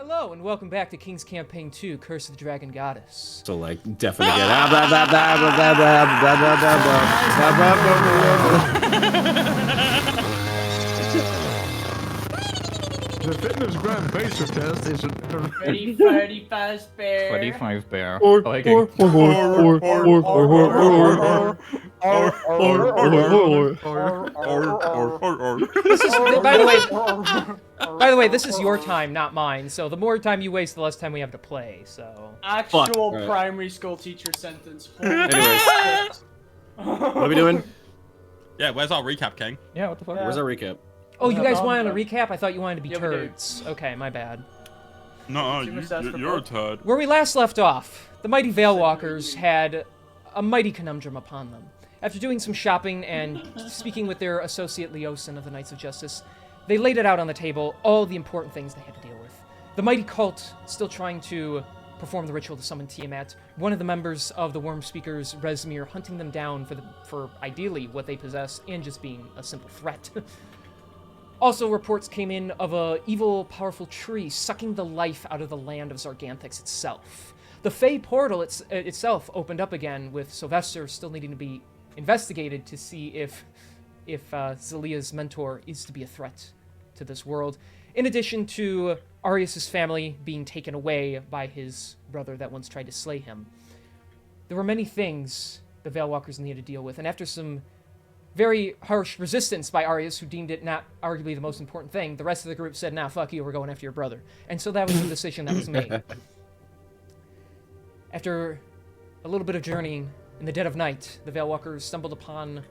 Hello, and welcome back to King's Campaign 2, Curse of the Dragon Goddess. So, like, definitely get The fitness grand basic test is Ready, Freddy Fazbear. 25 bear. This is, by the way, this is your time, not mine. So the more time you waste, the less time we have to play. So Actual Right. primary school teacher sentence. Anyways. What are we doing? Yeah, where's our recap, King? Yeah, what the fuck? Where's our recap? oh, you guys wanted a recap? I thought you wanted to be Yeah, we do. turds. Okay, my bad. No, Consumer stats for you're a both. turd. Where we last left off, the mighty Veilwalkers had a mighty conundrum upon them. After doing some shopping and speaking with their associate Leosin of the Knights of Justice, they laid it out on the table, all the important things they had to deal with. The mighty cult still trying to perform the ritual to summon Tiamat, one of the members of the Worm Speakers, Rezmir, hunting them down for ideally what they possess and just being a simple threat. Also, reports came in of a evil, powerful tree sucking the life out of the land of Zarganthix itself. The Fey portal itself opened up again, with Sylvester still needing to be investigated to see if Zelia's mentor is to be a threat to this world. In addition to Arius' family being taken away by his brother that once tried to slay him. There were many things the Veilwalkers needed to deal with, and after some very harsh resistance by Arius, who deemed it not arguably the most important thing, the rest of the group said, nah, fuck you, we're going after your brother. And so that was the decision that was made. After a little bit of journeying, in the dead of night, the Veilwalkers stumbled upon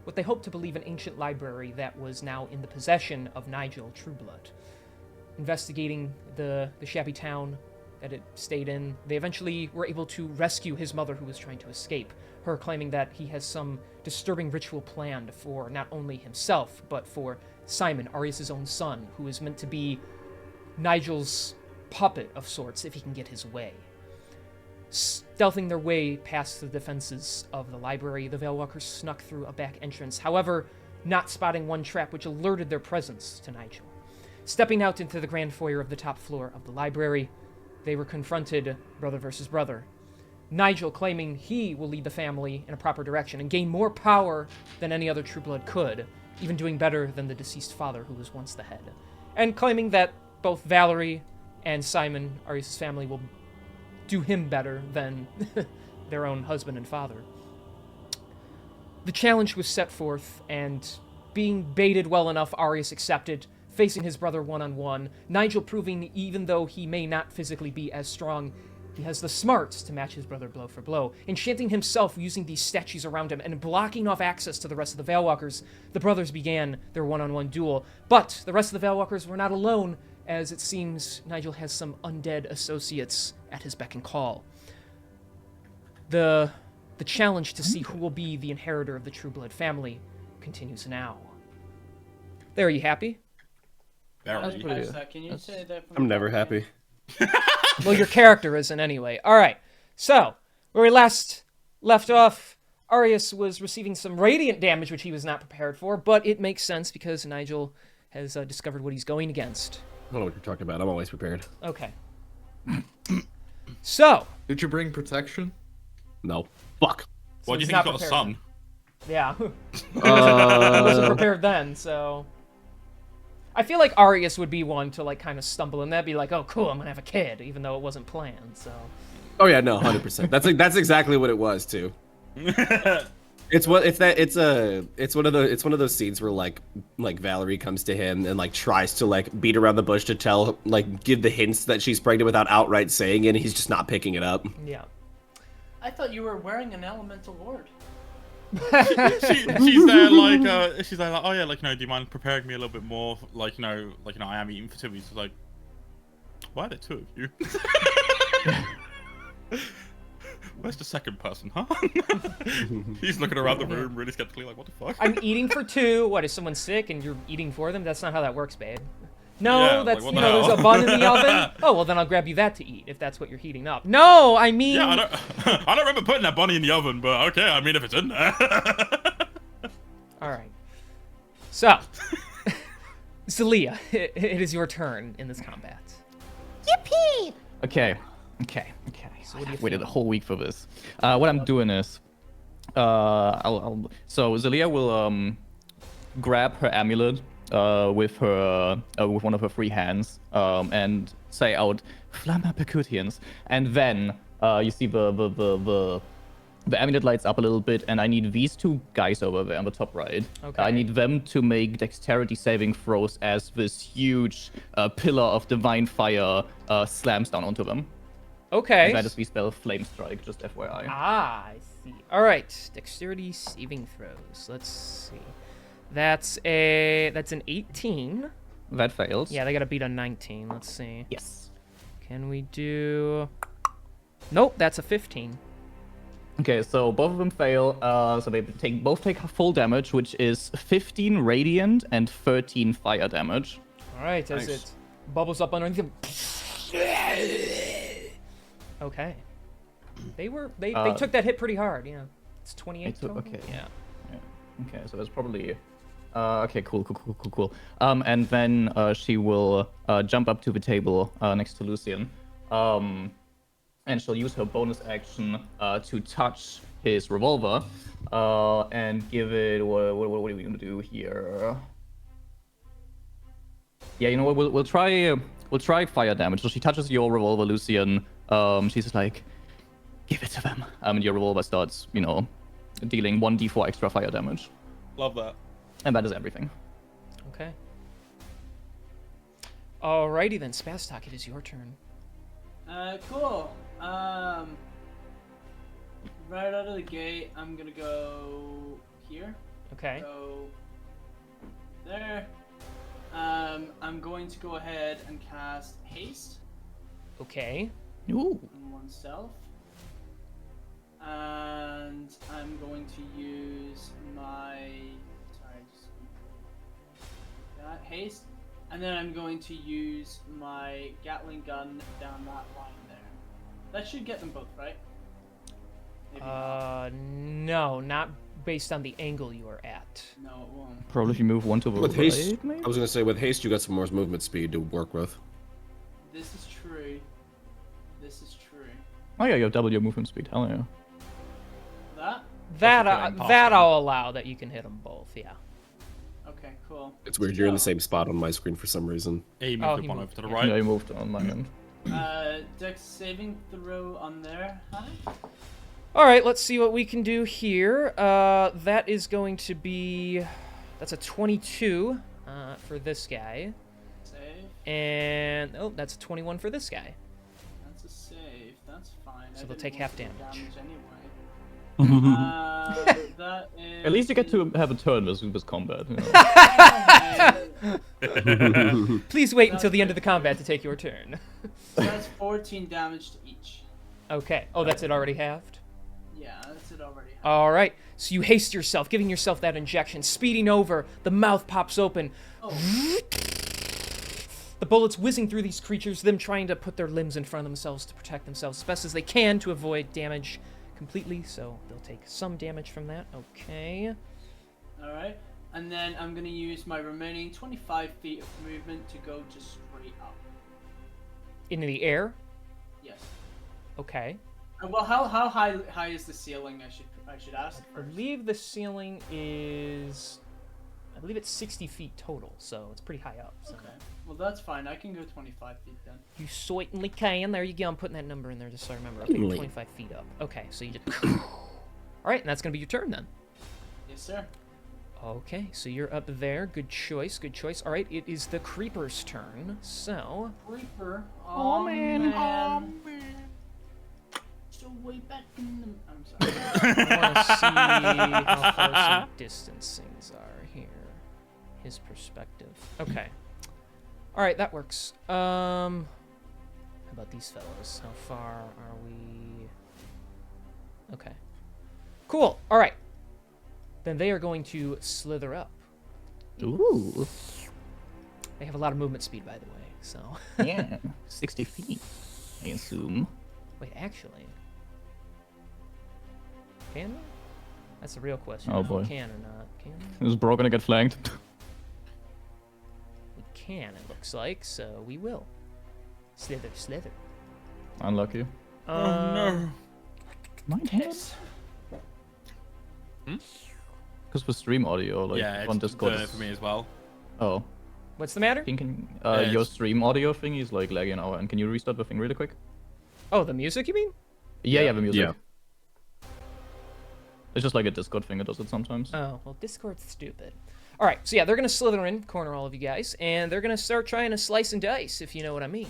what they hoped to believe an ancient library that was now in the possession of Nigel Trueblood. Investigating the shabby town that it stayed in, they eventually were able to rescue his mother who was trying to escape, her claiming that he has some disturbing ritual planned for not only himself, but for Simon, Arius' own son, who is meant to be Nigel's puppet of sorts if he can get his way. Stealthing their way past the defenses of the library, the Veilwalkers snuck through a back entrance, however, not spotting one trap which alerted their presence to Nigel. Stepping out into the grand foyer of the top floor of the library, they were confronted brother versus brother. Nigel claiming he will lead the family in a proper direction and gain more power than any other Trueblood could, even doing better than the deceased father who was once the head. And claiming that both Valerie and Simon, Arius' family, will do him better than their own husband and father. The challenge was set forth, and being baited well enough, Arius accepted, facing his brother one-on-one, Nigel proving even though he may not physically be as strong, he has the smarts to match his brother blow for blow. Enchanting himself using these statues around him and blocking off access to the rest of the Veilwalkers, the brothers began their one-on-one duel. But the rest of the Veilwalkers were not alone, as it seems Nigel has some undead associates at his beck and call. The challenge to see who will be the inheritor of the Trueblood family continues now. There, are you happy? Barely. pretty good. Can you say that from I'm never happy. Well, your character isn't anyway. Alright, so, where we last left off, Arius was receiving some radiant damage, which he was not prepared for, but it makes sense because Nigel has discovered what he's going against. I don't know what you're talking about. I'm always prepared. Okay. So, Did you bring protection? No. Fuck. Well, do you he's think not he's got a prepared son? yeah. I wasn't prepared then, so... I feel like Arius would be one to, like, kind of stumble in that, be like, oh, cool, I'm gonna have a kid, even though it wasn't planned, so... Oh yeah, no, 100%. That's exactly what it was too. It's one of those scenes where like Valerie comes to him and like tries to like beat around the bush to tell give the hints that she's pregnant without outright saying it, and he's just not picking it up. Yeah. I thought you were wearing an elemental ward. She's there like oh yeah, like, do you mind preparing me a little bit more, I am eating for 2 weeks. It's like, why are there two of you? Where's the second person, huh? He's looking around the room really skeptically, like, what the fuck? I'm eating for two. What, is someone sick and you're eating for them? That's not how that works, babe. No, Yeah, that's, like, what you the know, hell? there's a bun in the oven. Oh, well, then I'll grab you that to eat, if that's what you're heating up. No, I mean... Yeah, I don't remember putting that bunny in the oven, but okay, I mean, if it's in there. Alright. So, Zelia, it is your turn in this combat. Yippee! Okay. So what do you Waited feel? a whole week for this. What I'm doing is, so Zelia will grab her amulet with one of her free hands and say out Flamma Percutians, and then you see the amulet lights up a little bit, and I need these two guys over there on the top right. Okay. I need them to make dexterity saving throws as this huge pillar of divine fire slams down onto them. Okay. And that is the spell Flame Strike, just FYI. Ah, I see. All right, dexterity saving throws. Let's see. That's an 18. That fails. Yeah, they got to beat a 19. Let's see. Yes. Can we do? Nope, that's a 15. Okay, so both of them fail. So they both take full damage, which is 15 radiant and 13 fire damage. All right, as Nice. it bubbles up underneath them. Okay. They took that hit pretty hard. Yeah, it's 28 total. Okay. Yeah. Okay, so that's probably. Okay, cool. And then she will jump up to the table next to Lucian. And she'll use her bonus action to touch his revolver and give it. What are we gonna do here? Yeah, you know what? We'll try fire damage. So she touches your revolver, Lucian. She's just like, give it to them. And your revolver starts, dealing 1d4 extra fire damage. Love that. And that is everything. Okay. Alrighty then, Spastok, it is your turn. Cool. Right out of the gate, I'm gonna go here. Okay. Go there. I'm going to go ahead and cast haste Okay. Ooh. on oneself. And I'm going to use my that haste. And then I'm going to use my Gatling gun down that line there. That should get them both, right? Maybe not. No, not based on the angle you are at. No, it won't. Probably if you move one to the With right, haste, maybe? I was gonna say with haste you got some more movement speed to work with. This is true. This is true. Oh yeah, you have double your movement speed. Hell yeah. That? That I'll allow that you can hit them both. Yeah. Okay, cool. It's weird. You're in the So, same spot on my screen for some reason. Yeah, he moved Oh, up he one moved, over to the yeah. right. Yeah, you moved on my end. Dex saving throw on there. Hi. All right, let's see what we can do here. That is going to be, that's a 22 for this guy, Save. and oh, that's a 21 for this guy. That's a save. That's fine. So I they'll didn't take want half to do damage. anyway. That is. At least you get to have a turn with combat. Please wait until the end of the combat to take your turn. So that's 14 damage to each. Okay. Oh, that's it already halved. Yeah, that's it already. All right. So you haste yourself, giving yourself that injection, speeding over. The mouth pops open. Oh, The bullets whizzing through these creatures, them trying to put their limbs in front of themselves to protect themselves as best as they can to avoid damage completely. So they'll take some damage from that. Okay. all right. And then I'm gonna use my remaining 25 feet of movement to go just straight up. Into the air. Yes. Okay. Well, how high is the ceiling? I should ask I first. believe the ceiling is, I believe it's 60 feet total, so it's pretty high up. So. Okay. Well, that's fine. I can go 25 feet then. You certainly can. There you go. I'm putting that number in there just so I remember. Okay, Certainly. 25 feet up. Okay, so you just. All right, and that's gonna be your turn then. Yes, sir. Okay, so you're up there. Good choice. Good choice. All right, it is the creeper's turn. So. Reaper. Oh, man. So way back in the. I'm sorry. I want to see how far some distance things are here. His perspective. Okay. All right, that works. How about these fellows? How far are we? Okay. Cool. All right. Then they are going to slither up. Ooh. They have a lot of movement speed, by the way. So. Yeah. 60 feet, I assume. Wait, actually. Can we? That's the real question. Oh, If we boy. Can or not? Can we? Is Bro gonna get flanked? We can, it looks like, so we will. Slither, slither. Unlucky. Oh no. Mine hit. Because for stream audio, like Yeah, on it's Discord. for me as well. Oh, What's the matter? your it's- stream audio thingy is like lagging out. And can you restart the thing really quick? Oh, the music, you mean? Yeah, the music. Yeah. It's just like a Discord thing. It does it sometimes. Oh, well, Discord's stupid. All right, so yeah, they're gonna slither in, corner all of you guys, and they're gonna start trying to slice and dice, if you know what I mean.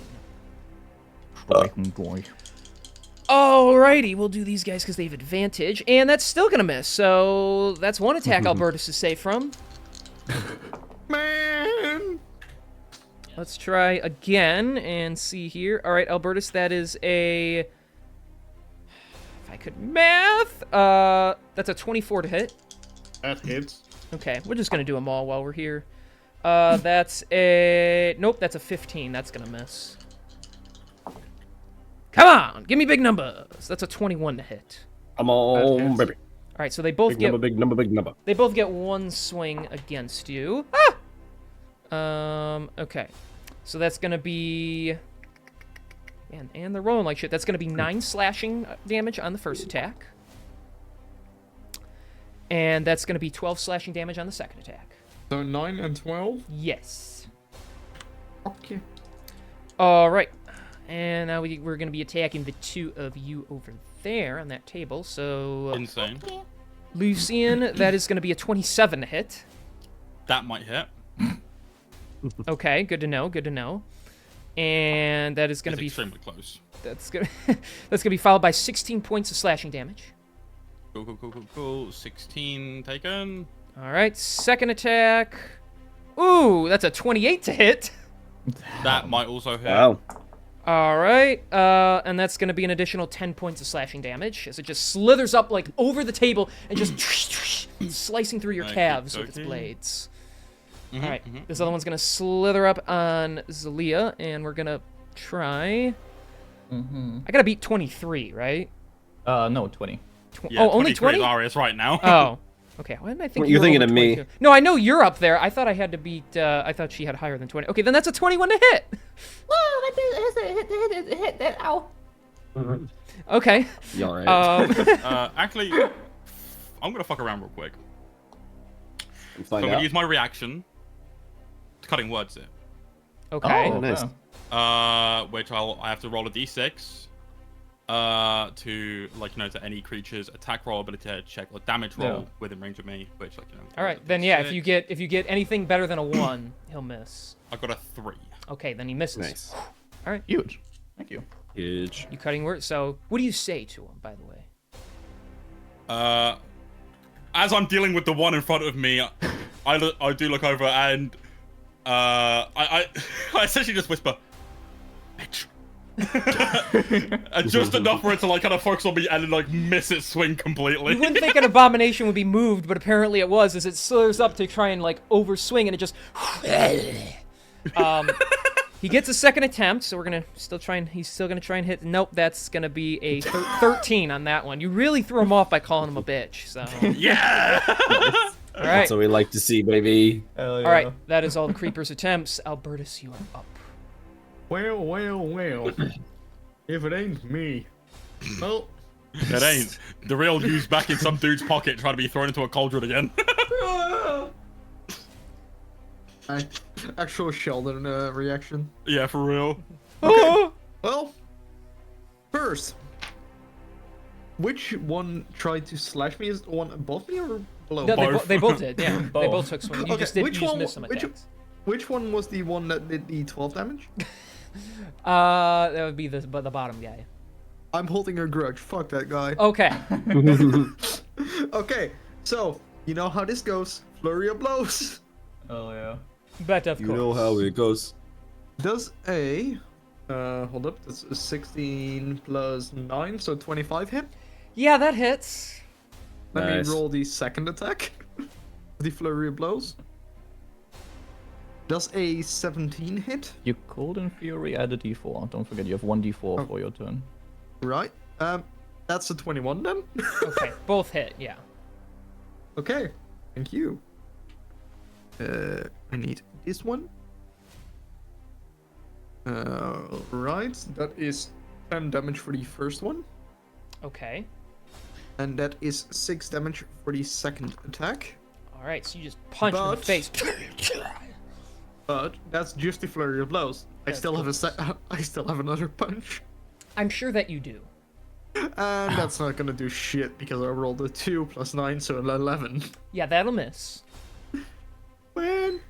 Boy. Alrighty, we'll do these guys because they have advantage, and that's still gonna miss. So that's one attack Albertus is safe from. Man! Let's try again and see here. All right, Albertus, that is a. If I could math, that's a 24 to hit. That hits. Okay, we're just gonna do them all while we're here. That's a nope. That's a 15. That's gonna miss. Come on, give me big numbers. That's a 21 to hit. Come on, hits. baby. All right, so they both Big get number, big number, big number. they both get one swing against you. Ah! Okay, so that's gonna be. Man, and they're rolling like shit. That's gonna be 9 slashing damage on the first attack. And that's gonna be 12 slashing damage on the second attack. So 9 and 12? Yes. Okay. All right. And now we're going to be attacking the two of you over there on that table. So, Insane. Lucian, that is going to be a 27 to hit. That might hit. Okay, good to know, good to know. And that is going It's to be extremely close. that's going to be followed by 16 points of slashing damage. Cool. 16 taken. All right, second attack. Ooh, that's a 28 to hit. That might also hit. Wow. All right, and that's going to be an additional 10 points of slashing damage as it just slithers up like over the table and just slicing through your Okey calves with its dokey. blades. Mhm, All right, mhm. this other one's going to slither up on Zalia, and we're going to try. I got to beat 23, right? No, 20. Yeah, Oh, only 23 20? is Arius right now. Oh. Okay, why didn't I think You're were thinking over of me. 22? No, I know you're up there. I thought I had to beat. I thought she had higher than 20. Okay, then that's a 21 to hit. Ow. Okay. You alright? Actually, I'm gonna fuck around real quick. So Find I'm gonna out. use my reaction to cutting words it. Okay. Oh, nice. wow. Which I have to roll a d6. To to any creature's attack roll, ability check, or damage roll Yeah. within range of me. Which All right, then yeah. If you get anything better than a 1, he'll miss. I got a 3. Okay, then he misses. Nice. All right. Huge. Thank you. Huge. You cutting words. So, what do you say to him, by the way? As I'm dealing with the one in front of me, I do look over and I essentially just whisper, bitch. Just enough for it to kind of focus on me and then miss its swing completely. You wouldn't think an abomination would be moved, but apparently it was, as it slurs up to try and overswing, and it just. He gets a second attempt, so we're gonna still try and he's still gonna try and hit. Nope, that's gonna be a 13 on that one. You really threw him off by calling him a bitch. So, Yeah. all right, That's what we like to see, baby. Hell yeah. all right, that is all the creeper's attempts. Albertus, you are up. Well. If it ain't me. Well, It ain't. The real you's back in some dude's pocket trying to be thrown into a cauldron again. actual Sheldon reaction. Yeah, for real. Well, first, which one tried to slash me? Is the one above me or below? No, Both. they both did. Yeah, they Both. both took swing. You Okay, just did. which You just one- missed some which- attacks. Which one was the one that did the 12 damage? That would be the bottom guy. I'm holding a grudge. Fuck that guy. Okay. Okay, so you know how this goes. Flurry of blows. Oh yeah. But of You course. know how it goes. Does a hold up, that's a 16 plus 9, so 25 hit. Yeah, that hits. Let Nice. me roll the second attack. The flurry of blows. Does a 17 hit? You could in theory add a d4. Don't forget you have one d4 for your turn. Right. That's a 21 then. Okay, both hit. Yeah. Okay. Thank you. I need this one. Right. That is 10 damage for the first one, Okay. and that is 6 damage for the second attack. All right, so you just punch him in the But- face. But that's just the flurry of blows. I That's still cool. have I still have another punch, I'm sure that you do. and that's not gonna do shit because I rolled a 2 plus 9, so an 11. Yeah, that'll miss. Man,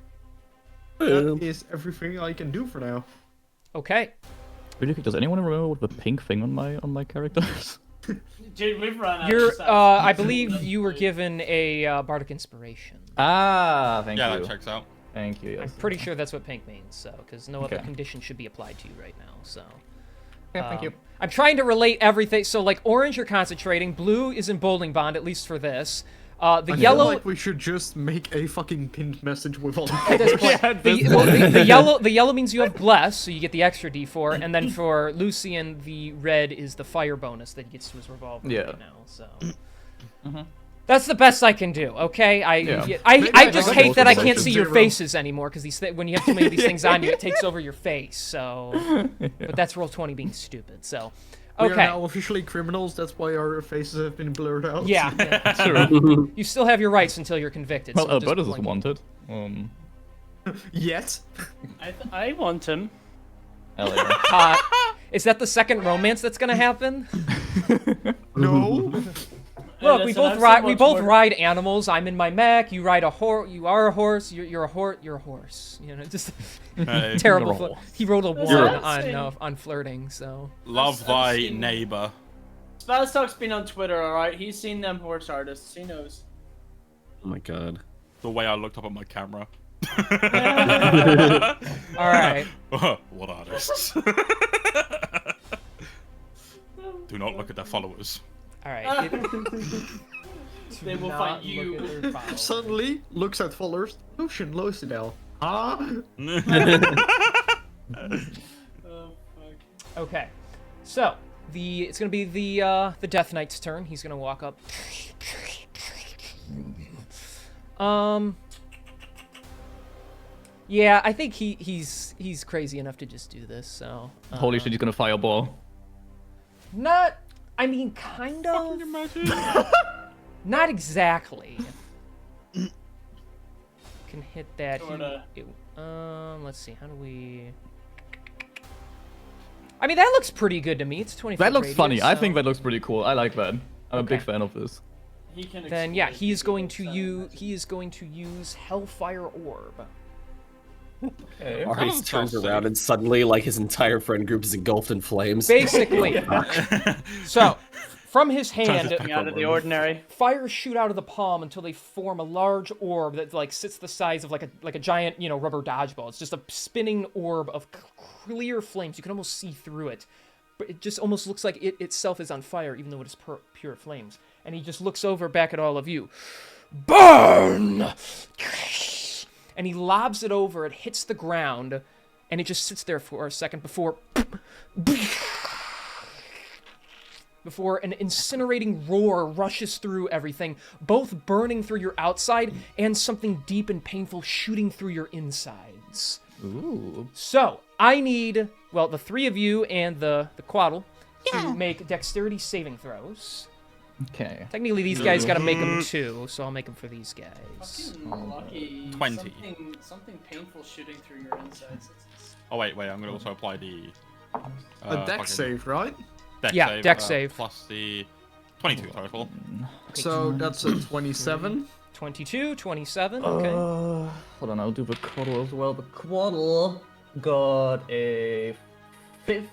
that is everything I can do for now. Okay. Really quick, does anyone remember what the pink thing on my characters? Dude, we've run out You're, of stuff. I believe you were given a bardic inspiration. Thank Yeah, you. that checks out. Thank you. I'm Yes. pretty sure that's what pink means, so, because no other Okay. condition should be applied to you right now, so. Okay, thank you. I'm trying to relate everything. So, like, orange, you're concentrating. Blue is in Bowling Bond, at least for this. The I feel yellow. like we should just make a fucking pinned message with all At this the point, the yellow means you have bless, so you get the extra d4, and then for Lucian, the red is the fire bonus that he gets to his revolver Yeah. right now. So that's the best I can do. Okay, I Yeah. I just Maybe hate that I both can't of see them your zero. faces anymore because when you have too many of these things on you, it takes over your face. So, but that's roll 20 being stupid. So, We are okay, now officially criminals. That's why our faces have been blurred out. yeah, True. you still have your rights until you're convicted. Well, so just Albertus is blink. wanted. Yet. I want him. Hell yeah. Is that the second romance that's gonna happen? No. Look, we listen, both I'm ride. so We much both more- ride animals. I'm in my mech. You ride a horse. You are a horse. You're a horse. You're a horse. You know, just Hey, terrible. You're a He rolled a one You're a- on flirting. So love I've thy seen- neighbor. Spazstock's been on Twitter, alright? He's seen them horse artists. He knows. Oh my god. The way I looked up at my camera. all right. What artists? Do not look at their followers. All right. They will find you. Suddenly looks at followers. Lucian Loisidel. Ah. Oh, fuck. Okay. So it's gonna be the Death Knight's turn. He's gonna walk up. Yeah, I think he's crazy enough to just do this. So Holy shit, he's gonna fireball. not. I mean, kind of. Not exactly. Can hit that. Sorta. Let's see. How do we? I mean, that looks pretty good to me. It's 20. That looks radius, funny. I so- think that looks pretty cool. I like that. I'm a big Okay. fan of this. He can Then yeah, explode he is people going to inside use. that. He is going to use Hellfire Orb. Okay. Aris doesn't turns sound around safe. and suddenly, like, his entire friend group is engulfed in flames. Basically, so from his Tries hand, to Something out of the ordinary. fires shoot out of the palm until they form a large orb that like sits the size of like a giant rubber dodgeball. It's just a spinning orb of clear flames. You can almost see through it, but it just almost looks like it itself is on fire, even though it is pure flames. And he just looks over back at all of you. Burn! And he lobs it over. It hits the ground, and it just sits there for a second before an incinerating roar rushes through everything, both burning through your outside and something deep and painful shooting through your insides. Ooh. So, I need, well, the three of you and the Quaddle to make dexterity saving throws. Okay. Technically, these guys gotta make them too, so I'll make them for these guys. Fucking lucky. 20. Something painful shooting through your insides. Oh wait, I'm gonna also apply the A deck fucking save, right? dex Yeah, save, dex save. plus the 22 total. So that's a 27. 22, 27, okay. Hold on, I'll do the Quaddle as well. The Quaddle got a 15.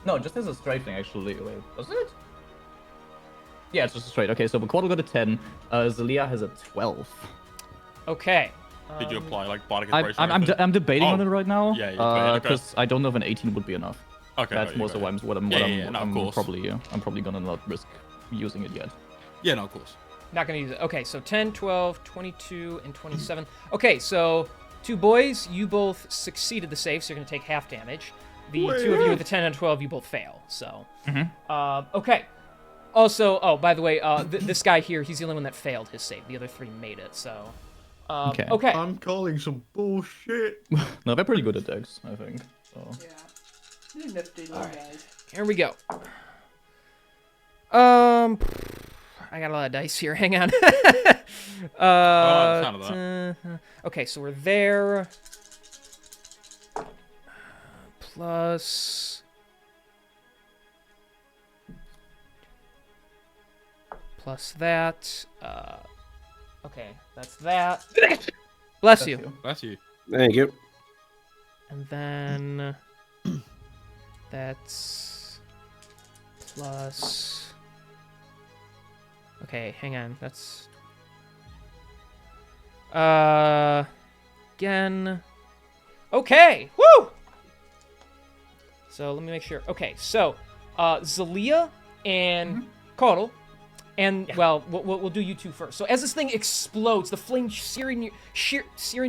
No, just as a straight thing, actually. Wait, was it? Yeah, it's just a straight. Okay, so the Quaddle got a 10. Zelia has a 12. Okay. Did you apply like bardic I'm, inspiration? I'm, I'm, I'm debating on Oh. it right now. Yeah, you're debating, okay. Because I don't know if an 18 would be enough. Okay, That's no, you most got of it. what I'm, No, of course. I'm probably gonna not risk using it yet. Yeah, no, of course. Not gonna use it. Okay, so 10, 12, 22, and 27. Okay, so two boys, you both succeeded the save, so you're gonna take half damage. The two of you with the 10 and 12, you both fail. So, okay. Also, oh, by the way, this guy here, he's the only one that failed his save. The other three made it. So, Okay. Okay. I'm calling some bullshit. No, they're pretty good at decks, I think. So. Yeah. They're nifty little guys. Here we go. I got a lot of dice here. Hang on. sound of that. Okay, so we're there. Plus that. Okay, that's that. Bless you. Bless you. Thank you. And then that's plus. Okay, hang on. That's again. Okay. Woo! So let me make sure. Okay, so Zalia and Coddle, and well, we'll do you two first. So as this thing explodes, the flame searing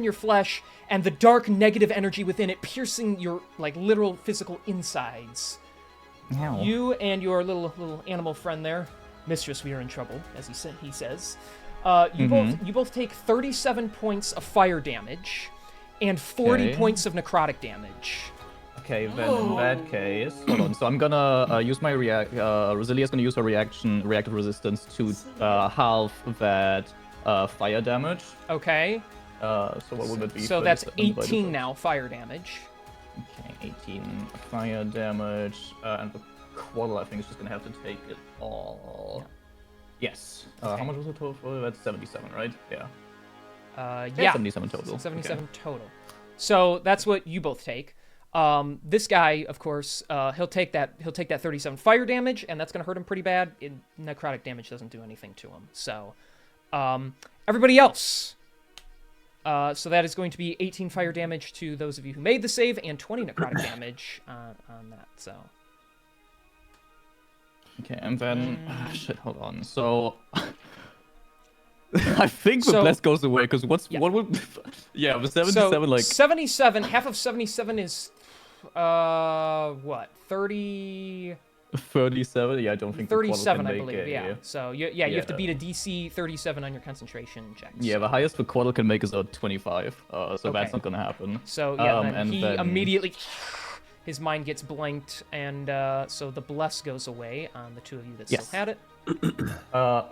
your flesh, and the dark negative energy within it piercing your like literal physical insides. Ow. You and your little animal friend there, Mistress, we are in trouble, as he says. You both take 37 points of fire damage, and 40 Okay. points of necrotic damage. Okay, then in that case, hold on. So I'm gonna use my Rosalia's gonna use her reactive resistance to halve that fire damage. Okay. So what would it be? So that's 37 divided 18 by- now fire damage. Okay, 18 fire damage, and the Quaddle I think is just gonna have to take it all. Yes. How much was the total? That's 77, right? Yeah. Yeah. 77 total. 77 Okay. total. So that's what you both take. This guy, of course, he'll take that 37 fire damage, and that's gonna hurt him pretty bad. Necrotic damage doesn't do anything to him. So, everybody else. So that is going to be 18 fire damage to those of you who made the save, and 20 necrotic damage on that. So. Okay, and then shit. Hold on. So. I think the So- bless goes away because what would with 77 So like 77. Half of 77 is what 30. 37. Yeah, I don't think the Quaddle 37, can I make believe. a- Yeah. So you have to Yeah. beat a DC 37 on your concentration checks. Yeah, the highest the Quaddle can make is a 25. So Okay. that's not gonna happen. So yeah, then and he then- immediately his mind gets blanked, and so the bless goes away on the two of you that Yes. still had it.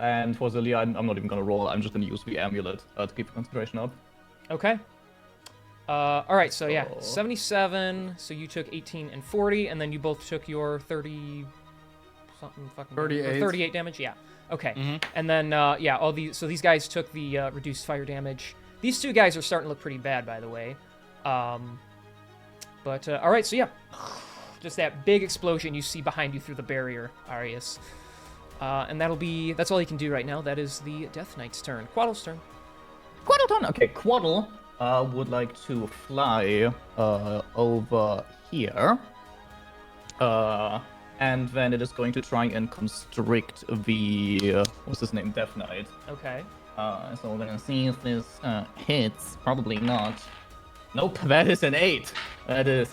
And for Zelia, I'm not even gonna roll. I'm just gonna use the amulet to keep the concentration up. Okay. All right. So yeah, So- 77. So you took 18 and 40, and then you both took your 30 something fucking 38. 38 damage. Yeah. Okay. And then all these. So these guys took the reduced fire damage. These two guys are starting to look pretty bad, by the way. But all right. So yeah, just that big explosion you see behind you through the barrier, Arius. And that's all he can do right now. That is the Death Knight's turn. Quaddle's turn. Quaddle turn. Okay, Quaddle would like to fly over here. And then it is going to try and constrict the what's his name, Death Knight. Okay. So we're gonna see if this hits. Probably not. Nope, that is an 8. That is.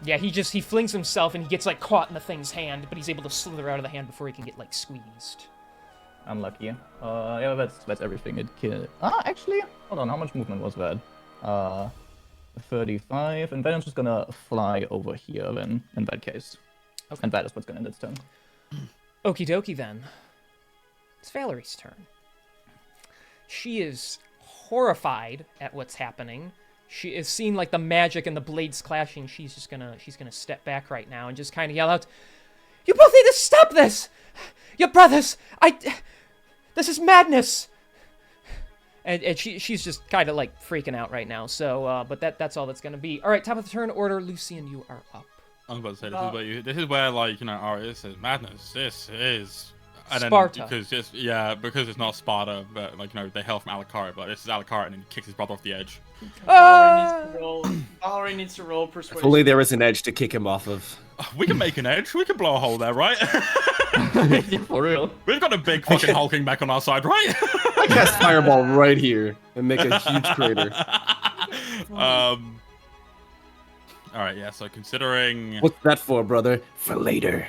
Yeah, he flings himself and he gets like caught in the thing's hand, but he's able to slither out of the hand before he can get like squeezed. Unlucky. Yeah, that's everything it killed. Actually, hold on. How much movement was that? 35, and then I'm just gonna fly over here. Then, in that case, Okay. and that is what's gonna end its turn. Okie dokie then. It's Valerie's turn. She is horrified at what's happening. She is seeing like the magic and the blades clashing. She's gonna step back right now and just kind of yell out, "You both need to stop this! Your brothers! This is madness!" And she's just kind of like freaking out right now. So, but that's all that's gonna be. All right, top of the turn order. Lucian, you are up. I was about to say this is where like this is madness. This is and Sparta. then because it's not Sparta, but like they hail from Alucard, but this is Alucard, and then he kicks his brother off the edge. Valorant needs to roll persuasion. If only there was an edge to kick him off of. We can make an edge. We can blow a hole there, right? For real. We've got a big fucking hulking back on our side, right? I cast Fireball right here and make a huge crater. All right, yeah. So considering What's that for, brother? For later.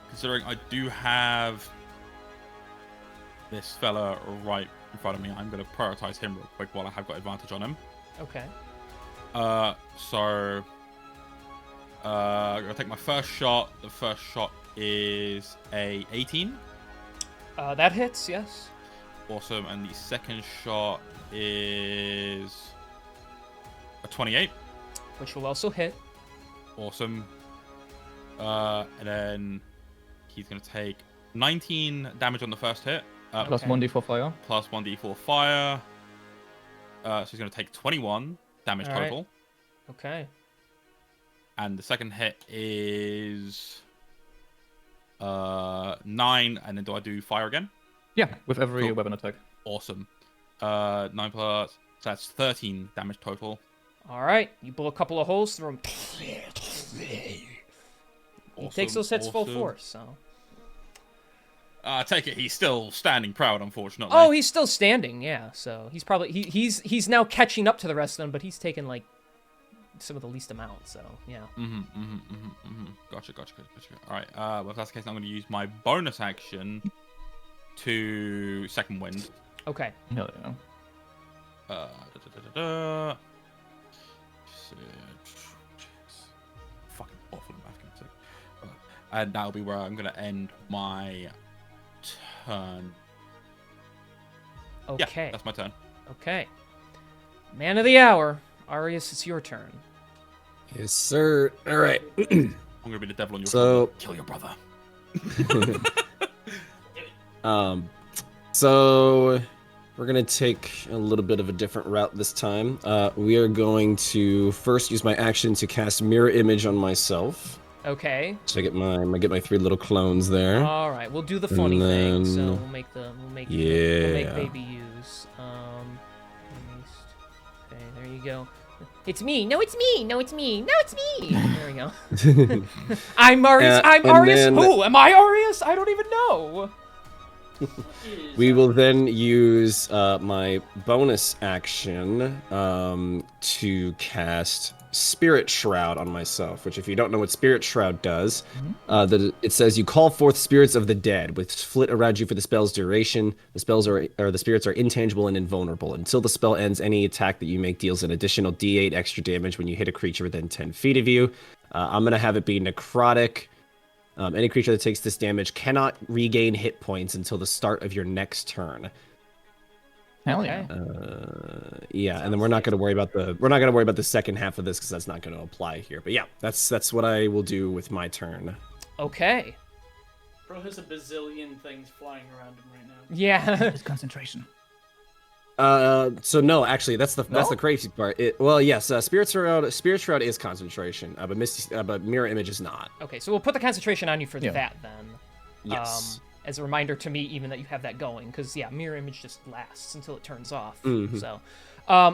considering I do have this fella right in front of me. I'm going to prioritize him real quick while I have got advantage on him. Okay. So I'm going to take my first shot. The first shot is a 18. That hits, yes. Awesome. And the second shot is a 28. Which will also hit. Awesome. And then he's going to take 19 damage on the first hit. Plus Okay. 1d4 fire. Plus 1d4 fire. So he's going to take 21 damage All right. total. Okay. And the second hit is 9. And then do I do fire again? Yeah, with every Cool. weapon attack. Awesome. 9 plus, so that's 13 damage total. All right. You blow a couple of holes through him. He takes those hits full awesome. force, so. I take it he's still standing proud, unfortunately. Oh, he's still standing, yeah. So he's probably he's now catching up to the rest of them, but he's taken like some of the least amount. So yeah. Gotcha. All right. Well, if that's the case, I'm going to use my bonus action to second wind. Okay. Hell yeah. Fucking awful in mathematics. And that'll be where I'm going to end my turn. Okay. Yeah, that's my turn. Okay. Man of the hour, Arius, it's your turn. Yes, sir. All right. I'm going to be the devil on your So- shoulder. Kill your brother. So we're gonna take a little bit of a different route this time. We are going to first use my action to cast Mirror Image on myself. Okay. So I get my 3 little clones there. All right. We'll do the funny thing. So we'll make Yeah. baby use. Okay. There you go. It's me. No, it's me. No, it's me. No, it's me. There we go. I'm Arius. I'm and Arius. then- Who? Am I Arius? I don't even know. We will then use my bonus action to cast Spirit Shroud on myself, which if you don't know what Spirit Shroud does, it says you call forth spirits of the dead, which flit around you for the spell's duration. The spirits are intangible and invulnerable. Until the spell ends, any attack that you make deals an additional D8 extra damage when you hit a creature within 10 feet of you. I'm going to have it be necrotic. Any creature that takes this damage cannot regain hit points until the start of your next turn. Hell yeah. Yeah, and then we're not going to worry about the second half of this because that's not going to apply here. But yeah, that's what I will do with my turn. Okay. Bro has a bazillion things flying around him right now. Yeah. It's concentration. So no, actually, that's the crazy part. Yes, Spirit Shroud is concentration, but Mirror Image is not. Okay, so we'll put the concentration on you for Yeah. that then. Yes. As a reminder to me, even that you have that going, because yeah, mirror image just lasts until it turns off. Mhm. So,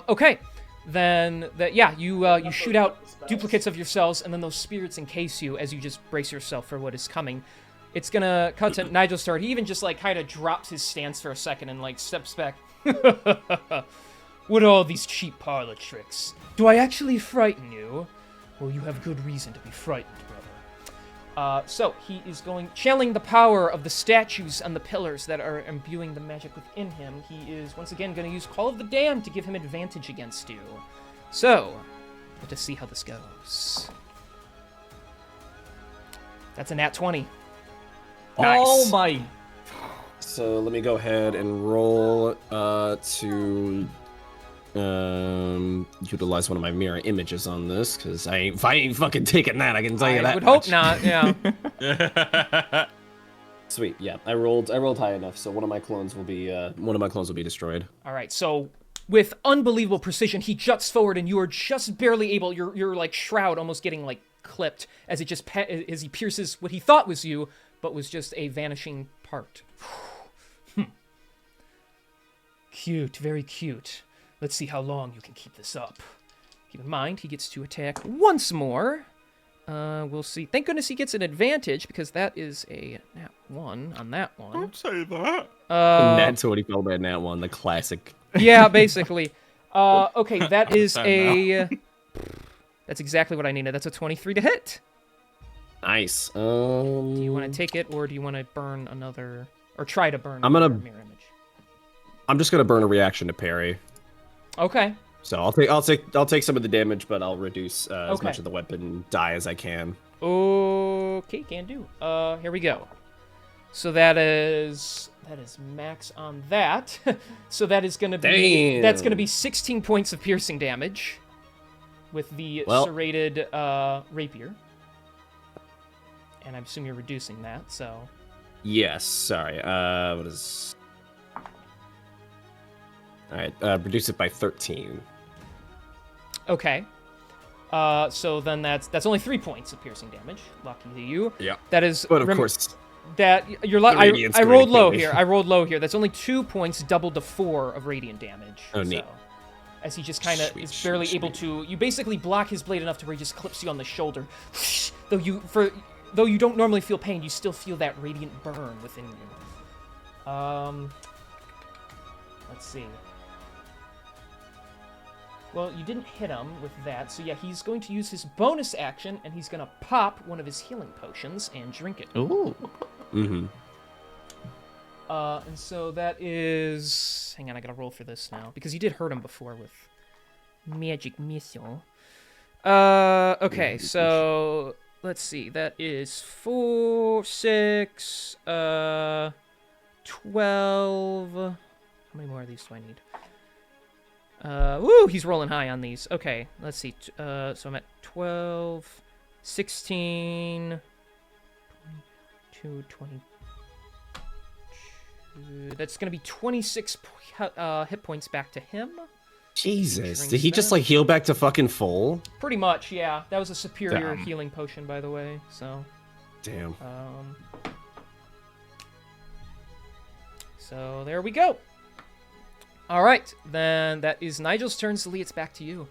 okay, then you shoot out duplicates of yourselves, and then those spirits encase you as you just brace yourself for what is coming. It's gonna cut to Nigel's start. He even just like kind of drops his stance for a second and like steps back. What are all these cheap parlor tricks? Do I actually frighten you? Well, you have good reason to be frightened, brother. So he is channeling the power of the statues and the pillars that are imbuing the magic within him. He is once again going to use Call of the Damned to give him advantage against you. So, let us see how this goes. That's a nat 20. Nice. Oh my. So let me go ahead and roll to utilize one of my mirror images on this because I ain't fucking taking that. I can tell you I that. would hope much. not. Yeah. Sweet. Yeah, I rolled high enough, so one of my clones will be destroyed. All right. So with unbelievable precision, he juts forward, and you are just barely able. Your like shroud almost getting like clipped as it just as he pierces what he thought was you, but was just a vanishing part. Cute, very cute. Let's see how long you can keep this up. Keep in mind, he gets to attack once more. We'll see. Thank goodness he gets an advantage, because that is a nat 1 on that one. Don't say that. Nat 20 followed by Nat 1, the classic. Yeah, basically. Okay, that is a... That's exactly what I needed. That's a 23 to hit. Nice. Do you want to take it, or do you want to burn another... Or try to burn I'm gonna- another mirror image? I'm just gonna burn a reaction to parry. Okay. So I'll take some of the damage, but I'll reduce as Okay. much of the weapon die as I can. Okay, can do. Here we go. So that is max on that. So that is gonna be that's gonna be 16 points of piercing damage with the serrated rapier. And I assume you're reducing that, so. Yes. Sorry. What is? All right. Reduce it by 13. Okay. So then that's only 3 points of piercing damage. Lucky to you. Yeah. That is. But of course. That you're The radiant's I going rolled to kill low me. here. I rolled low here. That's only 2 points, doubled to 4 of radiant damage. Oh, neat. So, as he just kind of is barely able to. You basically block his blade enough to where he just clips you on the shoulder. Though you don't normally feel pain, you still feel that radiant burn within you. Let's see. Well, you didn't hit him with that, so yeah, he's going to use his bonus action, and he's going to pop one of his healing potions and drink it. Ooh. Mm-hmm. And so that is... Hang on, I gotta roll for this now, because you did hurt him before with Magic Missile. Okay, so... Let's see, that is 4, 6, 12... How many more of these do I need? Woo, he's rolling high on these. Okay, let's see. So I'm at 12, 16, 22, 22. That's going to be 26 hit points back to him. Jesus, did he just like heal back to fucking full? Pretty much, yeah. That was a superior Damn. healing potion, by the way. So, Damn. So there we go. All right, then that is Nigel's turn. Lee, it's back to you.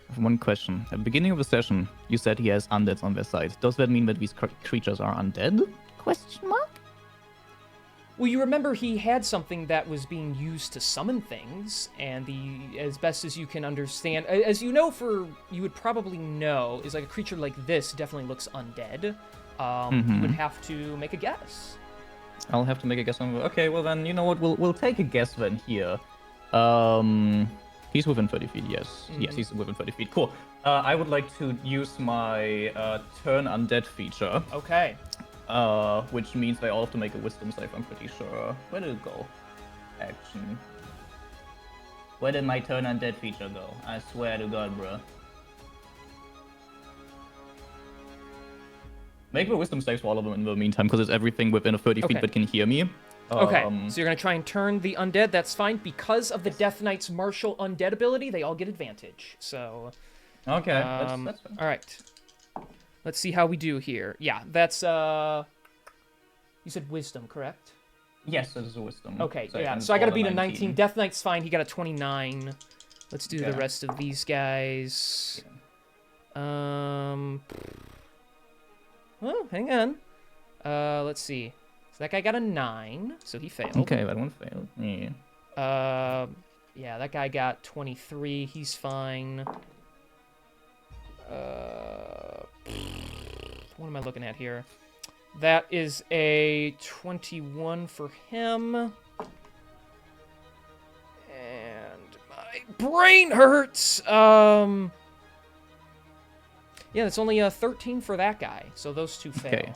I have one question. At the beginning of the session, you said he has undeads on their side. Does that mean that these creatures are undead? Question mark? Well, you remember he had something that was being used to summon things, and as best as you can understand, as you know, you would probably know, is like a creature like this definitely looks undead. You would have to make a guess. I'll have to make a guess on. Okay, well then, you know what? We'll take a guess then here. He's within 30 feet. Yes, yes, he's within 30 feet. Cool. I would like to use my turn undead feature. Okay. Which means they all have to make a wisdom save, I'm pretty sure. Where did it go? Action. Where did my turn undead feature go? I swear to God, bro. Make the wisdom saves for all of them in the meantime, because it's everything within a 30 feet Okay. that can hear me. Okay, so you're going to try and turn the undead. That's fine. Because of the Death Knight's martial undead ability, they all get advantage. So, Okay, that's fine. all right. Let's see how we do here. Yeah, that's, you said wisdom, correct? Yes, that is a wisdom. Okay, save, yeah, and so I it's gotta all beat a 19. 19. Death Knight's fine, he got a 29. Let's do the Okay. rest of these guys. Oh, hang on. Let's see. So that guy got a 9, so he failed. Okay, that one failed. Yeah. Yeah, that guy got 23, he's fine. What am I looking at here? That is a 21 for him. And my brain hurts. Yeah, it's only a 13 for that guy. So those two fail. Okay.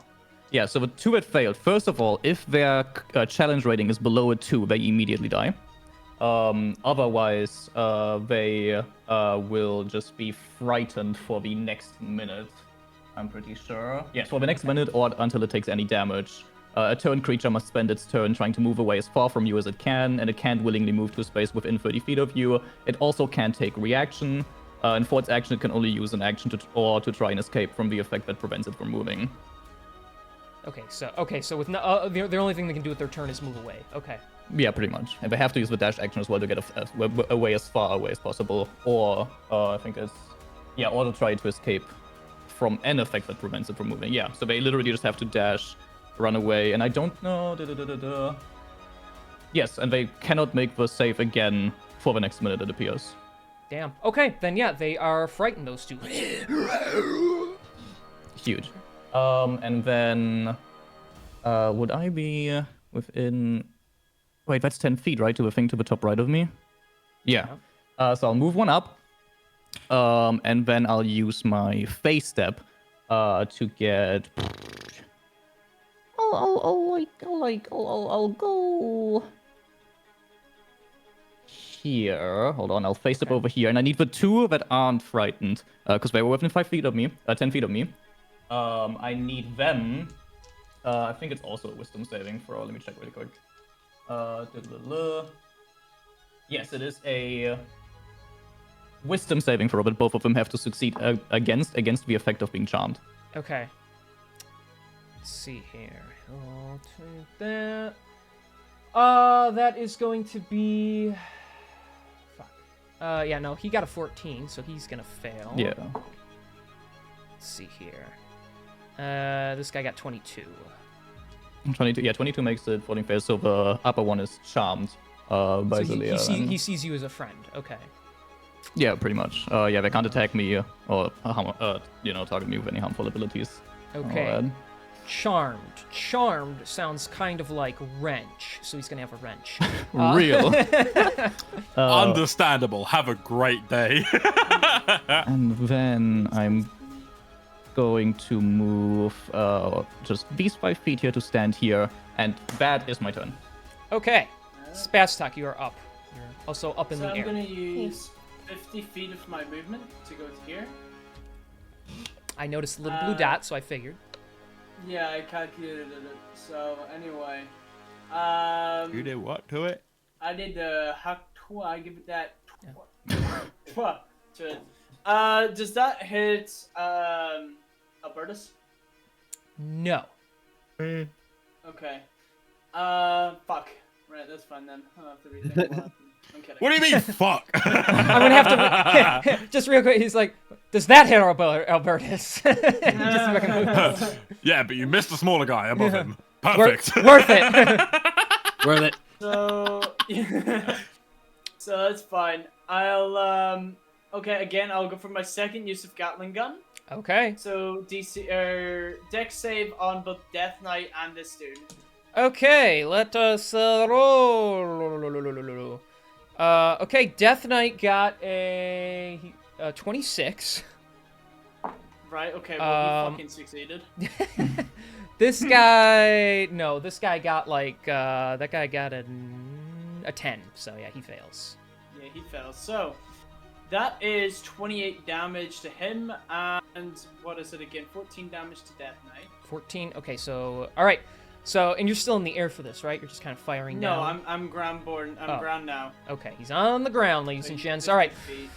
Yeah, so the two that failed. First of all, if their challenge rating is below a 2, they immediately die. Otherwise, they will just be frightened for the next minute. I'm pretty sure. Yes, for the next minute or until it takes any damage. A turn creature must spend its turn trying to move away as far from you as it can, and it can't willingly move to a space within 30 feet of you. It also can't take reaction, and for its action, it can only use an action to try and escape from the effect that prevents it from moving. Okay, so with no, the only thing they can do with their turn is move away. Okay. Yeah, pretty much. And they have to use the dash action as well to get away as far away as possible, or I think it's or to try to escape from an effect that prevents it from moving. Yeah, so they literally just have to dash, run away, and I don't know. Yes, and they cannot make the save again for the next minute, it appears. Damn. Okay, then yeah, they are frightened, those two. Huge. And then would I be within Wait, that's 10 feet, right? To the thing to the top right of me? Yeah. So I'll move one up. And then I'll use my face step to get... I'll go... here. Hold on, I'll face step over here. And I need the two that aren't frightened. Because they were within 5 feet of me. 10 feet of me. I need them. I think it's also a wisdom saving throw. Let me check really quick. Yes, it is a wisdom saving throw, but both of them have to succeed against the effect of being charmed. Okay. Let's see here. I'll take that. That is going to be... Fuck. Yeah, no, he got a 14, so he's gonna fail. Yeah. Let's see here. This guy got 22. 22. Yeah, 22 makes it 14 fails, so the upper one is charmed by So Zelia. he sees you as a friend. Okay. Yeah, pretty much. Yeah, they can't attack me or target me with any harmful abilities. Okay. Charmed. Charmed sounds kind of like wrench, so he's gonna have a wrench. Real. Understandable. Have a great day. And then I'm going to move just these 5 feet here to stand here, and that is my turn. Okay. Spastok, you are up. You're also up in So the I'm air. gonna use 50 feet of my movement to go to here. I noticed a little blue dot, so I figured. Yeah, I calculated it. So anyway, You did what to it? I did the Haktua. I give it that. To it. Does that hit Albertus? No. Okay. Fuck. Right, that's fine then. I'll have to rethink what happened. I'm kidding. What do you mean, fuck? I'm gonna have to just real quick. He's like, "Does that hit Albertus?" Just fucking move. Yeah, but you missed the smaller guy above him. Perfect. Worth it. Worth it. So, so that's fine. I'll okay. Again, I'll go for my second use of Gatling gun. Okay. So DC Dex save on both Death Knight and this dude. Okay. Let us roll. Okay. Death Knight got a 26. Right. Okay. Well, he fucking succeeded. This guy, no. This guy got like that guy got a 10. So yeah, he fails. Yeah, he fails. So that is 28 damage to him, and what is it again? 14 damage to Death Knight. 14. Okay. So all right. So, and you're still in the air for this, right? You're just kind of firing No, down. I'm groundborn. I'm ground now. Okay, he's on the ground, ladies and gents. All right, 50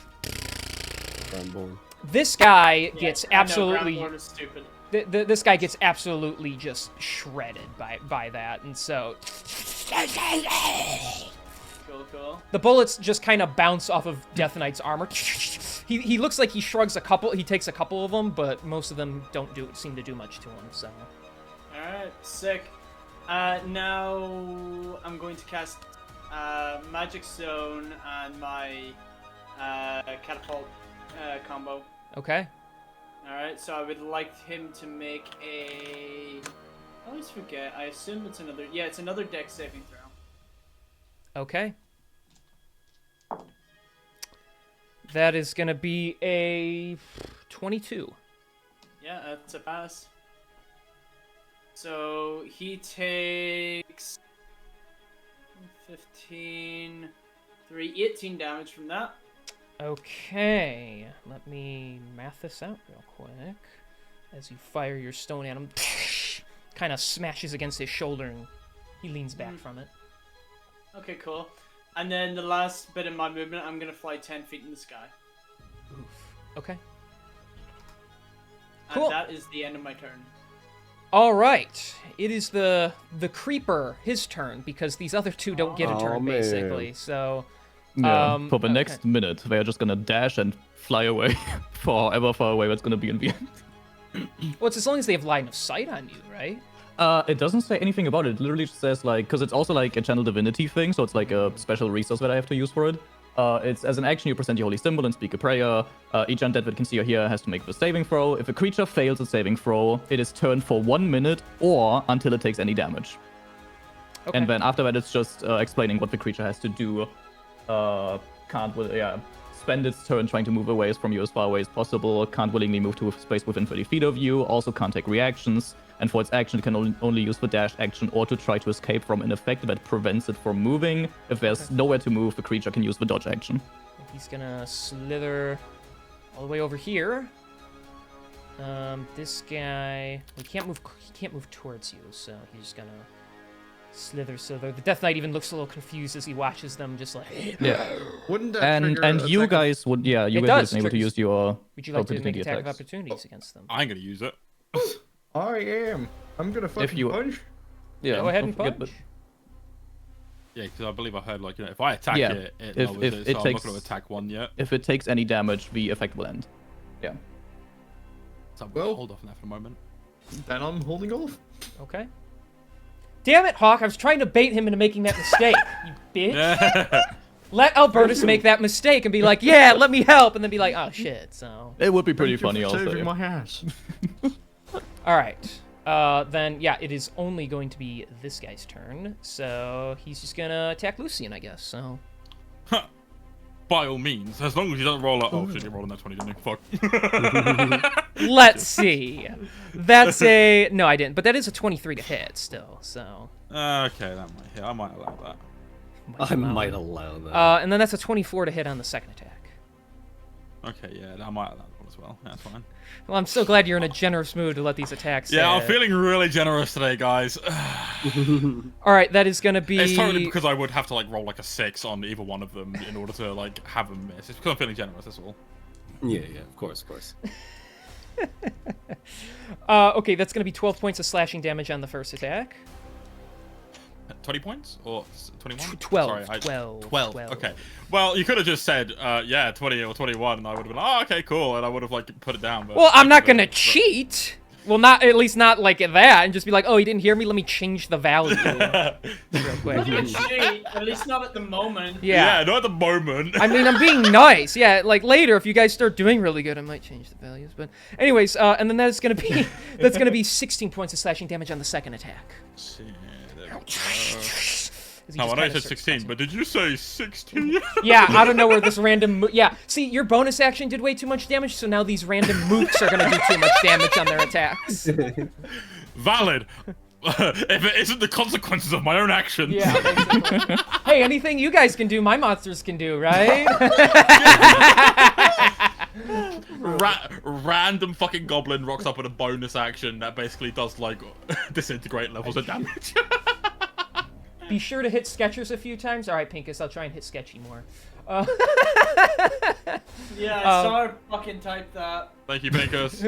feet. this guy Yeah, gets I know, absolutely. groundborn is stupid. This guy gets absolutely just shredded by that, and so Cool. the bullets just kind of bounce off of Death Knight's armor. He looks like he shrugs a couple. He takes a couple of them, but most of them don't seem to do much to him. So. Alright, sick. Now I'm going to cast Magic Zone and my Catapult combo. Okay. Alright, so I would like him to make a... I always forget. I assume it's another... Yeah, it's another Dex saving throw. Okay. That is gonna be a 22. Yeah, that's a pass. So he takes 15, 18 damage from that. Okay, let me math this out real quick. As you fire your stone at him, kind of smashes against his shoulder and he leans back from it. Okay, cool. And then the last bit of my movement, I'm gonna fly 10 feet in the sky. Oof. Okay. And Cool. that is the end of my turn. All right, it is the creeper his turn because these other two don't get a Oh, turn man. basically. So Yeah. For the okay. next minute, they are just gonna dash and fly away for however far away that's gonna be in the end. well, it's as long as they have line of sight on you, right? It doesn't say anything about it. It literally just says like, because it's also like a channel divinity thing, so it's like a special resource that I have to use for it. It's as an action you present your holy symbol and speak a prayer. Each undead that can see or hear has to make the saving throw. If a creature fails a saving throw, it is turned for 1 minute or until it takes any damage. Okay. And then after that, it's just explaining what the creature has to do. Spend its turn trying to move away from you as far away as possible. Can't willingly move to a space within 30 feet of you. Also can't take reactions. And for its action, it can only use the dash action or to try to escape from an effect that prevents it from moving. If there's nowhere to move, the creature can use the dodge action. He's gonna slither all the way over here. This guy, he can't move towards you, so he's gonna slither. The Death Knight even looks a little confused as he watches them, just like. Yeah. Wouldn't that And trigger you attack guys would, you It guys does, would be able to triggers- use your Would you like to make opportunity attack of attacks. opportunities against them? I ain't gonna use it. I am. I'm gonna fucking you- punch. Yeah, Go ahead don't and forget punch. Yeah, because I believe I heard like if I attack Yeah, it, it if- lowers if it. it So I'm not takes- gonna attack one yet. If it takes any damage, the effect will end. Yeah. So I'm Well- gonna hold off on that for the moment. Then I'm holding off. Okay. Damn it, Hawk! I was trying to bait him into making that mistake. You bitch. Yeah. Let Albertus make that mistake and be like, "Yeah, let me help," and then be like, "Oh shit." So. It would be pretty Thank you funny for also. saving Yeah. my ass. All right. Then yeah, it is only going to be this guy's turn. So he's just gonna attack Lucian, I guess. So. By all means, as long as you don't roll a... Oh shit, you're rolling that 20, didn't you? Fuck. Let's see. That's a no, I didn't. But that is a 23 to hit still. So. Okay, that might hit. I might allow that. I might allow that. And then that's a 24 to hit on the second attack. Okay, yeah, I might allow that one as well. That's fine. Well, I'm so glad you're in a generous mood to let these attacks. Yeah, I'm feeling really generous today, guys. All right, that is gonna be. It's totally because I would have to like roll like a 6 on either one of them in order to like have them miss. It's because I'm feeling generous. That's all. Yeah, of course. Okay, that's gonna be 12 points of slashing damage on the first attack. 20 points or 21? 12. Sorry, 12. Okay. Well, you could have just said, yeah, 20 or 21, and I would have been, oh, okay, cool, and I would have like put it down. But Well, I'm not gonna cheat. Well, not at least not like that, and just be like, "Oh, you didn't hear me? Let me change the value real quick." Cheat, at least not at the moment. Yeah. not at the moment. I mean, I'm being nice. Yeah, like later, if you guys start doing really good, I might change the values. But anyways, and then that's gonna be 16 points of slashing damage on the second attack. Shit, there we go. As he No, just I know you kinda said starts 16, bouncing. but did you say 16? Yeah, I don't know where this random. Yeah, see, your bonus action did way too much damage, so now these random mooks are gonna do too much damage on their attacks. Valid. If it isn't the consequences of my own actions. Yeah. Basically. Hey, anything you guys can do, my monsters can do, right? Random fucking goblin rocks up with a bonus action that basically does like disintegrate levels of damage. Be sure to hit Sketchers a few times. All right, Pinkus, I'll try and hit Sketchy more. Yeah, I saw her fucking type that. Thank you, Pinkus.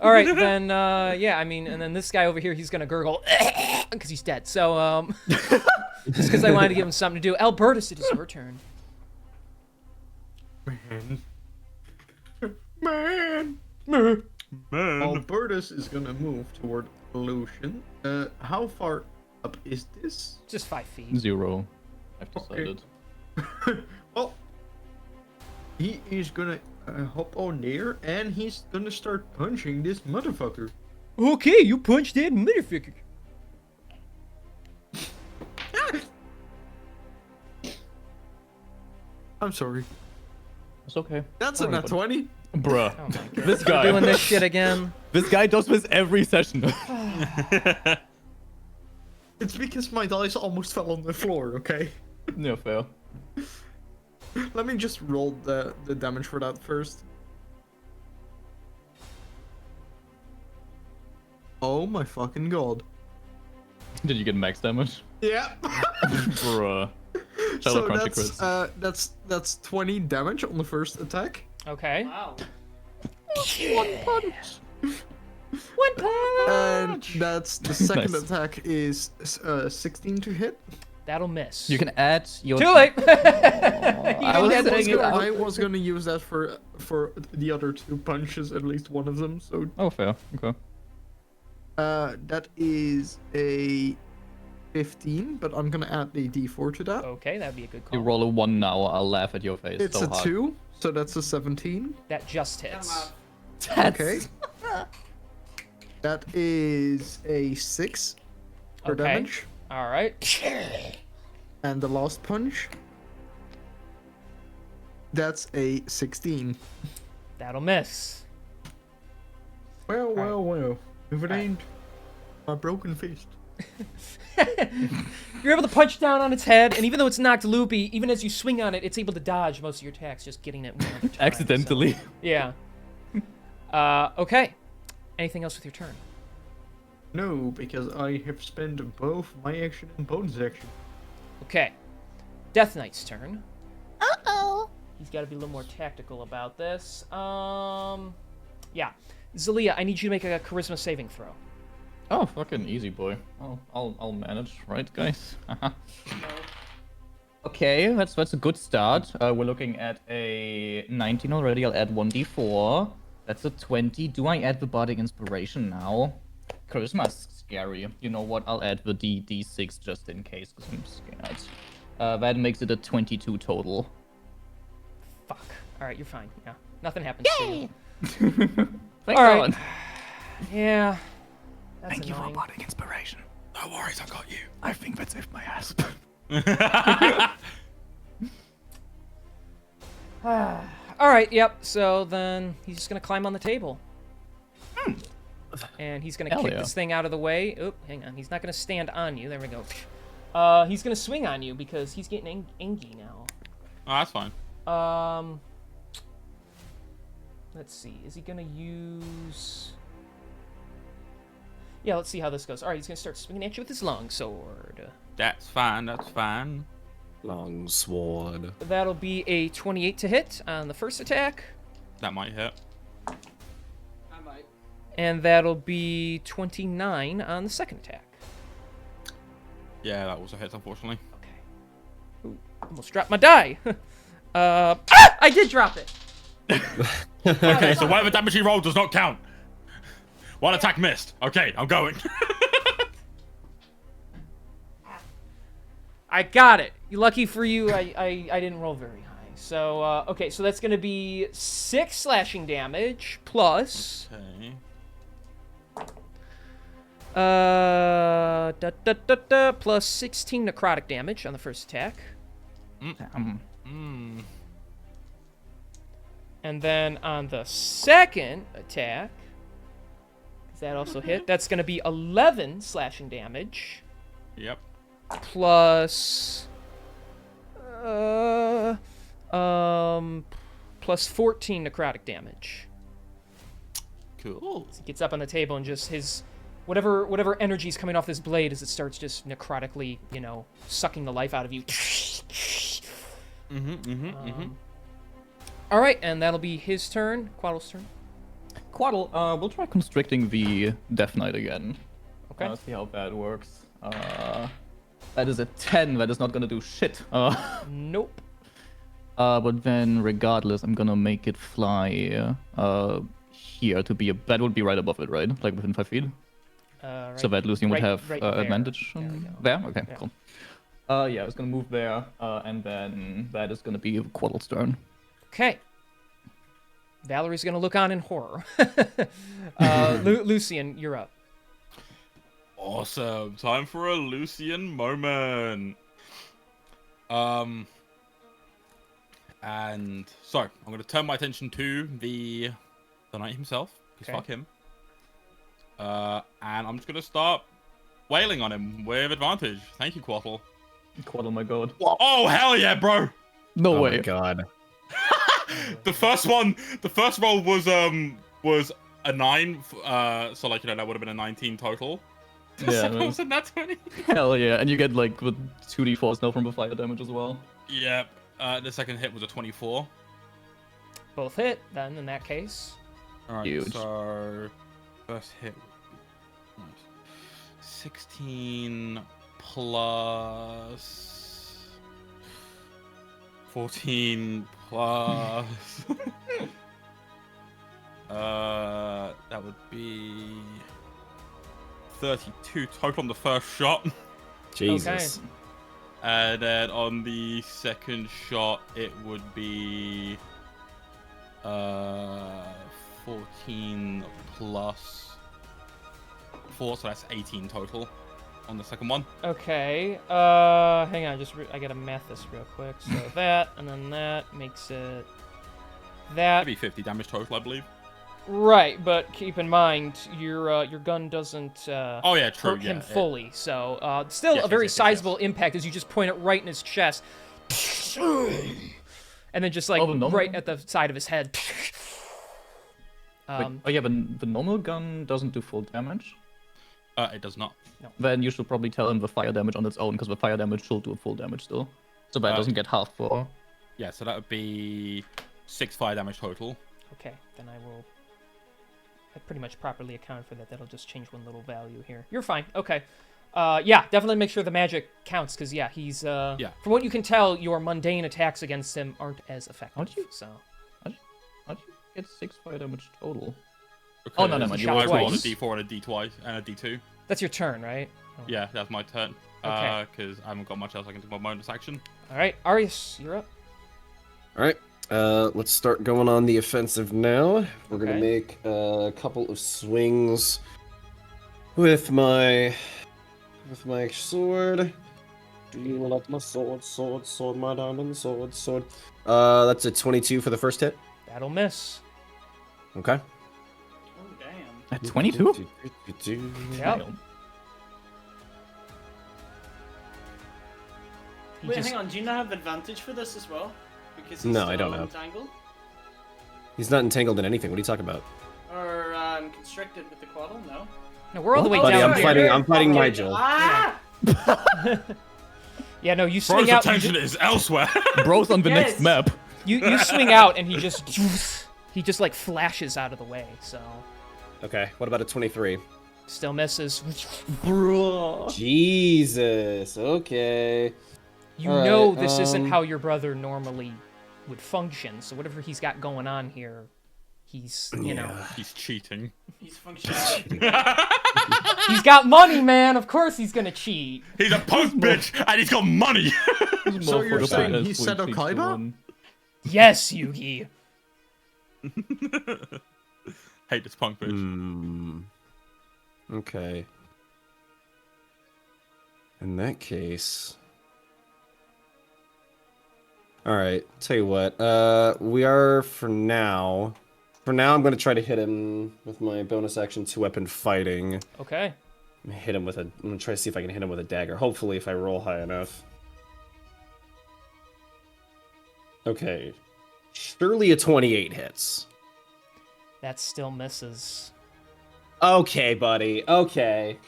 All right, then, yeah, I mean, and then this guy over here, he's gonna gurgle because he's dead. So, just because I wanted to give him something to do. Albertus, it is your turn. Man. Man. Albertus is gonna move toward Lucian. How far up is this? Just 5 feet. 0. I've Okay. decided. Well, he is gonna hop on there and he's gonna start punching this motherfucker. Okay, you punched that motherfucker. I'm sorry. It's okay. That's Don't a worry nat about 20. it. Bruh. Oh my god. This We're guy. doing this shit again. This guy does this every session. It's because my dice almost fell on the floor, okay? No, fair. Let me just roll the damage for that first. Oh my fucking god. Did you get max damage? Yeah. Bruh. So Shadow Crunchy crits. that's 20 damage on the first attack. Okay. Wow. One And punch. that's the second Nice. attack is 16 to hit. That'll miss. You can add your. Too late. I was saying it- I was gonna use that for the other 2 punches, at least one of them. So Oh, fair. Okay. that is a 15, but I'm gonna add a D4 to that. Okay, that'd be a good You call. roll a 1 now, I'll laugh at your face. It's so a hard. 2, so that's a 17. That just hits. Okay. That is a 6 for Okay. damage. All right. And the last punch. That's a 16. That'll miss. Well. If it Alright. ain't a broken fist. You're able to punch down on its head, and even though it's knocked loopy, even as you swing on it, it's able to dodge most of your attacks, just getting it one at a time. Accidentally. So, yeah. Okay. Anything else with your turn? No, because I have spent both my action and bonus action. Okay. Death Knight's turn. Uh-oh. He's got to be a little more tactical about this. Yeah. Zalia, I need you to make a charisma saving throw. Oh, fucking easy, boy. I'll manage, right, guys? Okay, that's a good start. We're looking at a 19 already. I'll add 1d4. That's a 20. Do I add the bardic inspiration now? Charisma's scary. You know what? I'll add the d6 just in case, because I'm scared. That makes it a 22 total. Fuck. All right, you're fine. Yeah. Nothing happens to you. Thank All right. God. Yeah. That's Thank you for annoying. bardic inspiration. No worries, I got you. I think that saved my ass. All right, yep. So then he's just gonna climb on the table, and he's gonna Hell kick yeah. this thing out of the way. Oop, hang on. He's not gonna stand on you. There we go. He's gonna swing on you because he's getting angy now. Oh, that's fine. Let's see. Is he gonna use? Yeah, let's see how this goes. All right, he's gonna start swinging at you with his longsword. That's fine. That's fine. Long sword. That'll be a 28 to hit on the first attack, That might hit. I might. and that'll be 29 on the second attack. Yeah, that also hits, unfortunately. Okay. Ooh, almost dropped my die. I did drop it. Okay, so whatever damage he rolled does not count. One attack missed. Okay, I'm going. I got it. Lucky for you, I didn't roll very high. So, okay, so that's going to be 6 slashing damage plus... Okay. plus 16 necrotic damage on the first attack. And then on the second attack, does that also hit? That's going to be 11 slashing damage Yep. plus plus 14 necrotic damage. Cool. He gets up on the table and just his whatever energy's coming off this blade as it starts just necrotically, sucking the life out of you. All right, and that'll be his turn. Quaddle's turn. Quaddle, we'll try constricting the Death Knight again. Okay. See how that works. That is a 10. That is not gonna do shit. Nope. But then regardless, I'm gonna make it fly here to be that would be right above it, right? Like within 5 feet. Right, So that Lucian would have right advantage there. on There we go. there. Okay, Yeah. cool. Yeah, it's gonna move there, and then that is gonna be Quaddle's turn. Okay. Valerie's gonna look on in horror. Lucian, you're up. Awesome. Time for a Lucian moment. And so I'm going to turn my attention to the knight himself. Because Okay. fuck him. And I'm just going to start wailing on him with advantage. Thank you, Quaddle. Quaddle, my god. Oh, hell yeah, bro. No Oh way. my god. The first roll was a 9. So like, that would have been a 19 total. The Yeah, second man. was a nat 20. Hell yeah, and you get like with 2d4s now from the fire damage as well. Yep. The second hit was a 24. Both hit, then, in that case. Alright, Huge. so first hit would be 16 plus 14 plus that would be 32 total on the first shot. Jesus. And then on the second shot, it would be 14 plus 4, so that's 18 total. on the second one. Okay. Hang on. I gotta math this real quick. So that, and then that makes it that. Maybe 50 damage total, I believe. Right, but keep in mind your gun doesn't Oh yeah, true. hurt Yeah, him fully. So still Yes, a very yes, yes, sizable impact as you just point it right in his chest, and then just like Oh, the normal right one? at the side of his head. Wait, oh yeah, but the normal gun doesn't do full damage. It does not. Then you should probably tell him the fire damage on its own, because the fire damage should do full damage still. So that it doesn't get half for. Yeah, so that would be 6 fire damage total. Okay, then I pretty much properly accounted for that. That'll just change one little value here. You're fine. Okay. Yeah, definitely make sure the magic counts, because, yeah, he's, Yeah. from what you can tell, your mundane attacks against him aren't as effective. How'd you- So, How'd you get 6 fire damage total? Because Oh, no, never mind, you I rolled rolled a twice. D4 and a D twice and a D2. that's your turn, right? Oh. Yeah, that's my turn. Okay. Because I haven't got much else I can do my bonus action. All right, Arius, you're up. All right. Let's start going on the offensive now. We're gonna Okay. make a couple of swings with my sword. Do you like my sword, my diamond sword? That's a 22 for the first hit. That'll miss. Okay. Oh damn. At 22? Yep. He Wait, just- hang on. Do you not have advantage for this as well? Because he's No, still I don't have. entangled He's not entangled in anything. What are you talking about? or constricted with the quaddle. No. No, we're all the way Buddy, down I'm here. fighting- I'm fighting Okay. Nigel. Ah! Yeah, no, you Bro's swing out. attention is elsewhere. Bro's on the Yes. next map. You swing out, and he just like flashes out of the way. So Okay. What about a 23? still misses. Jesus. Okay. You All know right, this isn't how your brother normally would function. So whatever he's got going on here, he's you know He's cheating. He's functioning. he's got money, man. Of course he's gonna cheat. He's a punk bitch and he's got money. So you're Motherfucker saying has he said full cheats to Okaiba? one. Yes, Yugi. Hate this punk bitch. Hmm. Okay. In that case. Alright, tell you what. We are for now. For now, I'm gonna try to hit him with my bonus action 2-weapon fighting. Okay. I'm gonna try to see if I can hit him with a dagger. Hopefully, if I roll high enough. Okay. Surely a 28 hits. That still misses. Okay, buddy. Okay.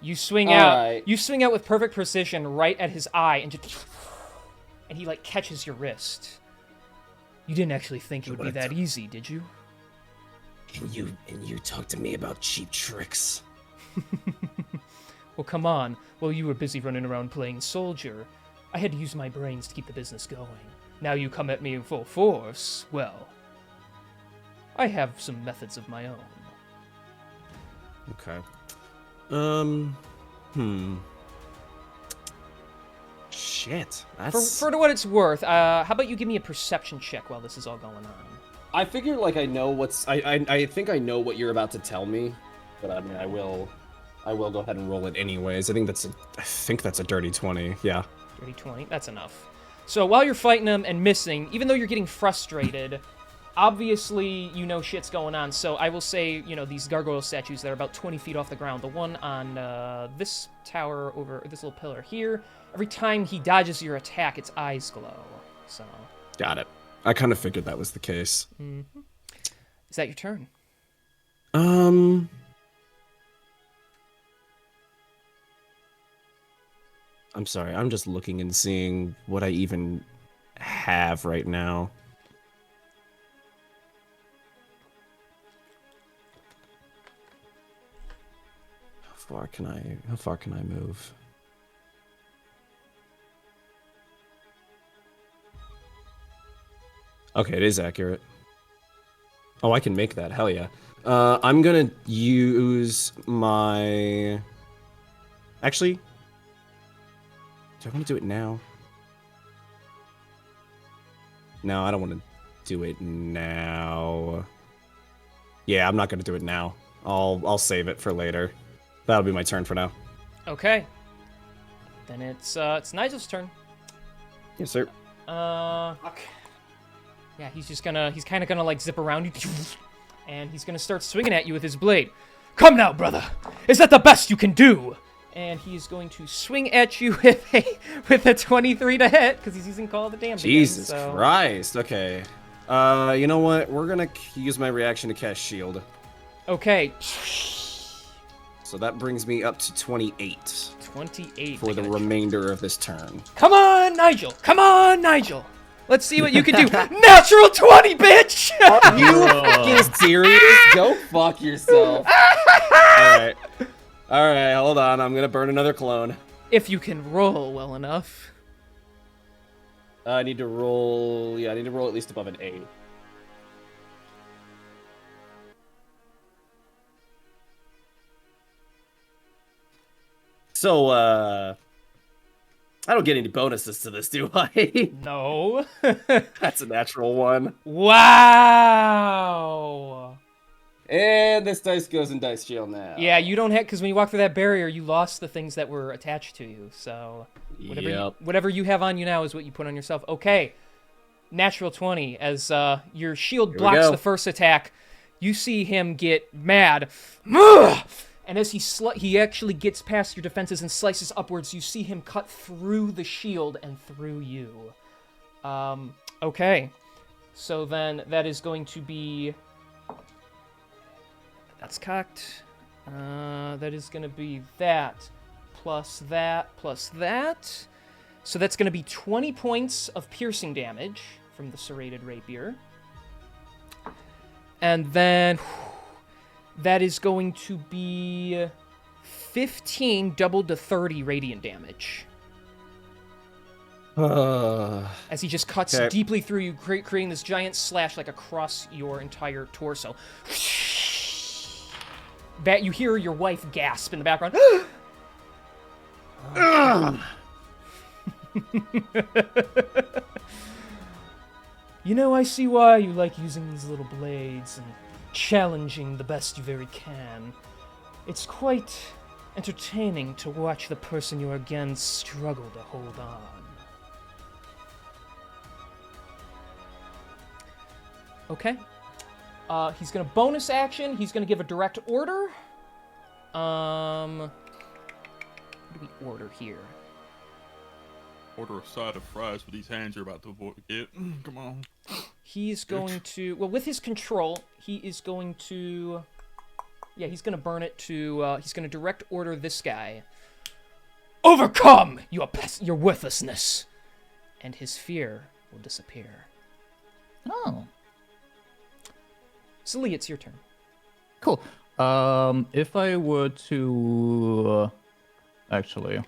You swing All out. right. You swing out with perfect precision right at his eye, and he like catches your wrist. You didn't actually think it would be that easy, did you? And you talk to me about cheap tricks. Well, come on. While you were busy running around playing soldier, I had to use my brains to keep the business going. Now you come at me in full force. Well, I have some methods of my own. Okay. Shit. That's. For what it's worth, how about you give me a perception check while this is all going on? I figure like I know what's. I think I know what you're about to tell me, but I mean I will go ahead and roll it anyways. I think that's a dirty 20. Yeah. Dirty 20. That's enough. So while you're fighting him and missing, even though you're getting frustrated, obviously you know shit's going on. So I will say, you know, these gargoyle statues that are about 20 feet off the ground, the one on this tower over this little pillar here, every time he dodges your attack, its eyes glow. So Got it. I kind of figured that was the case. is that your turn? I'm sorry. I'm just looking and seeing what I even have right now. How far can I move? Okay, it is accurate. Oh, I can make that. Hell yeah. I'm gonna use my... Actually... Do I want to do it now? No, I don't want to do it now. Yeah, I'm not going to do it now. I'll save it for later. That'll be my turn for now. Okay. Then it's Nigel's turn. Yes, sir. Okay. Yeah, he's kind of gonna like zip around you, and he's gonna start swinging at you with his blade. Come now, brother. Is that the best you can do? And he's going to swing at you with a 23 to hit because he's using Call of the Damned. Jesus again, so... Christ. Okay. You know what? We're gonna use my reaction to cast shield. Okay. So that brings me up to 28 28 for the remainder of this turn. Come on, Nigel. Come on, Nigel. Let's see what you can do. Natural 20, bitch. Are you fucking serious? Go fuck yourself. Alright. Alright, hold on. I'm gonna burn another clone. If you can roll well enough. I need to roll... Yeah, I need to roll at least above an 8. So, I don't get any bonuses to this, do I? No. That's a natural one. Wow. And this dice goes in dice jail now. Yeah, you don't have, because when you walk through that barrier, you lost the things that were attached to you. So whatever you have on you now is what you put on yourself. Okay, natural 20 as your shield blocks the first attack. You see him get mad, and as he actually gets past your defenses and slices upwards, you see him cut through the shield and through you. Okay, so then that is going to be. That's cocked. That is going to be that, plus that, plus that. So that's going to be 20 points of piercing damage from the serrated rapier. And then that is going to be 15 doubled to 30 radiant damage. As he just cuts deeply through you, creating this giant slash like across your entire torso. That you hear your wife gasp in the background. You know, I see why you like using these little blades and challenging the best you very can. It's quite entertaining to watch the person you're against struggle to hold on. Okay. He's gonna bonus action. He's gonna give a direct order. What do we order here? Order a side of fries for these hands you're about to get. Come on. He's going to, well, with his control, he is going to, yeah, he's gonna burn it to. He's gonna direct order this guy. Overcome your worthlessness, and his fear will disappear. Oh. Celie, it's your turn. Cool. If I were to actually,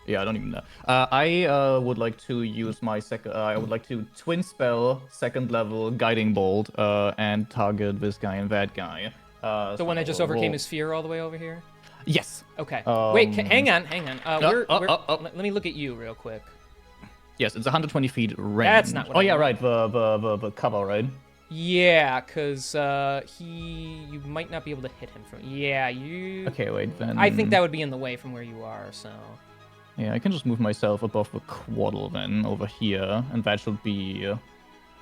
yeah, I don't even know. I would like to use my second. I would like to twin spell second level guiding bolt and target this guy and that guy. The one that just overcame his fear all the way over here. Yes. Okay. Wait, hang on. Let me look at you real quick. Yes, it's 120 feet range. That's not what Oh I yeah, want. right. The cover, right? Yeah, because you might not be able to hit him from. Yeah, you. Okay, wait then. I think that would be in the way from where you are. So. Yeah, I can just move myself above the quaddle then over here, and that should be. Will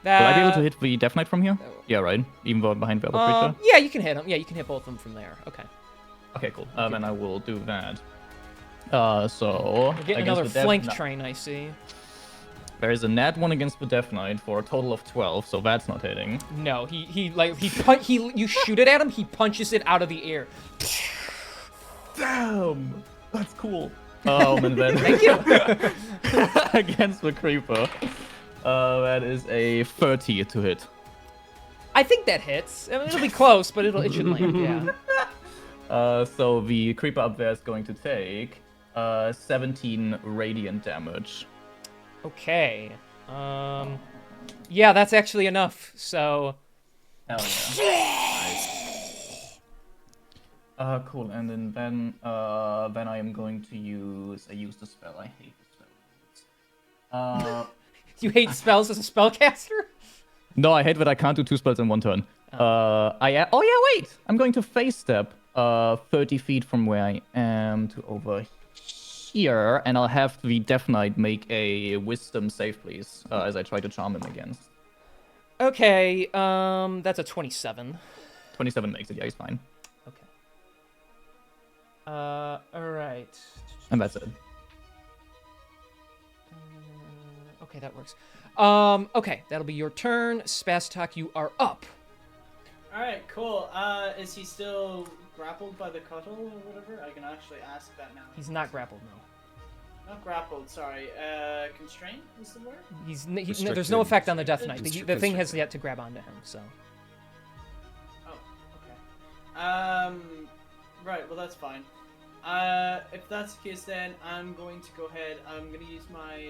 I be able to hit the Death Knight from here? Yeah, right. Even though I'm behind the other creature. Yeah, you can hit him. Yeah, you can hit both of them from there. Okay. Okay, cool. Then I will do that. So. We're getting another flank train, I see. There is a nat 1 against the Death Knight for a total of 12, so that's not hitting. No, you shoot it at him, he punches it out of the air. Damn, that's cool. And then Thank you. against the creeper, that is a 30 to hit. I think that hits. I mean, it'll be close, but it should land. Yeah. So the creeper up there is going to take 17 radiant damage. Okay. Yeah, that's actually enough. So. Hell yeah. Cool. And then I am going to use. I use the spell. I hate the spell. You hate spells as a spellcaster? No, I hate that I can't do 2 spells in one turn. Oh yeah, wait! I'm going to face step 30 feet from where I am to over here, and I'll have the Death Knight make a Wisdom save, please, as I try to charm him again. Okay, that's a 27. 27 makes it, yeah, he's fine. Okay. Alright. And that's it. Okay, that works. Okay, that'll be your turn. Spastok, you are up. Alright, cool. Is he still grappled by the cuttle or whatever? I can actually ask that now. He's not grappled, no. Not grappled, sorry. Constrained is the word? There's no Restricted. effect on the Death Knight. The Constricted. thing has yet to grab onto him, so. Oh, okay. Right, well that's fine. If that's the case then, I'm going to go ahead, I'm gonna use my...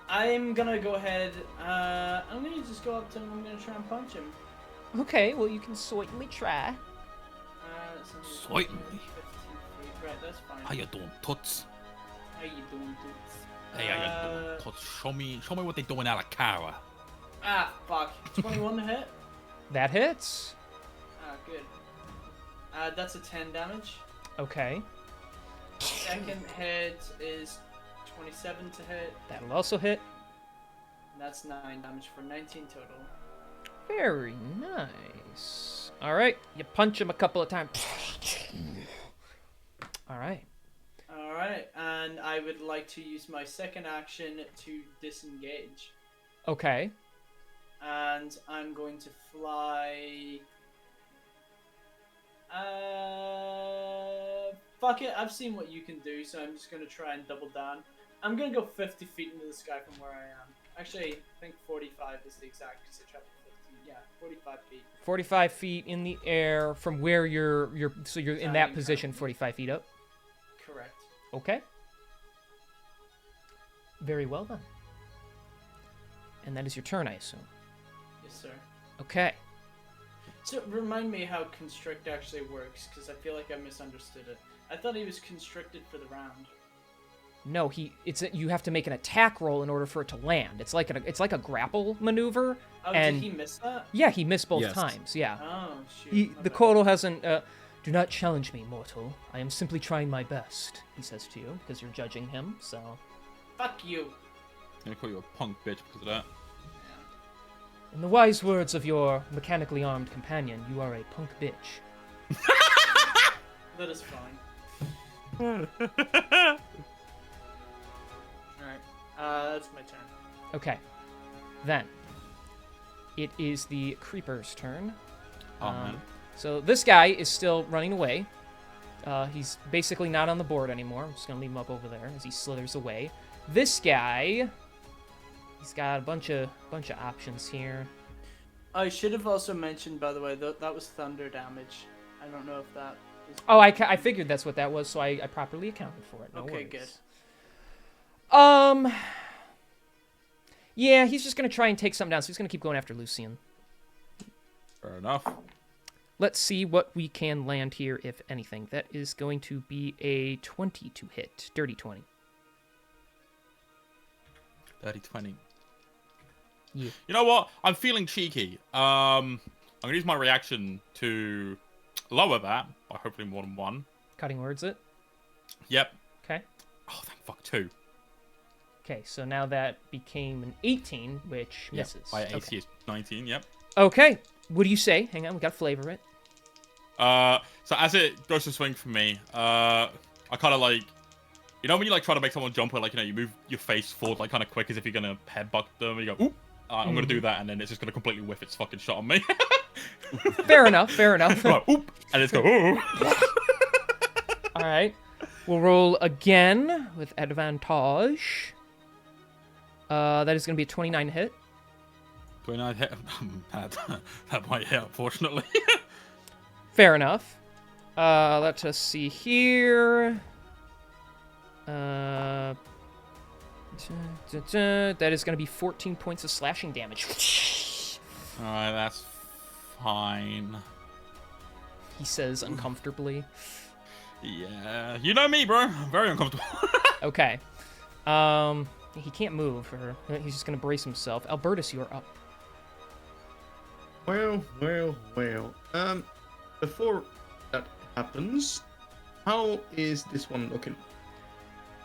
I'm gonna go ahead, I'm gonna just go up to him, I'm gonna try and punch him. Okay, well, you can certainly try. So Certainly. 15 feet. Right, that's fine. How you doing, Toots? How you doing, dudes? Hey, how you doing, Toots? Show me what they doing out of Kara. Ah, fuck. 21 to hit? That hits. Ah, good. That's a 10 damage. Okay, Second hit is 27 to hit. that'll also hit. And that's 9 damage for 19 total. Very nice. All right, you punch him a couple of times. All right. Alright, and I would like to use my second action to disengage. Okay. And I'm going to fly... Fuck it, I've seen what you can do, so I'm just going to try and double down. I'm going to go 50 feet into the sky from where I am. Actually, I think 45 is the exact, because I traveled 50. Yeah, 45 feet. 45 feet in the air from where you're so you're in that Standing position, currently. 45 feet up. Correct. Okay. Very well then. And that is your turn, I assume. Yes, sir. Okay. So, remind me how constrict actually works, because I feel like I misunderstood it. I thought he was constricted for the round. No, you have to make an attack roll in order for it to land. It's like a grapple maneuver. Oh, And- did he miss that? Yeah, he missed both Yes. times. Yeah. Oh, shoot. my The bad. Kodo hasn't. Do not challenge me, mortal. I am simply trying my best. He says to you because you're judging him. So. Fuck you. I'm gonna call you a punk bitch because of that. In the wise words of your mechanically armed companion, you are a punk bitch. That is fine. Alright. That's my turn. Okay. Then. It is the creeper's turn. Oh man. So this guy is still running away. He's basically not on the board anymore. I'm just gonna leave him up over there as he slithers away. This guy, he's got a bunch of options here. I should have also mentioned, by the way, that was thunder damage. I don't know if that is... Oh, I figured that's what that was, so I properly accounted for it. No Okay, worries. good. Yeah, he's just gonna try and take something down. So he's gonna keep going after Lucian. Fair enough. Let's see what we can land here, if anything. That is going to be a 20 to hit, dirty 20. 30-20. Yeah. You know what? I'm feeling cheeky. I'm gonna use my reaction to lower that by hopefully more than one. Cutting words it. Yep. Okay. Oh, thank fuck, 2. Okay, so now that became an 18, which Yep. misses. My AC Okay. is 19. Yep. Okay, what do you say? Hang on, we gotta flavor it. So as it goes to swing for me, I kind of like, you know when you like try to make someone jump, where like you move your face forward like kind of quick as if you're gonna headbutt them, and you go, oop. I'm gonna do that, and then it's just gonna completely whiff its fucking shot on me. Fair enough, fair enough. Right, oop, and it's go, ooh. All right, we'll roll again with advantage. That is gonna be a 29 hit. 29 hit. That might hit, unfortunately. Fair enough. Let us see here. That is going to be 14 points of slashing damage. Alright, that's fine. He says uncomfortably. Yeah, you know me, bro. I'm very uncomfortable. Okay. He can't move, or he's just gonna brace himself. Albertus, you're up. Well. Before that happens, how is this one looking?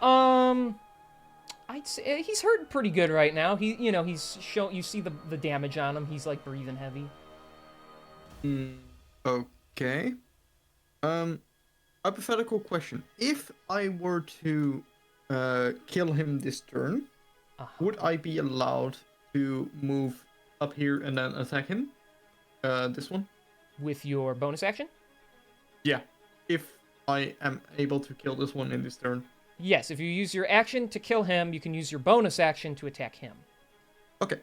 I'd say he's hurting pretty good right now. He's show. You see the damage on him. He's like breathing heavy. Okay. Hypothetical question: if I were to kill him this turn, would I be allowed to move up here and then attack him? This one? With your bonus action? Yeah. If I am able to kill this one in this turn. Yes. If you use your action to kill him, you can use your bonus action to attack him. Okay.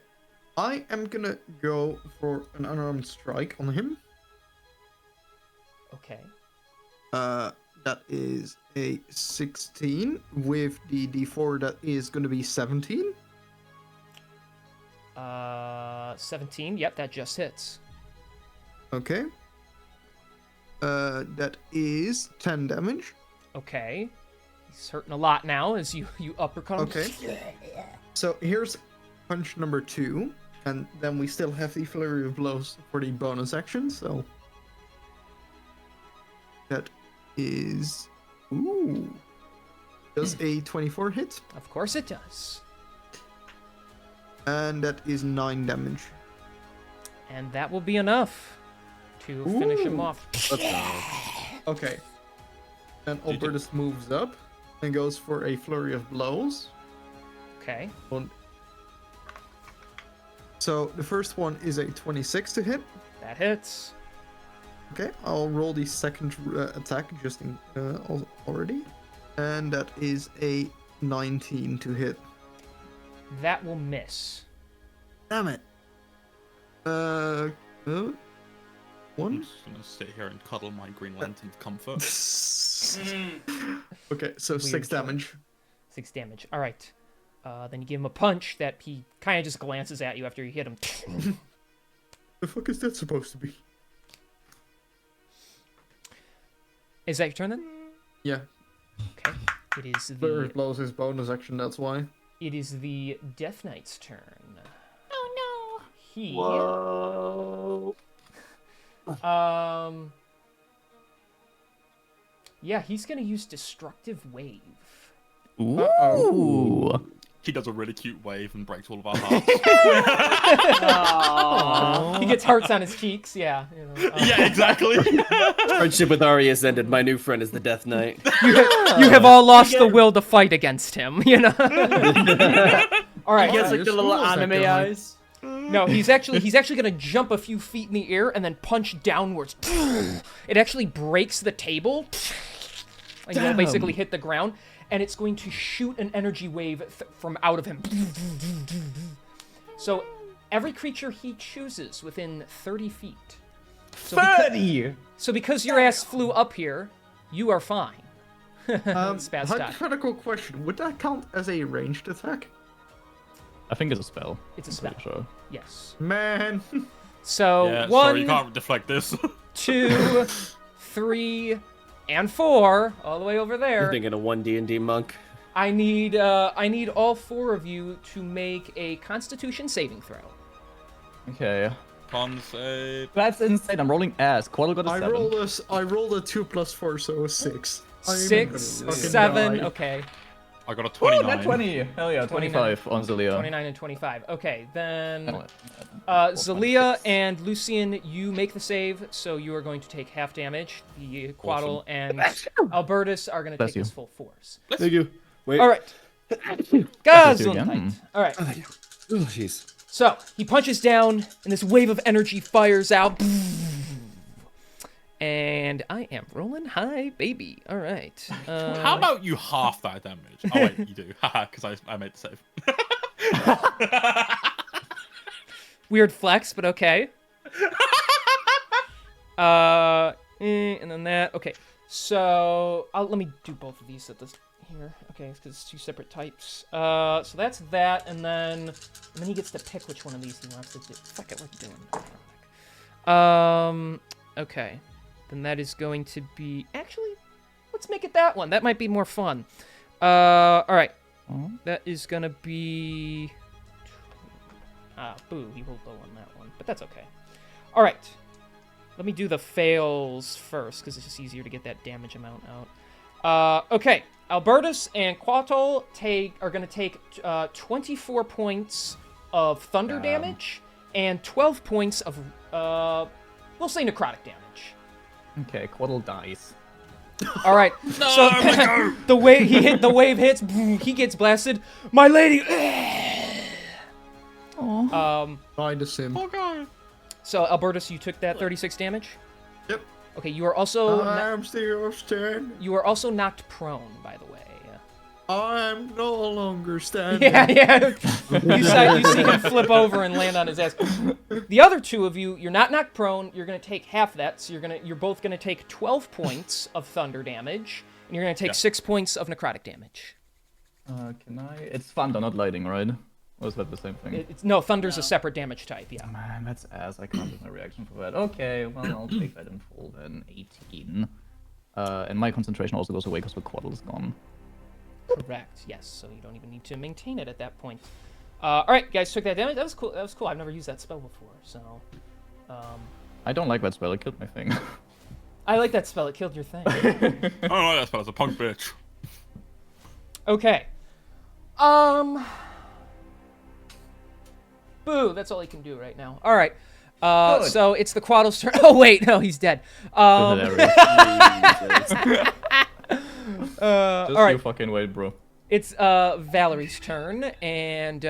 I am gonna go for an unarmed strike on him. Okay. That is a 16 with the D4 that is gonna be 17. 17. Yep, that just hits. Okay. That is 10 damage. Okay. He's hurting a lot now as you uppercut him. Okay. So here's punch number 2, and then we still have the flurry of blows for the bonus action. So that is does a 24 hit, Of course it does. and that is 9 damage. And that will be enough to finish him off. Let's go. Okay. Then Albertus moves up and goes for a flurry of blows. Okay. So the first one is a 26 to hit. That hits. Okay, I'll roll the second attack just in already, and that is a 19 to hit. That will miss. Damn it. I'm One. just gonna sit here and cuddle my Green Lantern of comfort. Okay, so 6 damage. 6 damage. All right. Then you give him a punch that he kind of just glances at you after you hit him. The fuck is that supposed to be? Is that your turn then? Yeah, Okay. It is flurry the blows his bonus action. That's why. Death Knight's turn. Oh He Whoa. yeah, he's gonna use Destructive Wave. no! Ooh. He does a really cute wave and breaks all of our hearts. He gets hearts on his cheeks. Yeah. Yeah, exactly. Friendship with Ari has ended. My new friend is the Death Knight. You have all lost the will to fight against him. You know. All right. He gets like the little Who's that anime guy? eyes. No, he's actually gonna jump a few feet in the air and then punch downwards. It actually breaks the table. And you'll basically hit the ground, and it's going to shoot an energy wave from out of him. So every creature he chooses within 30 feet. So 30! So because your ass flew up here, you are fine. Spaz style. Hypothetical question: would that count as a ranged attack? I think it's a spell. It's a I'm spell. pretty sure. Yes. Man. So Yeah, sorry, one, you can't deflect this. 2, 3, and 4, all the way over You're there. thinking of one D&D monk. I need all 4 of you to make a Constitution saving throw. Okay. Con save. That's insane. I'm rolling ass. Quaddle got a 7. I rolled a 2 + 4, so a 6. I'm 6, gonna fucking 7, die. okay. I got a Oh, 29. net 20. Hell yeah, 25 on Zelia. 29 and 25. Okay, then Oh, Zelia and Lucian, you make the save, so you are going to take half damage. The Quaddle and Albertus are going to Bless take you. his full force. Thank you. Wait. All right. Bless you Gesundheit. again. All right. Oh, jeez. So he punches down, and this wave of energy fires out. And I am rolling high, baby. All right. How about you half that damage? Oh wait, you do. Haha, because I made the save. Weird flex, but okay. And then that. Okay. So let me do both of these at this here. Okay, because it's 2 separate types. So that's that, and then he gets to pick which one of these he wants to do. Fuck it, what are you doing? Okay. Then that is going to be actually. Let's make it that one. That might be more fun. All right. That is gonna be... boo, he rolled low on that one. But that's okay. Alright. Let me do the fails first, because it's just easier to get that damage amount out. Okay. Albertus and Quatol are going to take 24 points of thunder damage and 12 points of, we'll say necrotic damage. Okay, Quaddle dies. All right. So the wave hits. He gets blasted. My lady. By the sim. Oh god. So Albertus, you took that 36 damage. Yep. Okay, you are also I'm still standing. you are also knocked prone, by the way. I'm no longer standing. Yeah. You see him flip over and land on his ass. The other two of you, you're not knocked prone. You're gonna take half that, so you're both gonna take 12 points of thunder damage, and you're gonna take 6 points of necrotic damage. Can I? It's thunder, not lightning, right? Or is that the same thing? No, thunder's a separate damage type. Yeah. Man, that's ass. I can't do my reaction for that. Okay, well, I'll take that in full then. 18. And my concentration also goes away because the Quaddle is gone. Correct. Yes. So you don't even need to maintain it at that point. All right, guys, took that damage. That was cool. That was cool. I've never used that spell before, so. I don't like that spell. It killed my thing. I like that spell. It killed your thing. I don't like that spell. It's a punk bitch. Okay. Boo. That's all he can do right now. All right. So it's the Quaddle's turn. Oh wait, no, he's dead. Just all right. you fucking wait, bro. It's Valerie's turn, and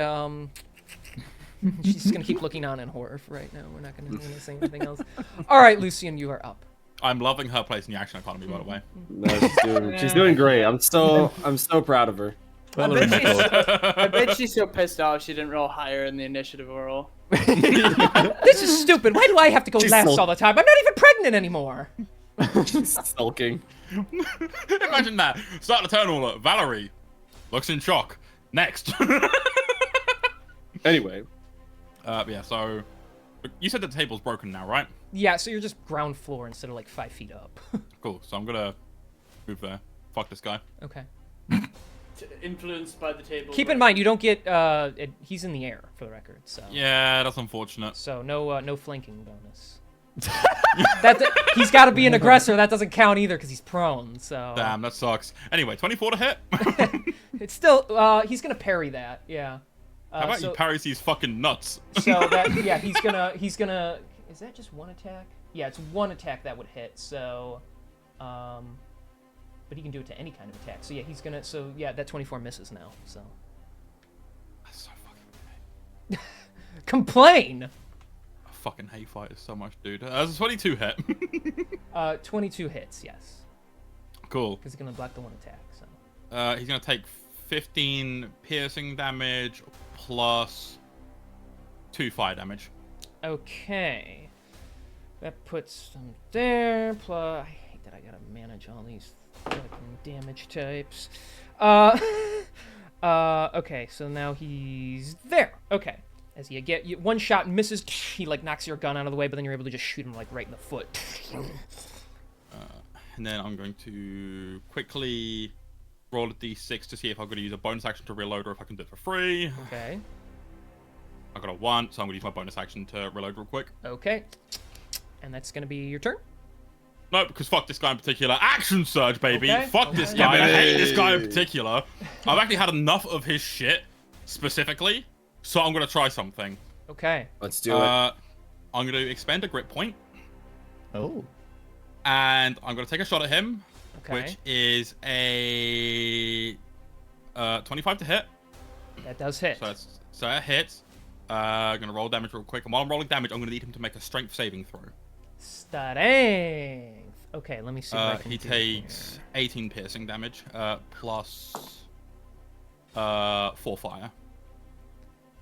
she's gonna keep looking on in horror for right now. We're not gonna say anything else. All right, Lucian, you are up. I'm loving her place in the action economy, by the way. No, she's doing great. I'm so proud of her. I bet she's so pissed off she didn't roll higher in the initiative roll. This is stupid. Why do I have to go last all the time? I'm not even pregnant anymore. She's sulking. Imagine that. Start the turn order. Valerie looks in shock. Next. Anyway. Yeah, so you said the table's broken now, right? Yeah, so you're just ground floor instead of like 5 feet up. Cool. So I'm gonna move there. Fuck this guy. Okay. Influenced by the table. Keep in mind, you don't get. He's in the air, for the record. So. Yeah, that's unfortunate. So no flanking bonus. He's got to be an aggressor. That doesn't count either because he's prone. So. Damn, that sucks. Anyway, 24 to hit. It's still. He's gonna parry that. Yeah. How about you parry these fucking nuts? So that he's gonna. Is that just one attack? Yeah, it's one attack that would hit. So, but he can do it to any kind of attack. So yeah, he's gonna. So yeah, that 24 misses now. So. That's so fucking bad. Complain. I fucking hate fighters so much, dude. That's a 22 hit. 22 hits. Yes. Cool. Because he's gonna block the one attack. So. He's gonna take 15 piercing damage plus 2 fire damage. Okay. That puts them there. Plus, I hate that I gotta manage all these fucking damage types. Okay, so now he's there. Okay. As you get one shot misses, he like knocks your gun out of the way, but then you're able to just shoot him like right in the foot. And then I'm going to quickly roll a d6 to see if I'm going to use a bonus action to reload or if I can do it for free. Okay. I got a 1, so I'm going to use my bonus action to reload real quick. Okay. And that's going to be your turn? No, because fuck this guy in particular. Action surge, baby. Okay. Fuck this guy. I hate this guy in particular. I've actually had enough of his shit, specifically, so I'm going to try something. Okay. Let's do it. I'm going to expend a grit point. Oh. And I'm going to take a shot at him, Okay. which is a 25 to hit. That does hit. So that hits. I'm going to roll damage real quick. And while I'm rolling damage, I'm going to need him to make a strength saving throw. Strength. Okay, let me see what I can He do takes here. 18 piercing damage, plus 4 fire.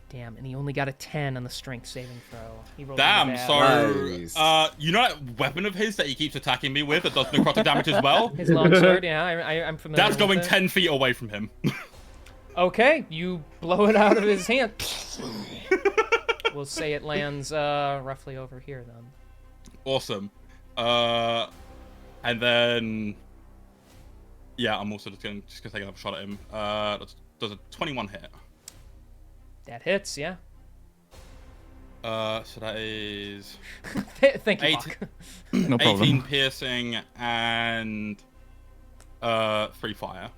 Damn, and he only got a 10 on the strength saving throw. He rolled Damn, really bad. so, Nice. you know that weapon of his that he keeps attacking me with that does necrotic damage as well? His longsword, yeah, I'm familiar That's with going it. 10 feet away from him. Okay, you blow it out of his hand. We'll say it lands roughly over here then. Awesome. And then... Yeah, I'm also just gonna take another shot at him. That's does a 21 hit? That hits, yeah. So that is Thank you, 18 Hawk. No 18 problem. piercing and 3 fire.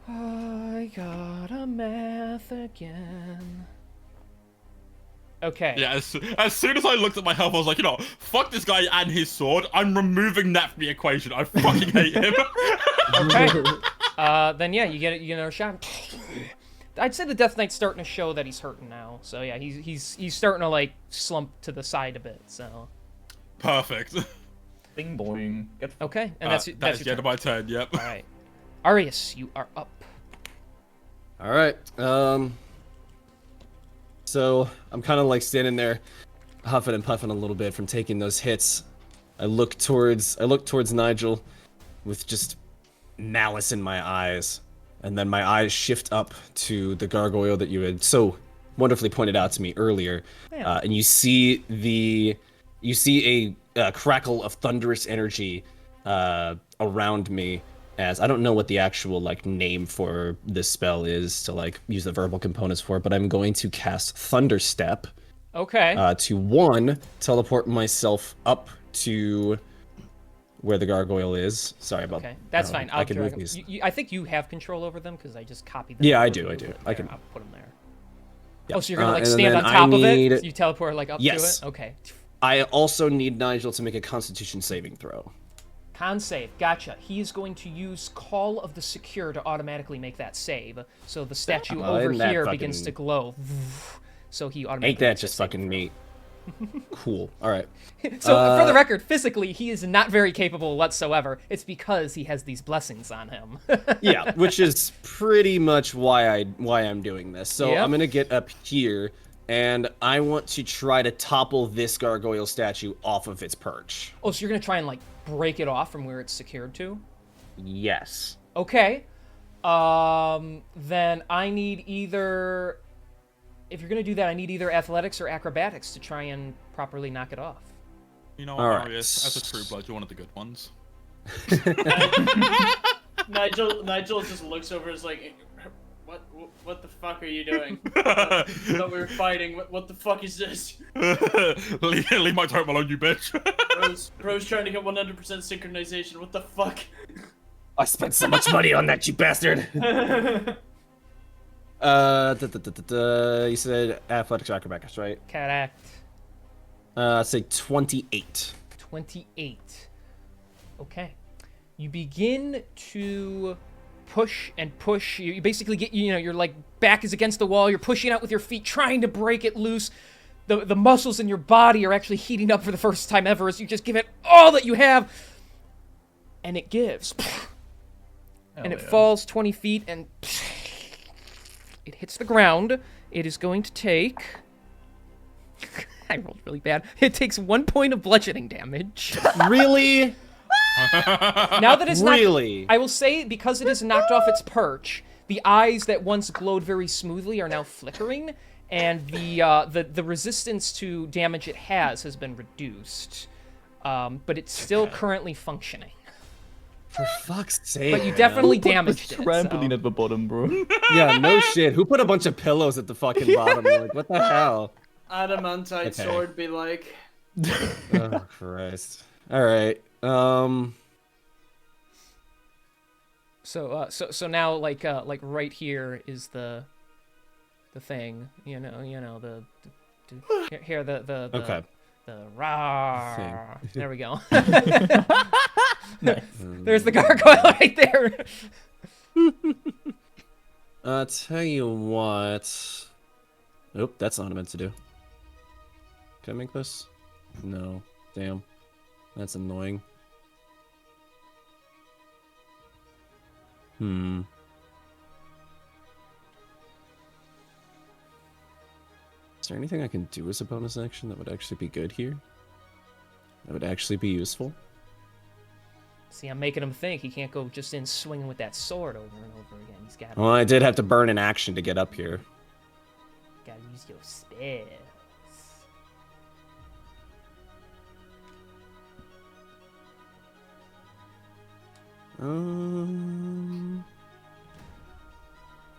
I got a math again. Okay. Yeah, as soon as I looked at my health, I was like, you know, fuck this guy and his sword. I'm removing that from the equation. I fucking hate him. Okay. Then yeah, you get another shot. I'd say the Death Knight's starting to show that he's hurting now. So yeah, he's starting to like slump to the side a bit. So. Perfect. Bing boing. Get Okay, and That's your the end turn. of my turn. Yep. All right, Arius, you are up. All right. So I'm kind of like standing there, huffing and puffing a little bit from taking those hits. I look towards Nigel, with just malice in my eyes, and then my eyes shift up to the gargoyle that you had so wonderfully pointed out to me earlier, Yeah. and you see a crackle of thunderous energy around me. As I don't know what the actual like name for this spell is to like use the verbal components for, but I'm going to cast Thunderstep Okay. to one, teleport myself up to where the gargoyle is. Sorry about Okay, that's fine. I can drag move them. these. I think you have control over them because I just copied them. Yeah, I over do, to I you. do. There, I can- I'll put them there. Yep. Oh, so you're gonna like and stand then on top of it? need- So you teleport like up Yes. to it? Okay. I also need Nigel to make a Constitution saving throw. Con save, gotcha. He is going to use Call of the Secure to automatically make that save. So the statue Oh, over isn't that here begins to fucking- glow. So he automatically Ain't that makes a just saving fucking throw. neat? Cool. All right. So for the record, physically he is not very capable whatsoever. It's because he has these blessings on him. Yeah, which is pretty much why I'm doing this. So Yep. I'm gonna get up here, and I want to try to topple this gargoyle statue off of its perch. Oh, so you're gonna try and like break it off from where it's secured to? Yes. Okay. Then I need either. If you're gonna do that, I need either athletics or acrobatics to try and properly knock it off. You know All what, right. Marius? As a true blood, you're one of the good ones. Nigel just looks over and is like, what the fuck are you doing? I thought we were fighting. What the fuck is this? leave my turret alone, you bitch. Bro's trying to get 100% synchronization. What the fuck? I spent so much money on that, you bastard. You said athletics or acrobatics, right? Correct. Say 28. 28. Okay. You begin to push and push. You basically get, your like back is against the wall. You're pushing out with your feet, trying to break it loose. The muscles in your body are actually heating up for the first time ever as you just give it all that you have. And it gives. And it falls 20 feet and it hits the ground. It is going to take... I rolled really bad. It takes 1 point of bludgeoning damage. Really? Now that it's Really? knocked, I will say, because it is knocked off its perch, the eyes that once glowed very smoothly are now flickering, and the resistance to damage it has been reduced. But it's still currently functioning. For fuck's sake. But you definitely Put the damaged it. trampoline So. at the bottom, bro. Yeah, no shit. Who put a bunch of pillows at the fucking bottom? Like, what the hell? Adamantite Okay. sword be like. Oh, Christ. All right. So now like right here is the thing, the here the Okay. the rah. Thing. There we go. Nice. There's the gargoyle right there. Tell you what. Nope, that's not what I meant to do. Can I make this? No. Damn. That's annoying. Is there anything I can do as a bonus action that would actually be good here? That would actually be useful? See, I'm making him think he can't go just in swinging with that sword over and over again. He's got Well, I did have to burn an action to get up here. gotta use your spells.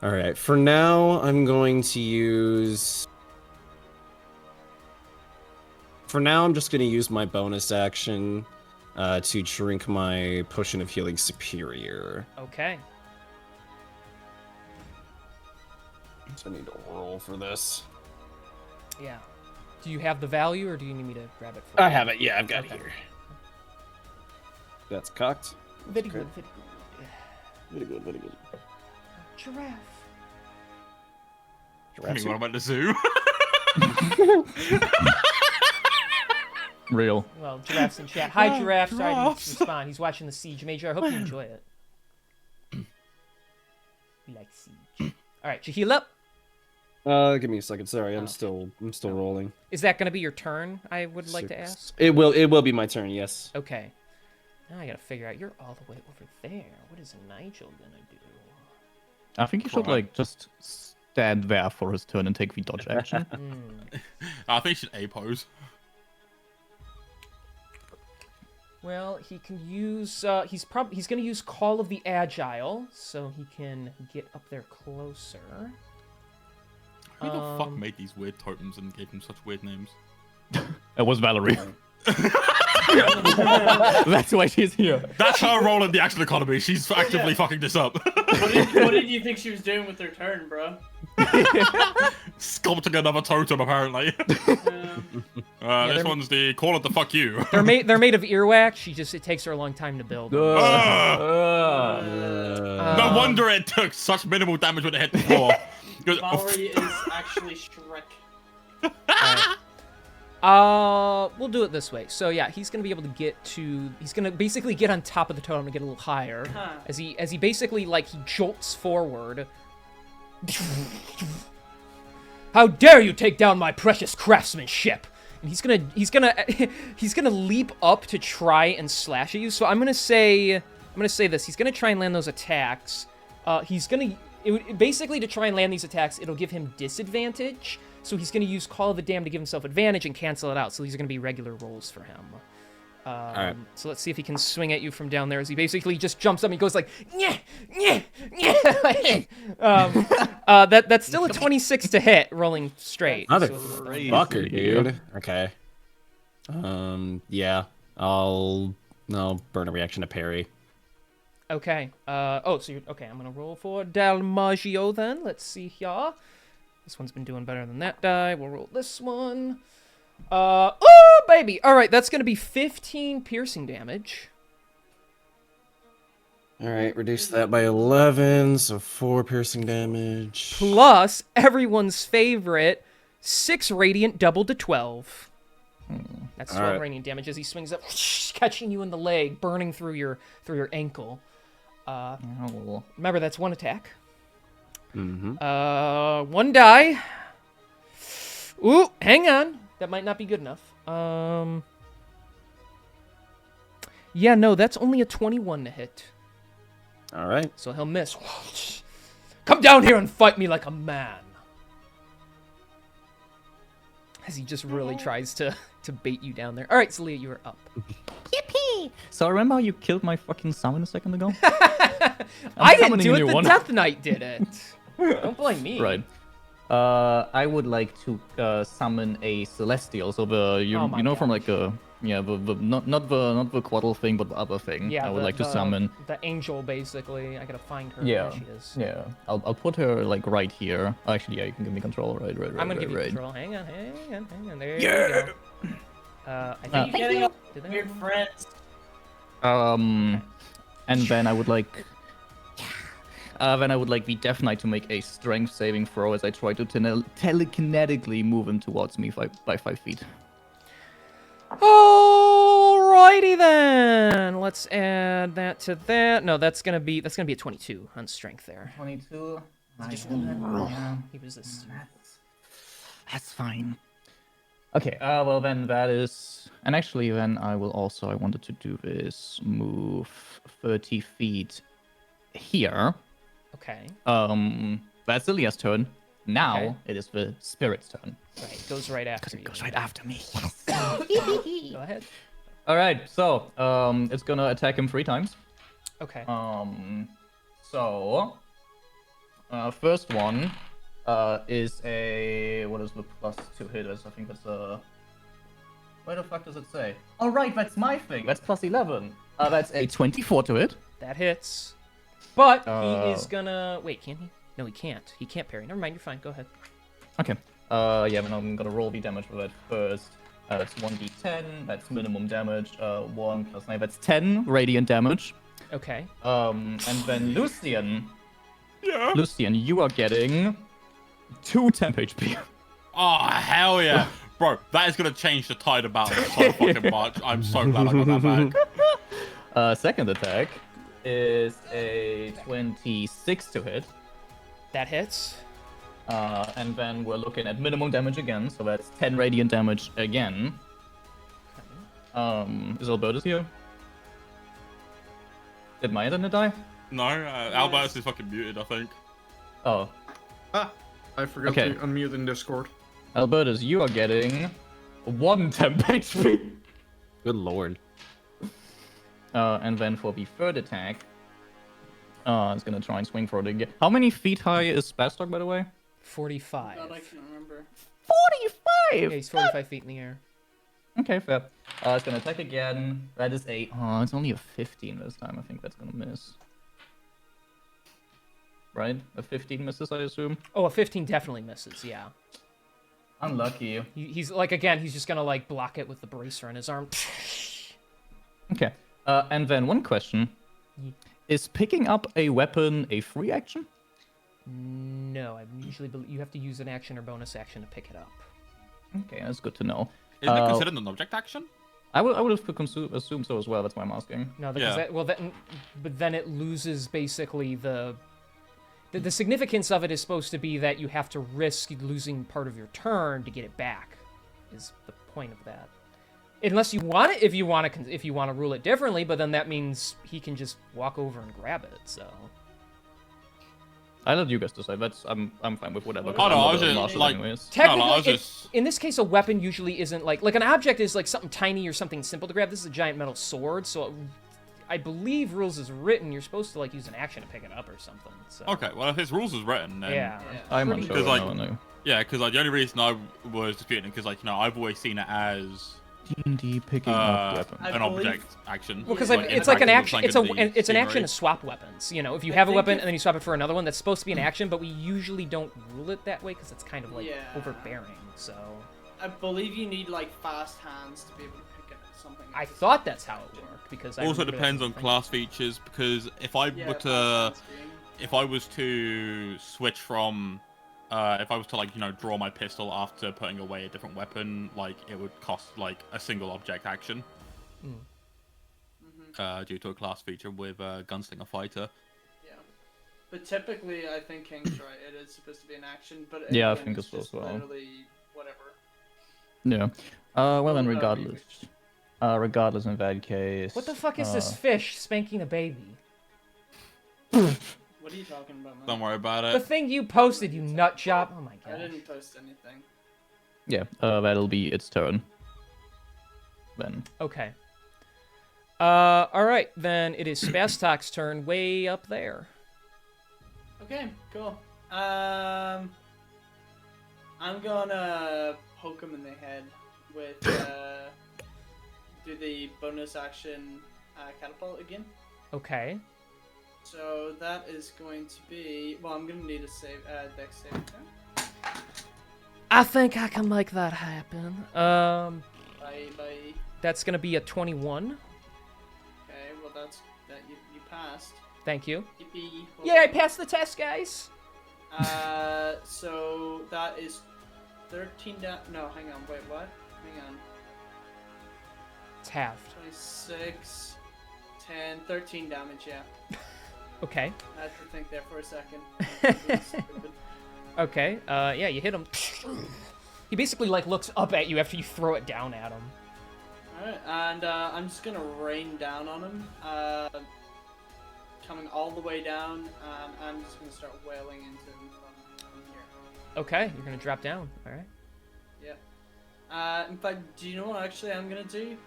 All right. For now, I'm going to use. For now, I'm just going to use my bonus action to drink my potion of healing superior. Okay. So I need to roll for this. Yeah. Do you have the value, or do you need me to grab it for you? I have it. Yeah, I've got it Okay. here. That's cocked. Very good, very good. Very good. Very good. Giraffe. I mean, what about the zoo? Real. Well, Giraffe's in chat. Hi, Giraffe. Sorry to respond. He's watching the Siege Major. I hope you enjoy it. We like Siege. All right, you heal up. Give me a second. Sorry, I'm still rolling. Is that going to be your turn? I would like to ask. It will be my turn. Yes. Okay. Now I gotta figure out. You're all the way over there. What is Nigel gonna do? I think he should Right. like just stand there for his turn and take the dodge action. I think you should A pose. Well, he can use. He's gonna use Call of the Agile, so he can get up there closer. Who the fuck made these weird totems and gave them such weird names? It was Valerie. That's why she's here. That's her role in the action economy. She's actively fucking this up. What did you think she was doing with her turn, bro? Sculpting another totem, apparently. This one's the call it the fuck you. They're made of earwax. It takes her a long time to build. No wonder it took such minimal damage when it hit the floor. Valerie is actually Shrek. We'll do it this way. So yeah, he's gonna be able to get to. He's gonna basically get on top of the totem and get a little higher. Huh. As he basically he jolts forward. How dare you take down my precious craftsmanship! And he's gonna leap up to try and slash at you. So I'm gonna say this. He's gonna try and land those attacks. Basically to try and land these attacks, it'll give him disadvantage. So he's going to use Call of the Damned to give himself advantage and cancel it out. So these are going to be regular rolls for him. Alright. So let's see if he can swing at you from down there as he basically just jumps up and goes like, nyeh, nyeh, nyeh. That's still a 26 to hit, rolling straight. Motherfucker, dude. Okay. Yeah. I'll burn a reaction to parry. Okay. So you're okay. I'm gonna roll for Dalmaggio then. Let's see here. This one's been doing better than that die. We'll roll this one. Oh, baby. All right, that's going to be 15 piercing damage. All right, reduce that by 11, so 4 piercing damage. Plus everyone's favorite 6 radiant doubled to 12. That's 12 radiant damage as he swings up, catching you in the leg, burning through your ankle. Remember, that's one attack. Mm-hmm. 1 die. Ooh, hang on. That might not be good enough. Yeah, no, that's only a 21 to hit. All right. So he'll miss. Come down here and fight me like a man. As he just really tries to bait you down there. All right, Celia, you are up. Yippee! So remember how you killed my fucking summon a second ago? I didn't do it. The Death Knight did it. Don't blame me. Right. I would like to summon a celestial. So from like a not the quaddle thing, but the other thing. Yeah, I would like to summon the angel. Basically, I gotta find her. Yeah, There she is. yeah. I'll put her like right here. Actually, yeah, you can give me control. Right. I'm gonna give you control. Hang on. There you go. I think You're getting did that weird one? friends. And then I would like. Then I would like the Death Knight to make a strength saving throw as I try to telekinetically move him towards me by 5 feet. Alrighty then. Let's add that to that. No, that's gonna be a 22 on strength there. 22. He resists. That's fine. Okay, well then that is... And actually then I wanted to do this move 30 feet here. Okay. That's Ilia's turn. Now Okay. it is the spirit's turn. Right. It goes right after you. It goes right after me. Yes. Go ahead. Alright, so it's gonna attack him 3 times. Okay. So First one is a... What is the plus to hit us? I think that's a... Where the fuck does it say? Oh, right, that's my thing. That's plus 11. That's a 24 to hit. That hits. But he is gonna... Wait, can he? No, he can't. He can't parry. Never mind, you're fine. Go ahead. Okay. Yeah, but I'm gonna roll the damage for that first. That's 1d10. That's minimum damage. 1 plus 9. That's 10 radiant damage. Okay. And then Lucian. Yeah. Lucian, you are getting 2 temp HP. Oh, hell yeah. Bro, that is going to change the tide of battle so fucking much. I'm so glad I got that back. Second attack is a 26 to hit. That hits. And then we're looking at minimum damage again, so that's 10 radiant damage again. Is Albertus here? Did my internet die? No, Albertus is fucking muted, I think. Oh. Ah, I forgot Okay. to unmute in Discord. Albertus, you are getting 1 temp HP. Good lord. And then for the third attack, it's gonna try and swing for it again. How many feet high is Bastok, by the way? 45. God, I can't remember. 45! Yeah, he's 45 feet in the air. Okay, fair. It's gonna attack again. That is a... Oh, it's only a 15 this time. I think that's gonna miss. Right? A 15 misses, I assume? Oh, a 15 definitely misses, yeah. Unlucky. He's like, again, he's just gonna like block it with the bracer on his arm. Okay. And then one question. Is picking up a weapon a free action? No, I usually believe you have to use an action or bonus action to pick it up. Okay, that's good to know. Isn't it considered an object action? I would have assumed so as well. That's why I'm asking. No, because Yeah. but then it loses basically the significance of it is supposed to be that you have to risk losing part of your turn to get it back. Is the point of that? Unless you want it, if you want to rule it differently, but then that means he can just walk over and grab it. So. I let you guys decide. I'm fine with whatever. Oh, no, I was I'm the just, marshal like- anyways. Technically, I was just- in this case, a weapon usually isn't like an object is like something tiny or something simple to grab. This is a giant metal sword, so I believe rules is written. You're supposed to like use an action to pick it up or something. So. Okay, well, if his rules is written, then... Yeah. I'm pretty- unsure. Because, like, no. Yeah, because like, the only reason I was disputing it, because, like, you know, I've always seen it as D&D picking up weapon. I an believe- object action. Well, because Yeah, it's like an action. practice, It's like, in it's an the action to scenery. swap weapons. You know, if you I have a think weapon if- and then you swap it for another one, that's supposed to be an action, but we usually don't rule it that way because it's kind of like Yeah. overbearing. So I believe you need like fast hands to be able to pick up something. I thought that's how it worked because I Also remember that depends being on a thing. class features, because if I Yeah, were fast to... hands being- If I was to switch from... if I was to, like, you know, draw my pistol after putting away a different weapon, like, it would cost, like, a single object action. Due to a class feature with Gunslinger Fighter. Yeah. But typically, I think King's right. It is supposed to be an action, but Yeah, I again, think it's it's so just as well. literally whatever. Yeah. Well then, Well, regardless. Regardless, in that case. What the fuck is this fish spanking a baby? What are you talking about, man? Don't worry about The it. thing you posted, you nut job. Oh my I god. didn't post anything. Yeah. That'll be its turn. Then. Okay. All right, then it is Spastok's turn, way up there. Okay, cool. I'm gonna poke him in the head with do the bonus action catapult again. Okay. So that is going to be I'm gonna need a save dex saving throw. I think I can make that happen. Bye. That's gonna be a 21. Okay, well that you passed. Thank you. Yippee. Yeah, I passed the test, guys. So that is 13 no, hang on, wait, what? Hang on. It's halved. 26, 10, 13 damage, yeah. Okay. I had to think there for a second. Okay. Yeah, you hit him. He basically like looks up at you after you throw it down at him. Alright, and I'm just gonna rain down on him. Coming all the way down, I'm just gonna start wailing into him from here. Okay, you're gonna drop down. All right. Yeah. In fact, do you know what actually I'm gonna do?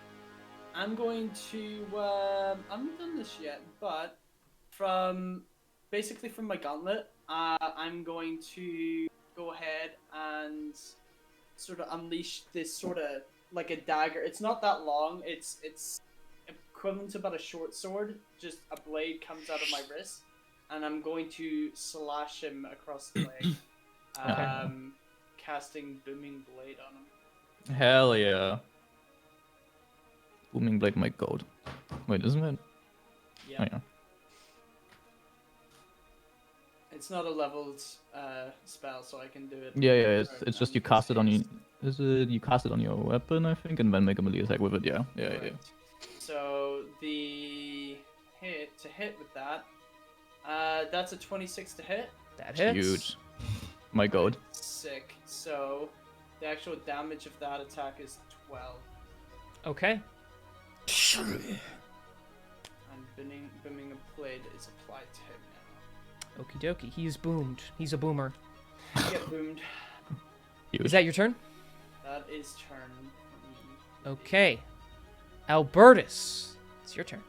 I'm going to, I haven't done this yet, but from basically from my gauntlet, I'm going to go ahead and sort of unleash this sort of like a dagger. It's not that long. It's equivalent to about a short sword. Just a blade comes out of my wrist, and I'm going to slash him across the leg. Casting Booming Blade on him. Hell yeah. Booming Blade, my god. Wait, isn't it? Yeah. Oh, yeah. It's not a leveled spell, so I can do it. Yeah, it's just you cast it on you. Is it you cast it on your weapon, I think, and then make a melee attack with it? Yeah. So the hit with that, that's a 26 to hit. That hits. Huge. My god. Sick. So the actual damage of that attack is 12. Okay. And booming a blade is applied to him now. Okie dokie. He's boomed. He's a boomer. I get boomed. Huge. Is that your turn? That is turn for me. Okay. Albertus, it's your turn.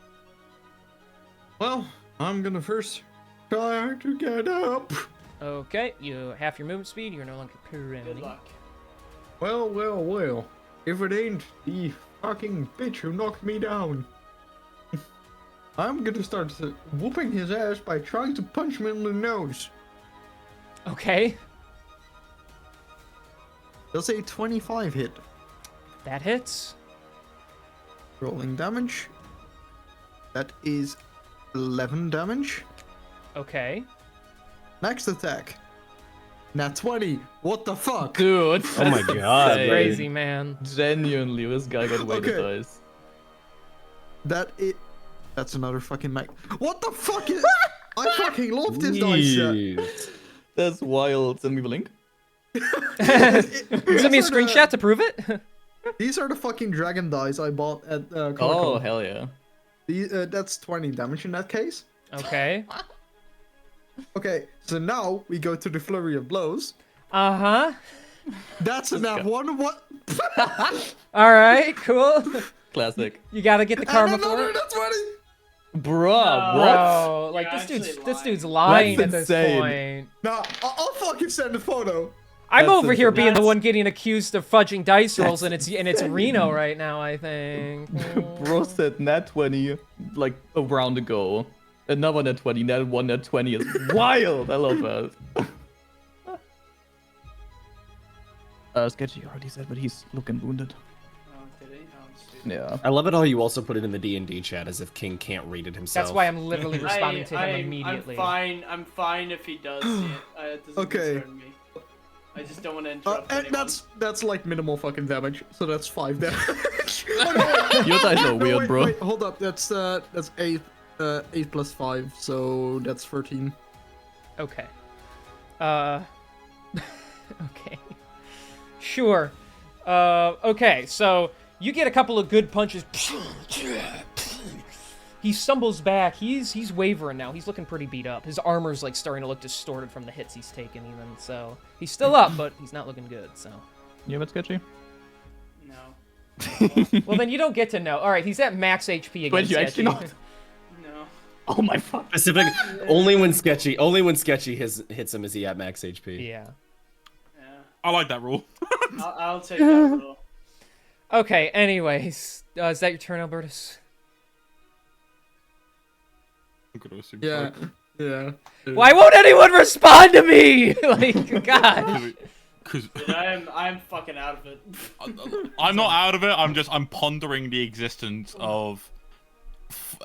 Well, I'm gonna first try to get up. Okay, you half your movement speed. You're no longer pure Good luck. Well. If it ain't the fucking bitch who knocked me down. I'm gonna start whooping his ass by trying to punch him in the nose. Okay, Does a 25 hit? that hits. Rolling damage. That is 11 damage. Okay. Next attack. Nat 20. What the fuck? Dude. Oh my god. insane. Crazy, man. Genuinely, this guy got way to Okay. dice. That's another fucking night. What the fuck is? I fucking love this dice set. Jeez. That's wild. Send me the link. Send me a screenshot to prove it. These are the fucking dragon dice I bought at Oh, Comic-Con. hell yeah. That's 20 damage in that case. Okay. Okay, so now we go to the flurry of blows. Uh-huh. That's enough. One. What? All right, cool. Classic. You gotta get the And karma for another it. nat 20. Bruh, No. what? Bro, like You're this dude's actually this dude's lying That's at this insane. point. Nah, I'll fucking send a photo. I'm That's over here insane. being the That's- one getting accused of fudging dice rolls, and it's Reno right now, I think. Bro said nat 20 like a round ago. Another nat 20, nat 1, nat 20 is wild. I love that. Sketchy already said, but he's looking wounded. Oh, did he? Oh, stupid. Yeah. I love it how you also put it in the D&D chat as if King can't read it himself. That's why I'm literally responding to him I'm immediately. I'm fine if he does see it. It doesn't Okay. concern me. I just don't want to interrupt And anyone. that's like minimal fucking damage. So that's 5 damage. Your dice are No, weird, wait, bro. Wait, hold up. That's 8 plus 5, so that's 13. Okay. Okay. Sure. Okay, so you get a couple of good punches. He stumbles back. He's wavering now. He's looking pretty beat up. His armor's like starting to look distorted from the hits he's taken even. So he's still up, but he's not looking good. So You have it, Sketchy? No. well, then you don't get to know. All right, he's at max HP again. Wait, you actually Sketchy. not? No. Oh my fuck. Specific. Only when Sketchy hits him is he at max HP. Yeah. Yeah. I like that rule. I'll take that rule. Okay. Anyways, is that your turn, Albertus? I'm gonna assume Yeah. so. Yeah. Why won't anyone respond to me? Like, God. Because Dude, I'm fucking out of it. I'm not out of it. I'm pondering the existence of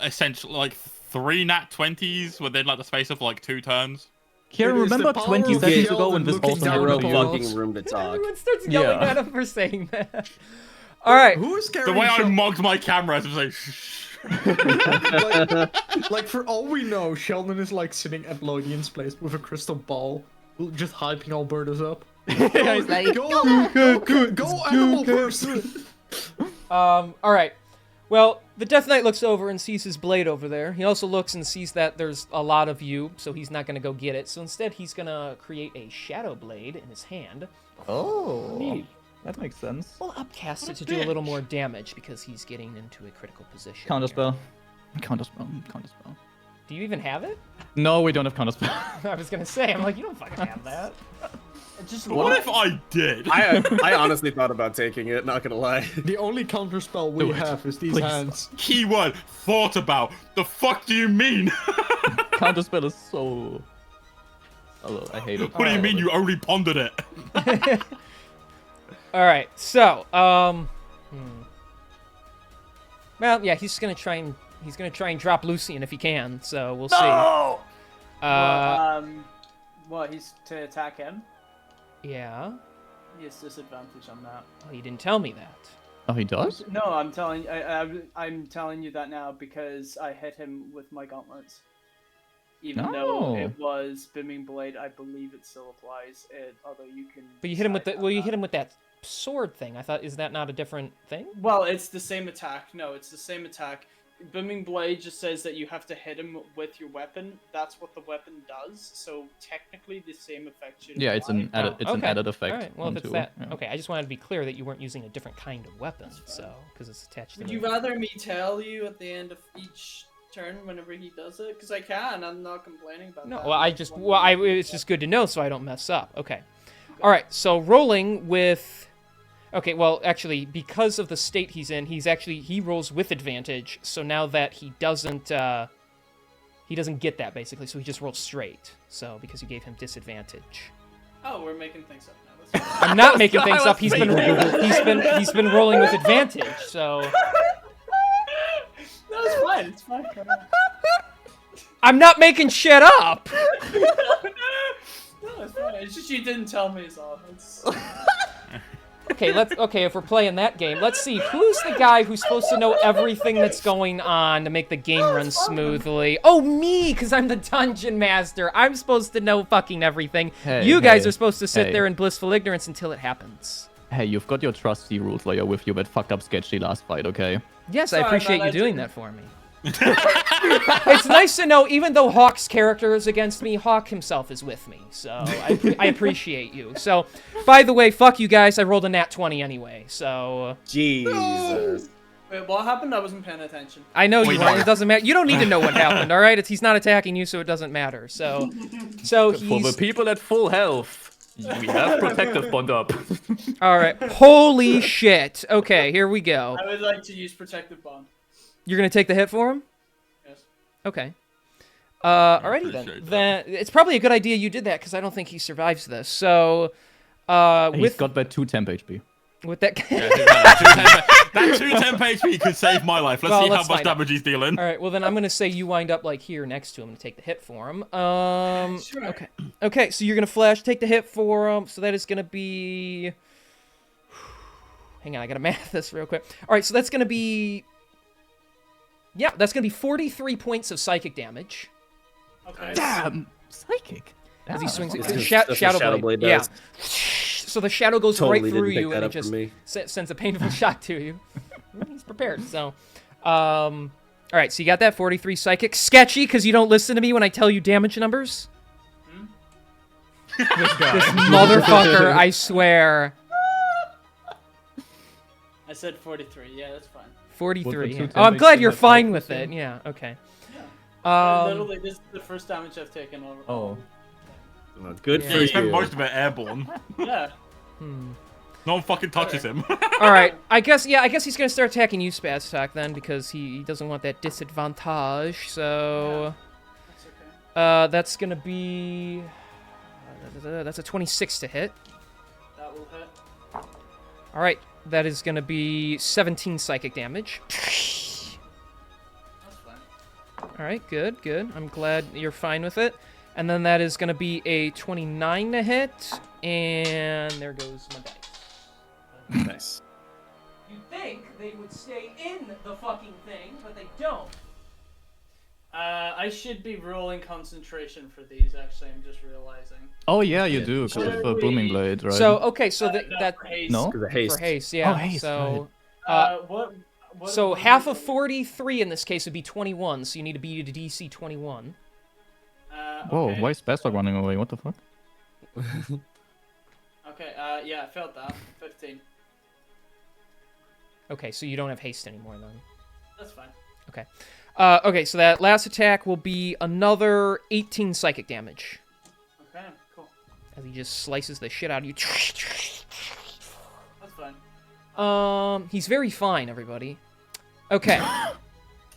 essentially like 3 nat 20s within like the space of like 2 turns. Kieran, It is the remember power 20 of seconds Sheldon ago when this looking also down happened Zero at to the you? walls. fucking room to talk. Everyone starts yelling Yeah. at him for saying that. All right. Who is The carrying way I Sheldon? mugged my camera, I was like, shh. Like, for all we know, Sheldon is like sitting at Lodian's place with a crystal ball, just hyping Albertus up. He's like, Go animal person! all right. Well, the Death Knight looks over and sees his blade over there. He also looks and sees that there's a lot of you, so he's not going to go get it. So instead, he's going to create a Shadow Blade in his hand. Oh, that makes sense. We'll upcast it to do a little more damage because he's getting into a critical position. Counter here. spell. Counter spell. Counter spell. Do you even have it? No, we don't have counterspell. I was gonna say, I'm like, you don't fucking have that. Just What if I did? I honestly thought about taking it. Not gonna lie. The only counter spell we Do it, have is these please. hands. Keyword thought about. The fuck do you mean? Counterspell is so. Hello, I hate it. What do you mean you only pondered it? All right, so well, yeah, he's gonna try and drop Lucian if he can. So we'll see. What? He's to attack him. Yeah. He has disadvantage on that. Oh, you didn't tell me that. Oh, he does? No, I'm telling. I'm telling you that now because I hit him with my gauntlets. Even though Oh. it was Bimming Blade, I believe it still applies. Although you can. But you hit him with decide the. Well, you on hit him with that sword thing. I thought, is that not a different thing? Well, it's the same attack. No, it's the same attack. Bimming Blade just says that you have to hit him with your weapon. That's what the weapon does. So technically, the same effect should. Yeah, it's an apply. added. It's an Okay. added effect. All right. Well, if it's onto- that. yeah. Okay, I just wanted to be clear that you weren't using a different kind of weapon. So, because it's attached Would to. you rather me tell you at the end of each turn whenever he does it? Because I can. I'm not complaining about No, that. well, it's just good to know so I don't mess up. Okay. All right, so rolling with. Okay, well, actually, because of the state he's in, he rolls with advantage. So now that he doesn't get that basically. So he just rolls straight. So because you gave him disadvantage. Oh, we're making things up now. That's I'm not making things up. He's been rolling with advantage. So no, it's fine. It's fine. I'm not making shit up. No, it's fine. It's just you didn't tell me, so it's... Okay, if we're playing that game, let's see who's the guy who's supposed to know everything that's going on to make the game run smoothly. Oh, me, because I'm the dungeon master. I'm supposed to know fucking everything. Hey, You guys hey, are supposed to sit hey. there in blissful ignorance until it happens. Hey, you've got your trusty root lawyer with you that fucked up sketchy last fight, okay? Yes, I Sorry, appreciate man, you I doing didn't- that for me. It's nice to know, even though Hawk's character is against me, Hawk himself is with me. So I appreciate you. So, by the way, fuck you guys. I rolled a nat 20 anyway. So Jesus. Wait, what happened? I wasn't paying attention. I know you Wait, weren't. no. It doesn't matter. You don't need to know what happened. All right, he's not attacking you, so it doesn't matter. So For the he's people at full health, we have protective bond up. all right. Holy shit. Okay, here we go. I would like to use Protective Bond. You're gonna take the hit for him. Yes. Okay. Alrighty then. appreciate that. Then it's probably a good idea you did that because I don't think he survives this. So, He's with got that 2 temp HP. with that. Yeah, that 2 temp HP could save my life. Let's Well, see let's how much find out. damage he's dealing. All right. Well, then I'm gonna say you wind up like here next to him to take the hit for him. Sure. Okay. Okay. So you're gonna flash, take the hit for him. So that is gonna be. Hang on, I gotta math this real quick. All right. So that's gonna be. Yeah, that's gonna be 43 points of psychic damage Okay. Damn! Psychic. as he swings it. That's Shadow, what shadow Shadow blade. Blade Yeah. does. So the shadow goes Totally right through didn't pick you that and it up just from me. sends a painful shot to you. He's prepared. So, all right. So you got that 43 psychic. Sketchy because you don't listen to me when I tell you damage numbers. This motherfucker, I swear. I said 43. Yeah, that's fine. 43. With the Yeah. two Oh, I'm damage glad in you're that fine fight, with you it. said? Yeah. Okay. Literally, this is the first damage I've taken over. Oh. Oh, good Yeah. for He spent you. most of it airborne. Yeah. No one fucking touches him. All right. I guess he's gonna start attacking you, Spaztak, then, because he doesn't want that disadvantage. So, That's okay. that's gonna be. That's a 26 to hit. That will hit. All right. That is gonna be 17 psychic damage. That's fine. All right. Good. Good. I'm glad you're fine with it. And then that is gonna be a 29 to hit, and there goes my dice. Nice. You'd think they would stay in the fucking thing, but they don't. I should be rolling concentration for these. Actually, I'm just realizing. Oh yeah, you do, because of the booming blade, right? So okay, so that for haste. No? Because of haste. for haste, yeah. Oh, haste, so What? so what half was of it? 43 in this case would be 21. So you need to beat a DC 21. Whoa, Okay. why is Spaztak running away? What the fuck? Okay. Yeah, I felt that. 15. Okay, so you don't have haste anymore then. That's fine. Okay, so that last attack will be another 18 psychic damage. Okay, cool. As he just slices the shit out of you. That's fine. He's very fine, everybody. Okay.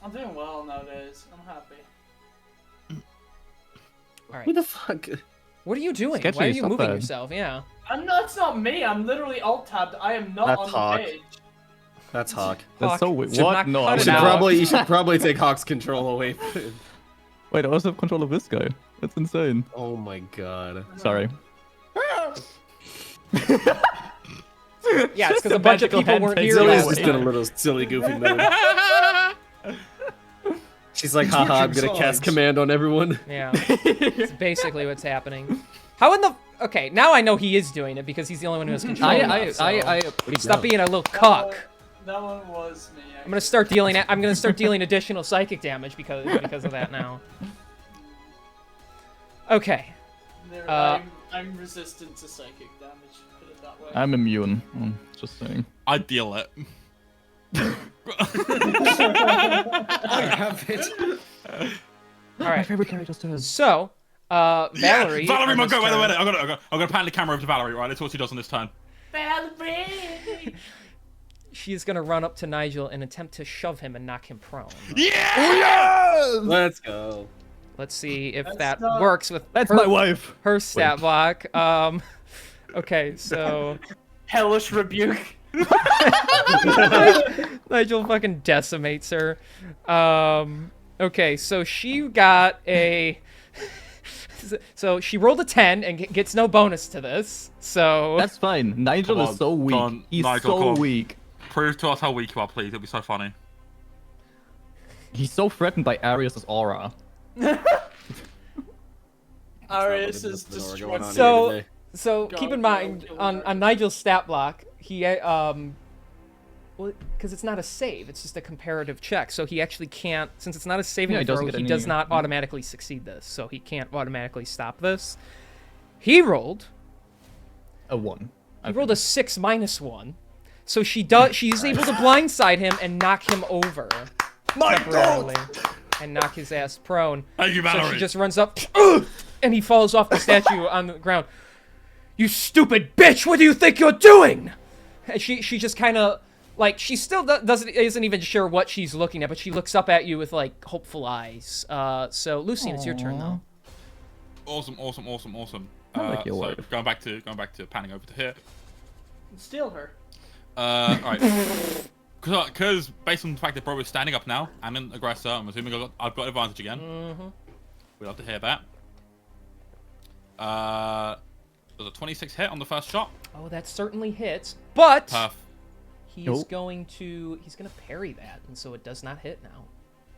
I'm doing well nowadays. I'm happy. All right. Who the fuck? What are you doing? Sketchy, Why are you stop moving that. yourself? Yeah. I'm not. It's not me. I'm literally alt-tabbed. I am not That's on Hawk. the page. That's Hawk. That's Hawk, so weird. should What? not No, cut I it You should out. probably take Hawk's control away. Wait, I also have control of this guy. That's insane. Oh my god. Sorry. Yeah, it's because a bunch of magical people hand weren't takes here it Zoe's last away. just in a time. little silly, goofy mode. She's like, haha, I'm gonna cast command on everyone. Yeah. It's basically what's happening. How in the... Okay, now I know he is doing it because he's the only one who has control. enough, so- Stop being a little cuck. That one was me. I'm gonna start dealing. I'm gonna start dealing additional psychic damage because of that now. Okay. I'm resistant to psychic damage. Put it that way. I'm immune. Just saying. I deal it. I have it. All right. favorite character does. So, Valerie. Valerie, on my this go. Wait, turn- wait. I'm gonna pan the camera over to Valerie. Right, let's see what she does on this turn. Valerie! She's gonna run up to Nigel and attempt to shove him and knock him prone. Yeah! Let's go. Let's see if That's that not- works with That's her, my wife. her stat block. Okay, so Hellish rebuke. Nigel fucking decimates her. Okay, so she got a. So she rolled a 10 and gets no bonus to this. So That's fine. Nigel Come is on, so weak. come on, He's Nigel, come so on. weak. Prove to us how weak you are, please. It'll be so funny. He's so threatened by Arius' aura. Arius is What's going destroyed. on So- here today. So Go, keep in go, mind go, on go. Nigel's stat block, he well, because it's not a save, it's just a comparative check. So he actually can't, since it's not a saving Yeah, he doesn't throw, get he any- does not automatically succeed this. So he can't automatically stop this. He rolled. A 1. He rolled a 6 minus 1. So she's able to blindside him and knock him over temporarily and knock his ass prone. Thank you, So Valerie. she just runs up and he falls off the statue on the ground. You stupid bitch! What do you think you're doing? And she just kind of like she still isn't even sure what she's looking at, but she looks up at you with like hopeful eyes. So Lucian, it's your turn though. Awesome. I like your so wife. going back to panning over to here. Steal her. Alright. Because based on the fact that Bro is standing up now, I'm an aggressor. I'm assuming I've got advantage again. We'd love to hear that. Does a 26 hit on the first shot? Oh, that certainly hits, but Perf. he's Nope. going to parry that, and so it does not hit now.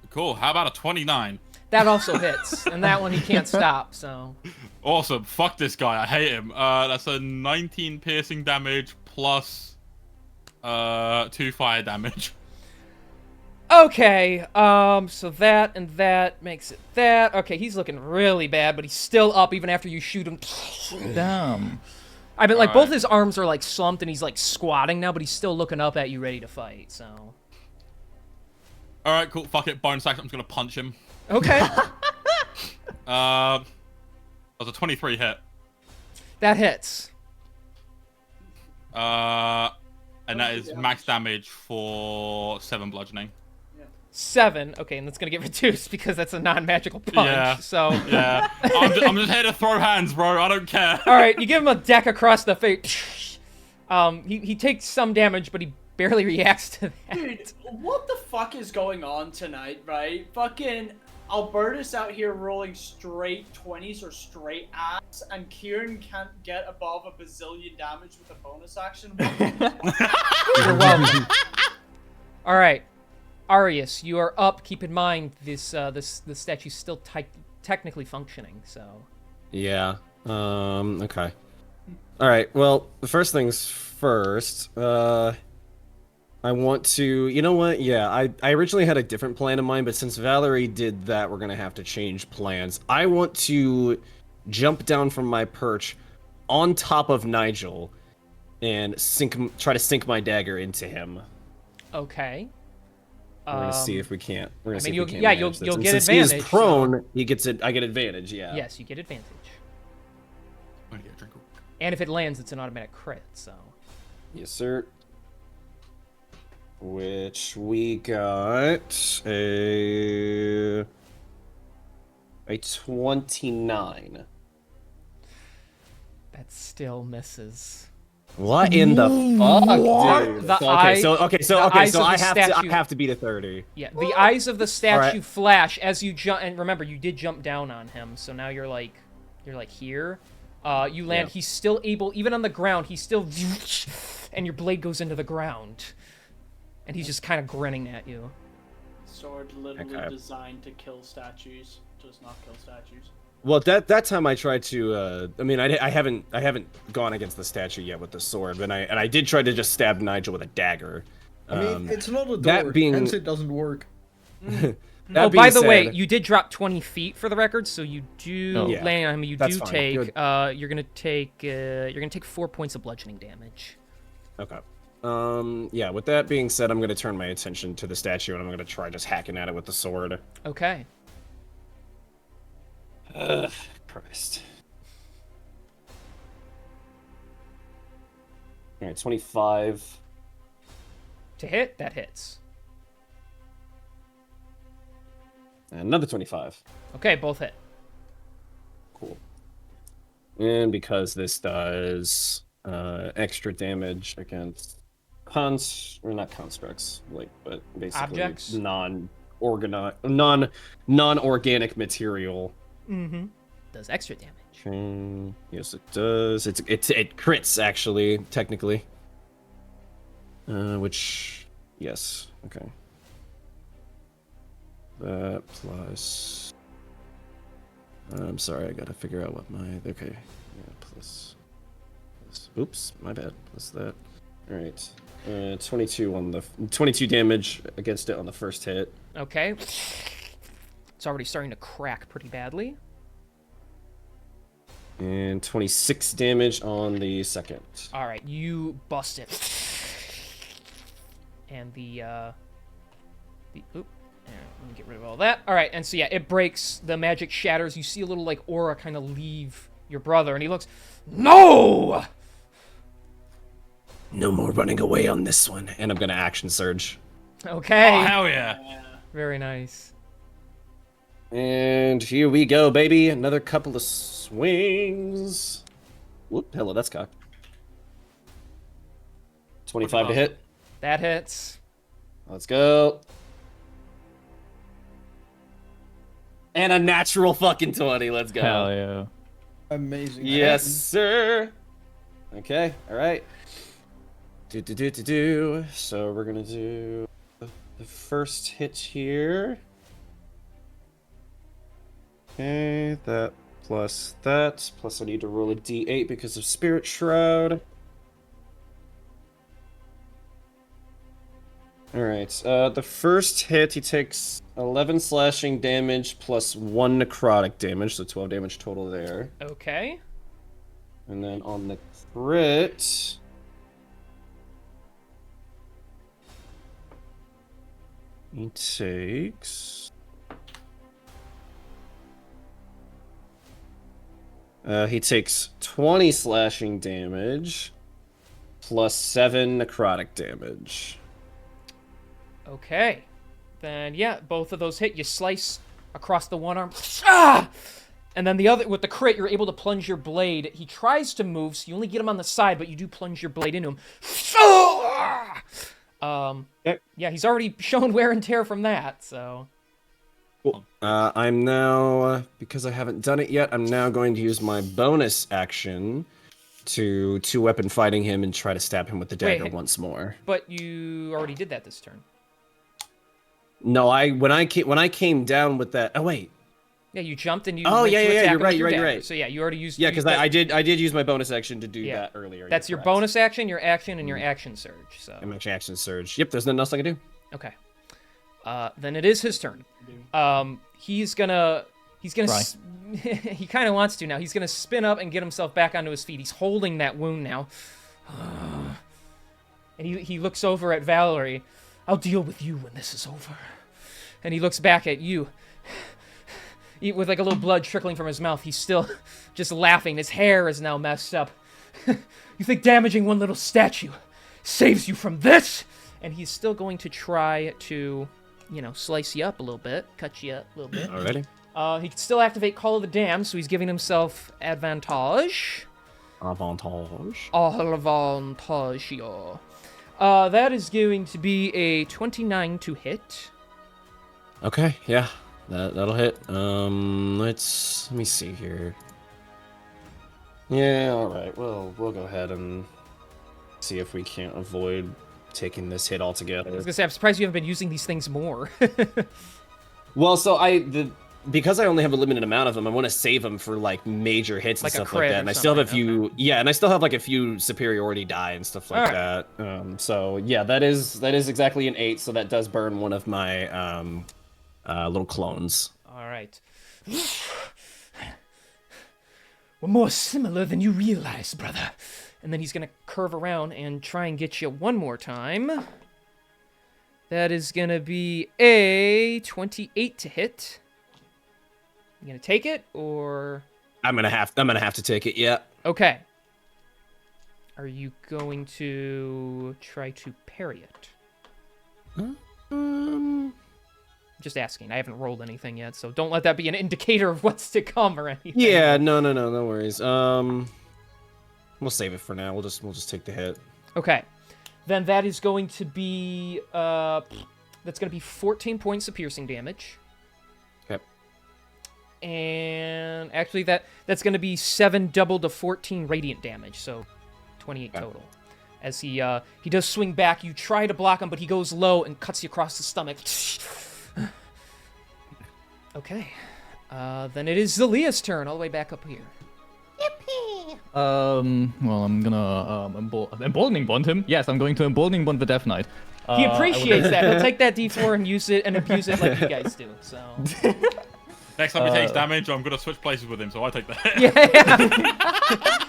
Cool. How about a 29? That also hits, and that one he can't stop. So Awesome. Fuck this guy. I hate him. That's a 19 piercing damage plus 2 fire damage. okay, so that and that makes it that. Okay, he's looking really bad, but he's still up even after you shoot him. Damn. I mean, like Alright. both his arms are like slumped, and he's like squatting now, but he's still looking up at you, ready to fight. So Alright, cool. Fuck it. Bonus action. I'm just gonna punch him. okay, That was a 23 hit. that hits. And that is max damage for 7 bludgeoning. 7. Okay, and that's gonna get reduced because that's a non-magical punch. Yeah. So Yeah. I'm just here to throw hands, bro. I don't care. all right, you give him a deck across the face. He takes some damage, but he barely reacts to that. Dude, what the fuck is going on tonight, right? Fucking Albertus out here rolling straight 20s or straight ass, and Kieran can't get above a bazillion damage with a bonus action. You're welcome. All right, Arius, you are up. Keep in mind this the statue's still technically functioning. So Yeah. Okay. All right. Well, the first things first. I want to. You know what? Yeah. I originally had a different plan in mind, but since Valerie did that, we're gonna have to change plans. I want to jump down from my perch on top of Nigel and try to sink my dagger into him. okay, We're gonna see if we can't. We're gonna see if you'll- we can't. yeah, manage you'll- this. you'll And get since he is advantage, prone, he gets it. I get advantage. Yeah. Yes, you get advantage. I'm gonna get a drink. And if it lands, it's an automatic crit. So Yes, sir. Which we got a 29. that still misses. What in the fuck, dude? The eyes of I the have to. I statue- have to beat a 30. Yeah, the eyes of the statue right. flash as you jump. And remember, you did jump down on him, so now you're like here. You land. Yeah. He's still able, even on the ground. He's still, and your blade goes into the ground, and he's just kind of grinning at you. Sword literally Okay. designed to kill statues, does not kill statues. Well, that time I tried to. I mean, I haven't gone against the statue yet with the sword, but I did try to just stab Nigel with a dagger. I mean, it's not a door, that being- hence it doesn't work. That Oh, being by the way, said- you did drop 20 feet for the record, so you do Oh. Yeah, land on him. You that's do fine. take. Good. You're gonna take 4 points of bludgeoning damage. Okay. Yeah. With that being said, I'm gonna turn my attention to the statue, and I'm gonna try just hacking at it with the sword. Okay. Christ. All right, 25. To hit, that hits. And another 25. Okay, both hit. Cool. And because this does extra damage against not constructs, but basically Objects? non-organic material. Mm-hmm. Does extra damage. Yes, it does. It crits actually, technically. Which, yes, okay. That plus. I'm sorry, I gotta figure out what my. Okay, yeah, plus. Oops, my bad. Plus that. All right. 22 on the 22 damage against it on the first hit. Okay. It's already starting to crack pretty badly. And 26 damage on the second. All right, you bust it. And oop. Let me get rid of all that. All right, and so yeah, it breaks. The magic shatters. You see a little like aura kind of leave your brother, and he looks. No. No more running away on this one. And I'm gonna action surge. Okay. Oh, hell yeah. Very nice. And here we go, baby. Another couple of swings. Whoop, hello, that's cocked. 25 to hit. That hits. Let's go. And a natural fucking 20. Let's go. Hell yeah. Amazing. Yes, sir. Okay, all right. So we're gonna do the first hit here. Okay, that, plus I need to roll a d8 because of Spirit Shroud. Alright, the first hit, he takes 11 slashing damage plus 1 necrotic damage, so 12 damage total there. Okay. And then on the crit... he takes... he takes 20 slashing damage plus 7 necrotic damage. Okay. Then yeah, both of those hit. You slice across the one arm. Ah! And then the other, with the crit, you're able to plunge your blade. He tries to move, so you only get him on the side, but you do plunge your blade into him. Yeah, he's already shown wear and tear from that, so. Cool. I'm now, because I haven't done it yet, I'm now going to use my bonus action to two-weapon fighting him and try to stab him with the dagger once more. But you already did that this turn. No, when I came down with that. Oh wait. Yeah, you jumped and you. Oh went yeah, to yeah, attack you're him with right, your you're dagger. right. So yeah, you already used. Yeah, because I did use my bonus action to do Yeah. that earlier. That's You're your correct. bonus action, your action, and your action surge. So. I'm actually action surge. Yep, there's nothing else I can do. Okay. Then it is his turn. He's gonna. Try. He kind of wants to now. He's gonna spin up and get himself back onto his feet. He's holding that wound now. And he looks over at Valerie. I'll deal with you when this is over. And he looks back at you. With like a little blood trickling from his mouth. He's still just laughing. His hair is now messed up. You think damaging one little statue saves you from this? And he's still going to try to, you know, slice you up a little bit. Cut you up a little bit. Alrighty. He can still activate Call of the Damned, so he's giving himself advantage. Avantage. Avantaggio. That is going to be a 29 to hit. Okay, yeah. That'll hit. Let me see here. Yeah, alright. Well, we'll go ahead and see if we can't avoid taking this hit I altogether. was gonna say, I'm surprised you haven't been using these things more. Well, so because I only have a limited amount of them, I want to save them for like major hits Like a and stuff like crit that. or And I still have a something, few, and I still have like a few superiority die and stuff like that. So yeah, that is exactly an 8. So that does burn one of my little clones. All right. We're more similar than you realize, brother. And then he's gonna curve around and try and get you one more time. That is gonna be a 28 to hit. You gonna take it, or... I'm gonna have to take it. Yeah. Okay. Are you going to try to parry it? Just asking. I haven't rolled anything yet, so don't let that be an indicator of what's to come or anything. Yeah. No worries. We'll save it for now. We'll just take the hit. Okay. Then that is going to be that's going to be 14 points of piercing damage. Okay. And actually that's going to be 7 doubled to 14 radiant damage, so 28 total. As he does swing back, you try to block him, but he goes low and cuts you across the stomach. Okay. Then it is Zelia's turn, all the way back up here. Well, I'm gonna emboldening bond him. Yes, I'm going to emboldening bond the Death Knight. He appreciates that. He'll take that D4 and use it and abuse it like you guys do. So Next time he takes damage, I'm gonna switch places with him, so I take that. yeah.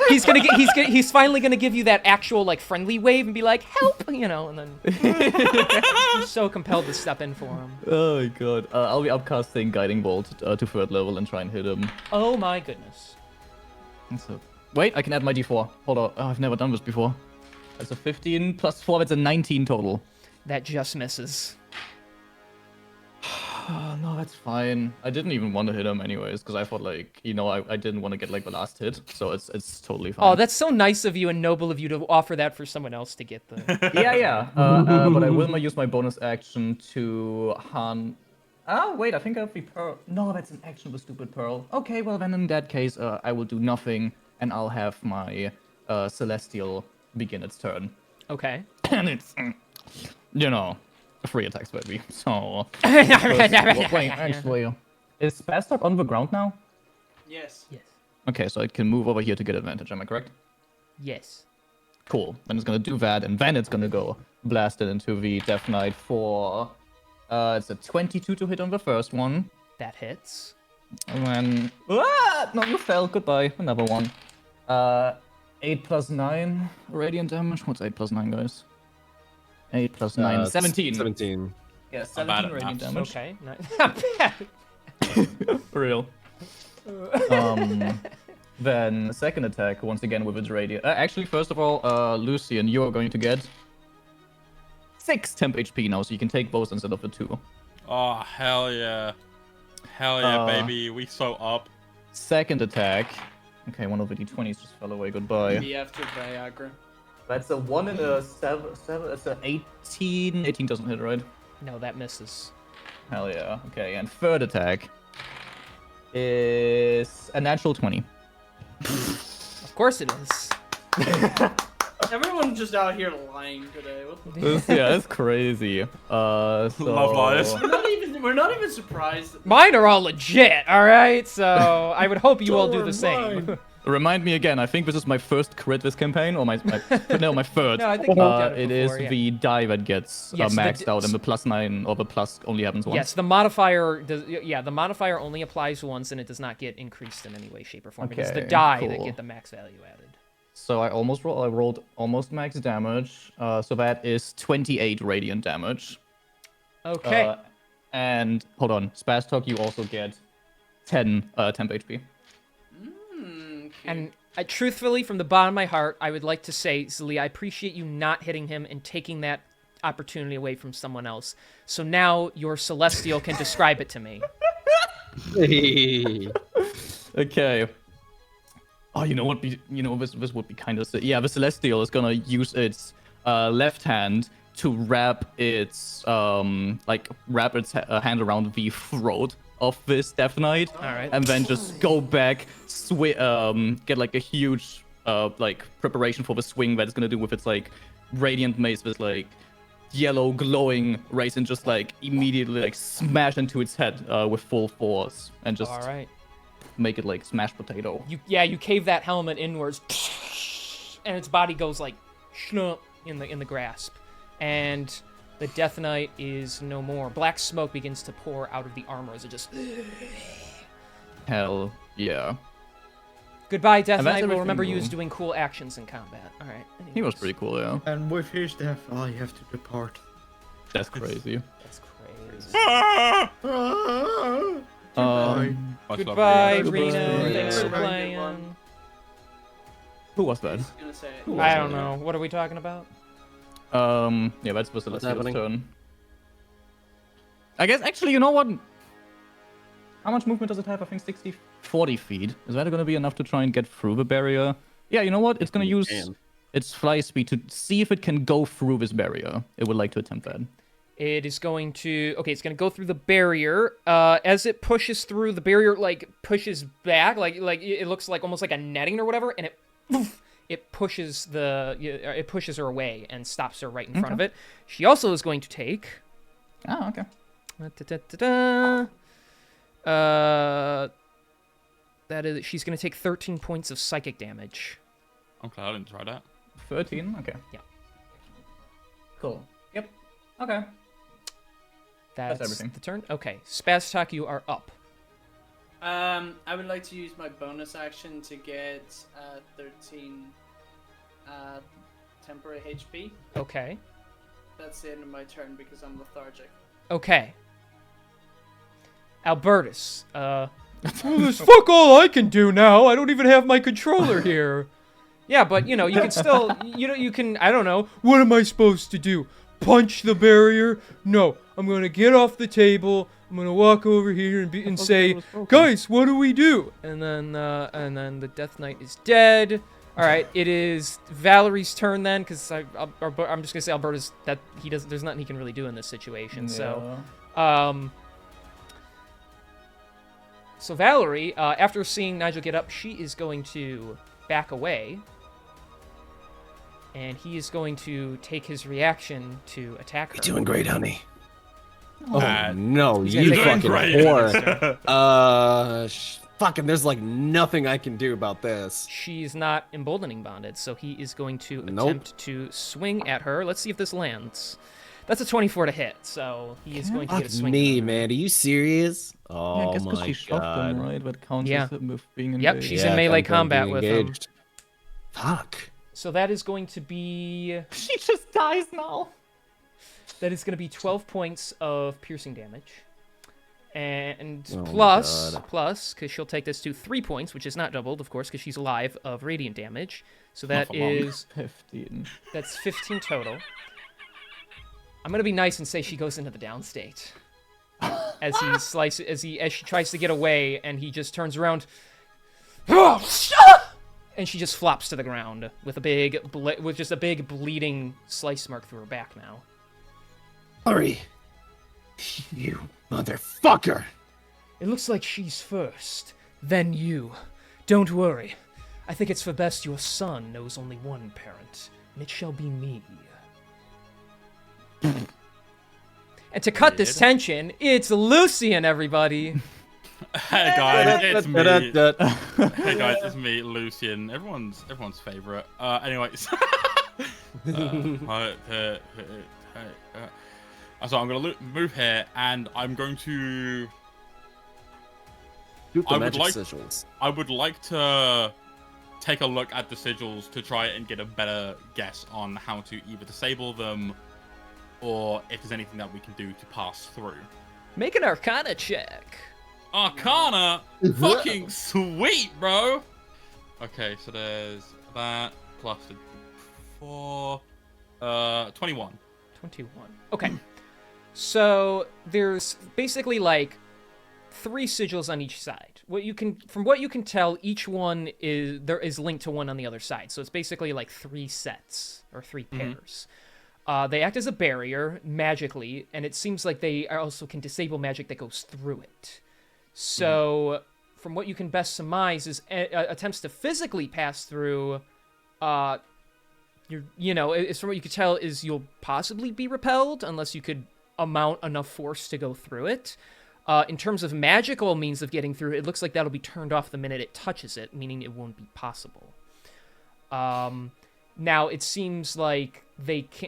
He's finally gonna give you that actual like friendly wave and be like, help, you know, and then he's so compelled to step in for him. Oh my god. I'll be upcasting Guiding Bolt to 3rd level and try and hit him. Oh my goodness. So, wait, I can add my D4. Hold on. Oh, I've never done this before. That's a 15 plus 4. That's a 19 total. That just misses. Oh, no, that's fine. I didn't even want to hit him anyways, because I thought, like, you know, I didn't want to get, like, the last hit, so it's totally fine. Oh, that's so nice of you and noble of you to offer that for someone else to get the... Yeah. But I will use my bonus action to Oh, wait, I think I have the Pearl. No, that's an action with Stupid Pearl. Okay, well, then in that case, I will do nothing, and I'll have my Celestial begin its turn. Okay. And it's, you know, 3 attacks, baby. So, wait, actually, is Bastard on the ground now? Yes. Yes. Okay, so it can move over here to get advantage. Am I correct? Yes. Cool. Then it's gonna do that, and then it's gonna go blast it into the Death Knight for. It's a 22 to hit on the first one. That hits. And then. No, you fell. Goodbye. Another one. 8 plus 9 radiant damage. What's 8 plus 9, guys? 8 plus 9. 17. 17. Yeah, Not bad 17 at radiant maths. damage. Okay. Not bad. For real. Then second attack, once again with its radiant. Actually, first of all, Lucian, you are going to get 6 temp HP now, so you can take both instead of the 2. Oh, hell yeah. Hell yeah, baby. We so up. Second attack. Okay, one of the d20s just fell away. Goodbye. Me after Viagra. That's a 1 and a 7. That's a 18. 18 doesn't hit, right? No, that misses. Hell yeah. Okay, and third attack is a natural 20. Of course it is. Everyone's just out here lying today. What the Yeah, that's crazy. So... Love liars. We're not even surprised. Mine are all legit, alright? So I would hope you all do the same. Remind me again, I think this is my first crit this campaign, or my third. No, I think you've done it it is before, yeah. the die that gets Yes, maxed out, and the +9 or the plus only happens once. Yes, the modifier does. Yeah, the modifier only applies once, and it does not get increased in any way, shape, or form. It is the Okay, die that cool. get the max value added. So I rolled almost max damage. So that is 28 radiant damage. Okay. And hold on, Spaz Talk, you also get 10 temp HP. Okay. And truthfully, from the bottom of my heart, I would like to say, Zali, I appreciate you not hitting him and taking that opportunity away from someone else. So now your Celestial can describe it to me. Okay. Oh, you know what? This would be kind of sick. Yeah, the Celestial is gonna use its left hand to wrap its hand around the throat of this Death Knight. All right. And then just go back, get like a huge preparation for the swing that it's gonna do with its like radiant mace, with like yellow glowing rays, and just like immediately like smash into its head with full force, and just All right. make it like smashed potato. You cave that helmet inwards, and its body goes like schnump in the grasp, and the Death Knight is no more. Black smoke begins to pour out of the armor as it just. Hell yeah. Goodbye, Death And that's Knight. We'll remember everything you as cool. doing cool actions in combat. All right. He was anyways. pretty cool, yeah. And with his death, I have to depart. That's crazy. That's crazy. Ah! Goodbye. Goodbye, Goodbye. Rena. Thanks for Goodbye. playing. Who was that? I was gonna say. I don't know. What are we talking about? Yeah, that's the Celestial's happening? turn. I guess, actually, you know what? How much movement does it have? I think 40 feet. Is that gonna be enough to try and get through the barrier? Yeah, you know what? It's gonna use Damn. its fly speed to see if it can go through this barrier. It would like to attempt that. It is going to. Okay, it's going to go through the barrier. As it pushes through, the barrier like pushes back, like it looks like almost like a netting or whatever, and it pushes her away and stops her right in front of it. She also is going to take. Ah, okay. That is, she's going to take 13 points of psychic damage. Okay, I didn't try that. 13? Okay. Yeah. Cool. Yep. Okay. That's everything. the turn. Okay, Spaztak, you are up. I would like to use my bonus action to get 13 temporary HP. Okay. That's the end of my turn because I'm lethargic. Okay. Albertus, well, there's fuck all I can do now. I don't even have my controller here. Yeah, but, you can still, you can, I don't know. What am I supposed to do? Punch the barrier? No, I'm going to get off the table. I'm going to walk over here and say, guys, what do we do? And then the Death Knight is dead. All right, it is Valerie's turn then, because I'm just going to say Albertus, that there's nothing he can really do in this situation. So Valerie, after seeing Nigel get up, she is going to back away. And he is going to take his reaction to attack her. You're doing great, honey. Oh, And no, He's you gonna take fucking great. whore. Fucking, there's like nothing I can do about this. She's not emboldening bonded, so he is going to Nope. attempt to swing at her. Let's see if this lands. That's a 24 to hit, so he is going to get a Fuck swing. me, at her. man. Are you serious? Yeah, Oh I guess because my she shoved god. them, right? That counts Yeah. as with being engaged. Yep, she's in melee counts on combat being with him. engaged. Fuck. So that is going to be She just dies now. 12 points of piercing damage. And Oh my plus, God. because she'll take this to 3 points, which is not doubled, of course, because she's alive, of radiant damage. So that Half a monk. is 15. That's 15 total. I'm gonna be nice and say she goes into the downstate. As he slices, as she tries to get away, and he just turns around, and she just flops to the ground with just a big bleeding slice mark through her back now. Hurry. You motherfucker. It looks like she's first, then you. Don't worry. I think it's for best your son knows only one parent, and it shall be me. And to cut this tension, it's Lucian, everybody. Hey guys, it's me. Hey guys, it's me, Lucian. Everyone's favorite. Anyways. So I'm gonna move here, and I'm going to. Shoot the I would magic like- sigils. I would like to take a look at the sigils to try and get a better guess on how to either disable them or if there's anything that we can do to pass through. Make an Arcana check. Arcana, fucking sweet, bro. Okay, so there's that plus the 4, 21. 21. Okay. So there's basically like 3 sigils on each side. From what you can tell, each one is linked to one on the other side. So it's basically like 3 sets or 3 pairs. They act as a barrier magically, and it seems like they also can disable magic that goes through it. So from what you can best surmise is attempts to physically pass through. From what you could tell is you'll possibly be repelled unless you could amount enough force to go through it. In terms of magical means of getting through, it looks like that'll be turned off the minute it touches it, meaning it won't be possible. Now, it seems like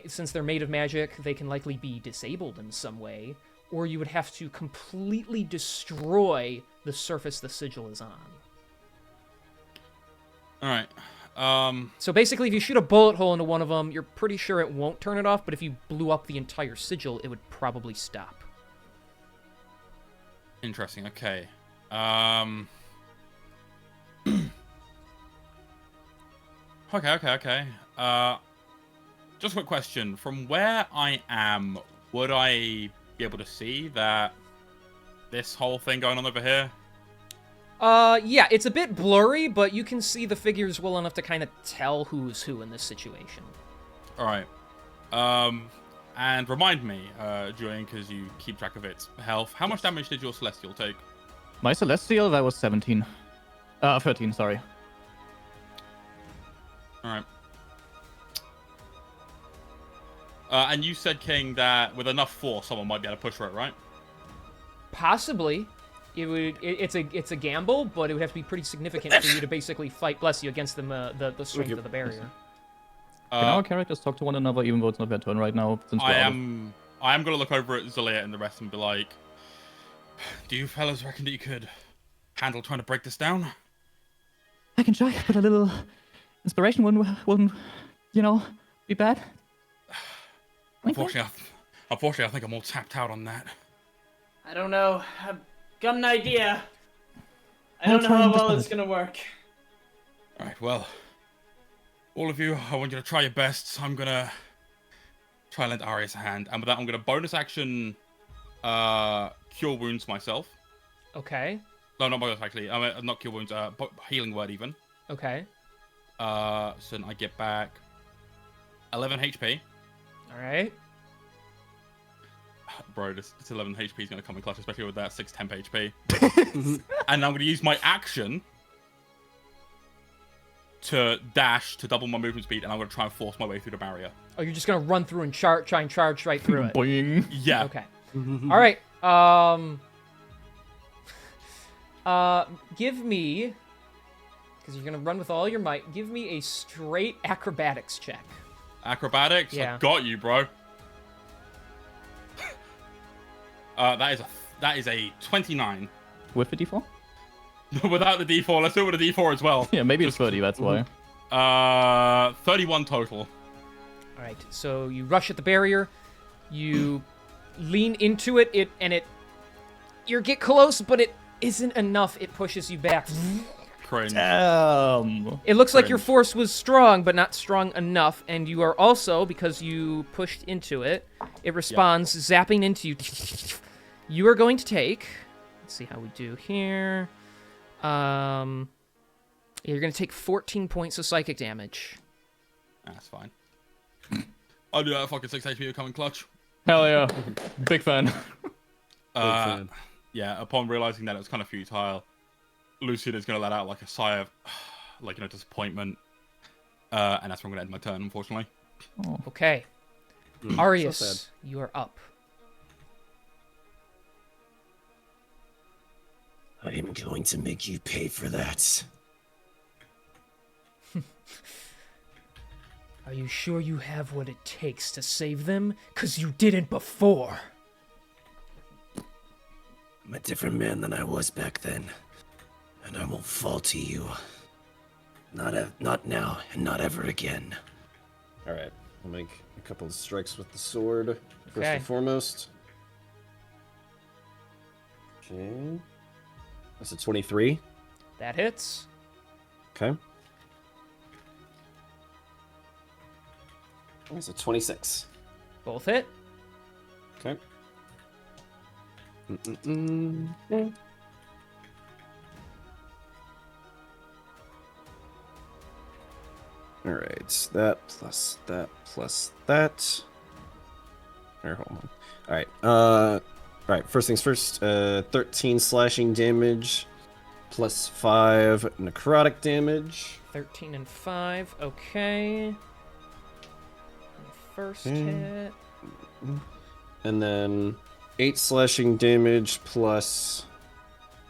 since they're made of magic, they can likely be disabled in some way, or you would have to completely destroy the surface the sigil is on. All right. So basically, if you shoot a bullet hole into one of them, you're pretty sure it won't turn it off, but if you blew up the entire sigil, it would probably stop. Interesting. Okay. Okay. Just a quick question. From where I am, would I be able to see that this whole thing going on over here? Yeah, it's a bit blurry, but you can see the figures well enough to kind of tell who's who in this situation. All right. And remind me, Julian, because you keep track of its health, how much damage did your Celestial take? My Celestial, that was 13, sorry. All right. And you said, King, that with enough force, someone might be able to push for it, right? Possibly. It's a gamble, but it would have to be pretty significant for you to basically fight, bless you, against the strength of the barrier. Can our characters talk to one another, even though it's not their turn right now? Since I am going to look over at Zelea and the rest and be like, do you fellas reckon that you could handle trying to break this down? I can try, but a little inspiration wouldn't be bad. Unfortunately, I think I'm all tapped out on that. I don't know. I've got an idea. I don't know how well it's gonna work. All right, well, all of you, I want you to try your best. I'm gonna try and lend Arius a hand, and with that, I'm gonna bonus action cure wounds myself. Okay. No, not bonus actually. Not cure wounds. Healing word even. Okay. So then I get back 11 HP. All right. Bro, this 11 HP is going to come in clutch, especially with that 6 temp HP. And I'm going to use my action to dash to double my movement speed, and I'm going to try and force my way through the barrier. Oh, you're just going to run through and try and charge right through it. Boing. Yeah. Okay. All right. Give me, because you're going to run with all your might, give me a straight acrobatics check. Acrobatics? Yeah. I got you, bro. That is a 29. With the D4? Without the D4, let's do it with a D4 as well. Yeah, maybe it's 30, that's why. 31 total. All right, so you rush at the barrier, you lean into it, you get close, but it isn't enough. It pushes you back. Cringe. It looks like your force was strong, but not strong enough, and you are also, because you pushed into it, it responds, zapping into you. You are going to take, let's see how we do here. You're going to take 14 points of psychic damage. That's fine. I'll do that fucking 6 HP coming clutch. Hell yeah. Big fan. Yeah, upon realizing that it was kind of futile, Lucian is going to let out like a sigh of, disappointment. And that's where I'm going to end my turn, unfortunately. Oh. Okay. Arius, you are up. I am going to make you pay for that. Are you sure you have what it takes to save them? 'Cause you didn't before. I'm a different man than I was back then. And I won't fall to you. Not now, and not ever again. Alright, I'll make a couple of strikes with the sword. first Okay. and foremost. Okay. That's a 23. That hits. Okay. That's a 26. Both hit. Okay. Mm-mm-mm. All right, that plus that plus that. Here, hold on. All right. All right. First things first. 13 slashing damage, plus 5 necrotic damage. 13 and 5. Okay. First Okay. hit. And then 8 slashing damage plus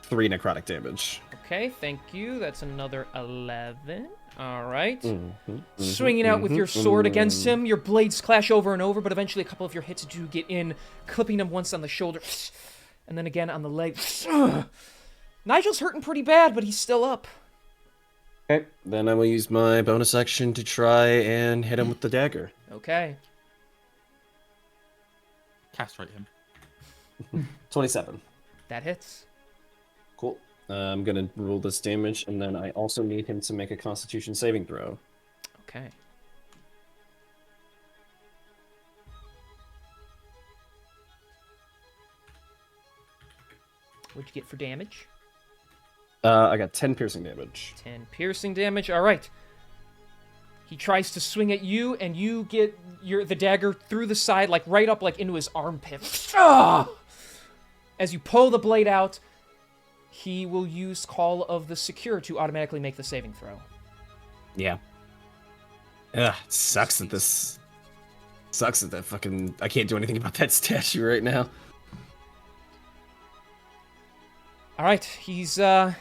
3 necrotic damage. Okay, thank you. That's another 11. All right. Mm-hmm, Swinging out with your sword against him, your blades clash over and over, but eventually a couple of your hits do get in, clipping him once on the shoulder, and then again on the leg. Nigel's hurting pretty bad, but he's still up. Okay. Then I will use my bonus action to try and hit him with the dagger. Okay. Castrate him. 27. That hits. Cool. I'm gonna roll this damage, and then I also need him to make a Constitution saving throw. Okay. What'd you get for damage? I got 10 piercing damage. 10 piercing damage. All right. He tries to swing at you, and you get the dagger through the side, like right up, like into his armpit. Ah! As you pull the blade out, he will use Call of the Secure to automatically make the saving throw. Yeah. Ugh, it sucks that this... Sucks that that fucking... I can't do anything about that statue right now. All right, he's, yeah,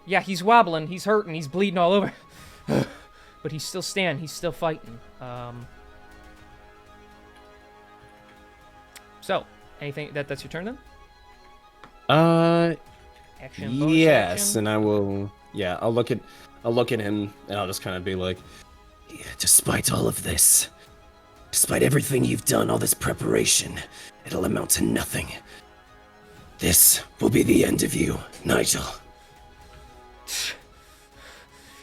he's wobbling, he's hurting, he's bleeding all over. But he's still standing, he's still fighting. So, anything, that's your turn then? Action, bonus Yes, action. and I will... Yeah, I'll look at him, and I'll just kind of be like, "Yeah, despite all of this, despite everything you've done, all this preparation, it'll amount to nothing. This will be the end of you, Nigel."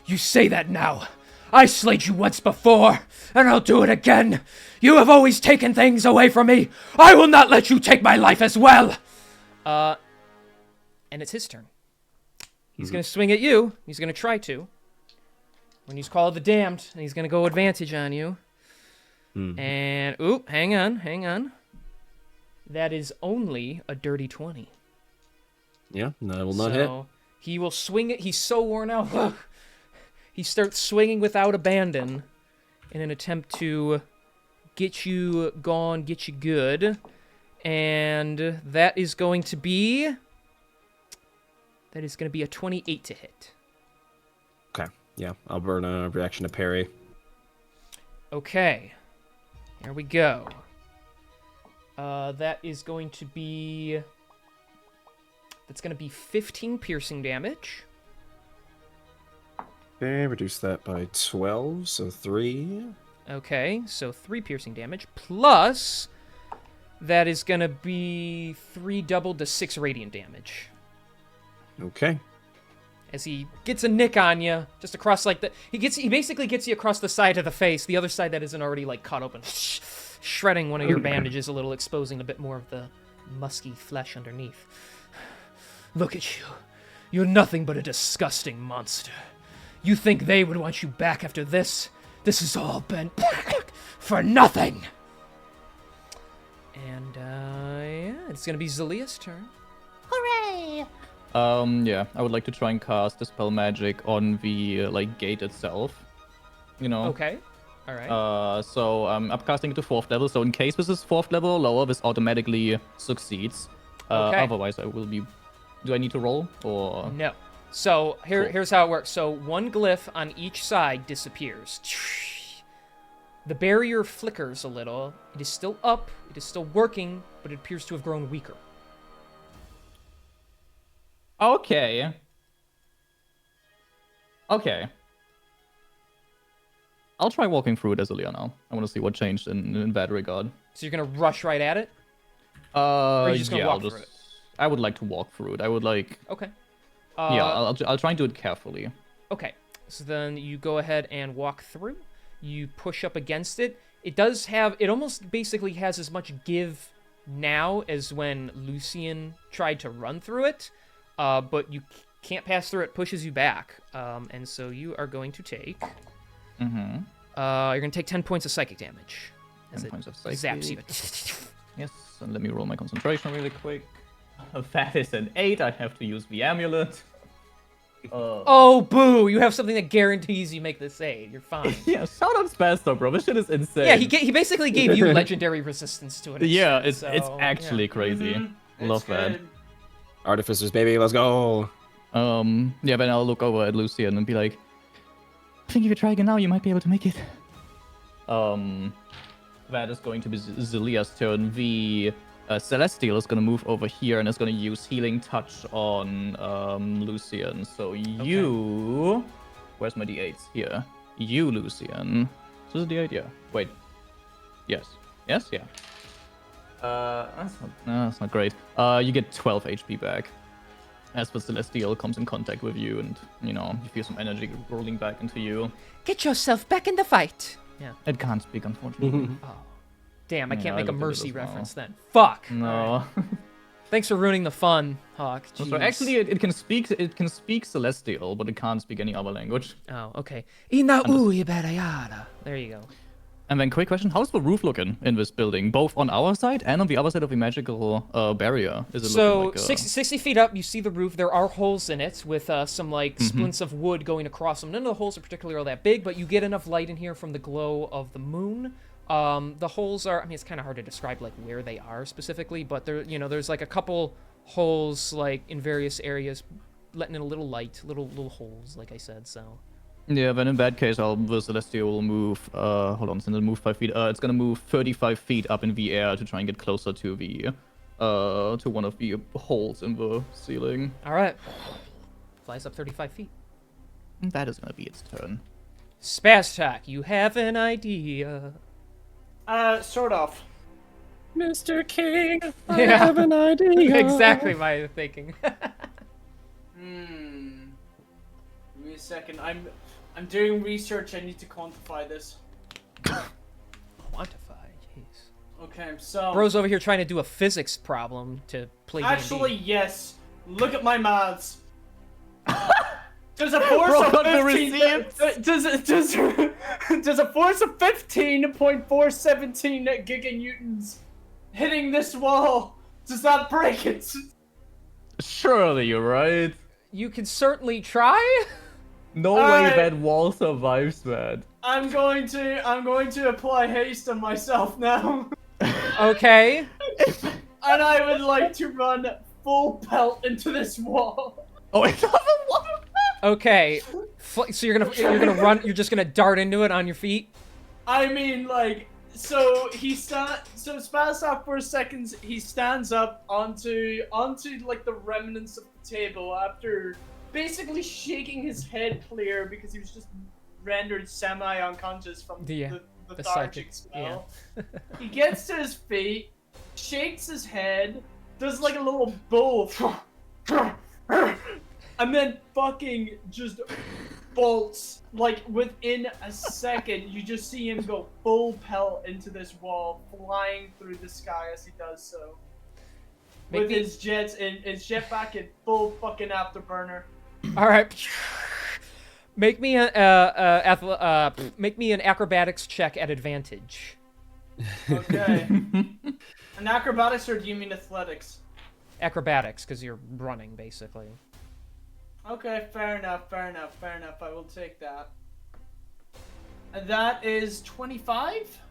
You say that now. I slayed you once before, and I'll do it again. You have always taken things away from me. I will not let you take my life as well. And it's his turn. He's gonna swing at you. He's gonna try to. When he's called the damned, and he's gonna go advantage on you. And oop, hang on. That is only a dirty 20. Yeah, no, I will not hit. So he will swing it. He's so worn out. He starts swinging without abandon in an attempt to get you gone, get you good. And that is going to be a 28 to hit. Okay, yeah, I'll burn a reaction to parry. Okay. Here we go. That is going to be... That's going to be 15 piercing damage. Okay, reduce that by 12, so 3. Okay, so 3 piercing damage, plus that is going to be 3 doubled to 6 radiant damage. Okay. As he gets a nick on you, just across like the... He basically gets you across the side of the face, the other side that isn't already like cut open, shredding one of your bandages a little, exposing a bit more of the musky flesh underneath. Look at you. You're nothing but a disgusting monster. You think they would want you back after this? This has all been for nothing. And, yeah, it's gonna be Zalia's turn. Hooray! Yeah, I would like to try and cast Dispel Magic on the, like, gate itself. You know? Okay. All right. So I'm upcasting it to 4th level, so in case this is 4th level or lower, this automatically succeeds. Okay. Otherwise, I will be... Do I need to roll, or...? No. So Cool. here's how it works. So one glyph on each side disappears. The barrier flickers a little. It is still up. It is still working, but it appears to have grown weaker. Okay. Okay. I'll try walking through it as Alia now. I want to see what changed in that regard. So you're gonna rush right at it? Or are you just gonna Yeah, walk through it? I would like to walk through it. I would like. Okay. Yeah, I'll try and do it carefully. Okay. So then you go ahead and walk through. You push up against it. It does have. It almost basically has as much give now as when Lucian tried to run through it, but you can't pass through it. Pushes you back, and so you are going to take. Mm-hmm. You're gonna take 10 points of psychic damage as 10 it points of psychic. zaps you. Yes, and let me roll my concentration really quick. That is an 8. I have to use the amulet. Oh, boo! You have something that guarantees you make the save. You're fine. Yeah, shout out Spastor, bro. This shit is insane. Yeah, he basically gave you legendary resistance to it. Yeah, it's so, actually crazy. Love that. Artificers, baby, let's go. Yeah, then I'll look over at Lucian and be like, I think if you try again now, you might be able to make it. That is going to be Zelia's turn. The Celestial is going to move over here and is going to use Healing Touch on Lucian. So you... Where's my d8s? Here. You, Lucian. So this is the idea. Wait. Yes. Yes? Yeah. That's not great. You get 12 HP back. As the Celestial comes in contact with you and, you feel some energy rolling back into you. Get yourself back in the fight. Yeah. It can't speak, unfortunately. Oh. Damn, I Yeah, can't I make a looked at it mercy as well. reference then. Fuck. No. Thanks for ruining the fun, Hawk. So Jeez. actually, it can speak Celestial, but it can't speak any other language. Oh, okay. Ina uiberayara. There you go. And then, quick question: how's the roof looking in this building, both on our side and on the other side of the magical barrier? Is it So, looking like 60 feet up, you see the roof. There are holes in it with some, splints of wood going across them. None of the holes are particularly all that big, but you get enough light in here from the glow of the moon. The holes are, it's kind of hard to describe, where they are specifically, but there, there's, a couple holes, in various areas, letting in a little light, little holes, like I said, so... Yeah, then in that case, the Celestial will move, hold on, since it moved 5 feet, it's gonna move 35 feet up in the air to try and get closer to the, to one of the holes in the ceiling. Alright. Flies up 35 feet. And that is gonna be its turn. Spastak, you have an idea. Sort of. Mr. King, I have an idea. Exactly my thinking. Give me a second. I'm doing research. I need to quantify this. Quantify, jeez. Okay, so Bro's over here trying to do a physics problem to play D&D. actually, yes. Look at my maths. There's a force Bro, of got the 15. Does a force of 15.417 giganewtons hitting this wall? Does that break it? Surely you're right. You can certainly try. No way Alright. that wall survives that. I'm going to apply haste on myself now. Okay. And I would like to run full pelt into this wall. Oh, it doesn't work. Okay. So you're gonna run. You're just gonna dart into it on your feet. I mean, so Spastok for seconds, he stands up onto the remnants of the table after basically shaking his head clear because he was just rendered semi-unconscious from the lethargic psychic, spell. He gets to his feet, shakes his head, does a little bull, and then fucking just bolts. Within a second, you just see him go full pelt into this wall, flying through the sky as he does so. With his jetpack in full fucking afterburner. All right. Make me an acrobatics check at advantage. Okay. An acrobatics, or do you mean athletics? Acrobatics, because you're running basically. Okay, fair enough. I will take that. And that is 25?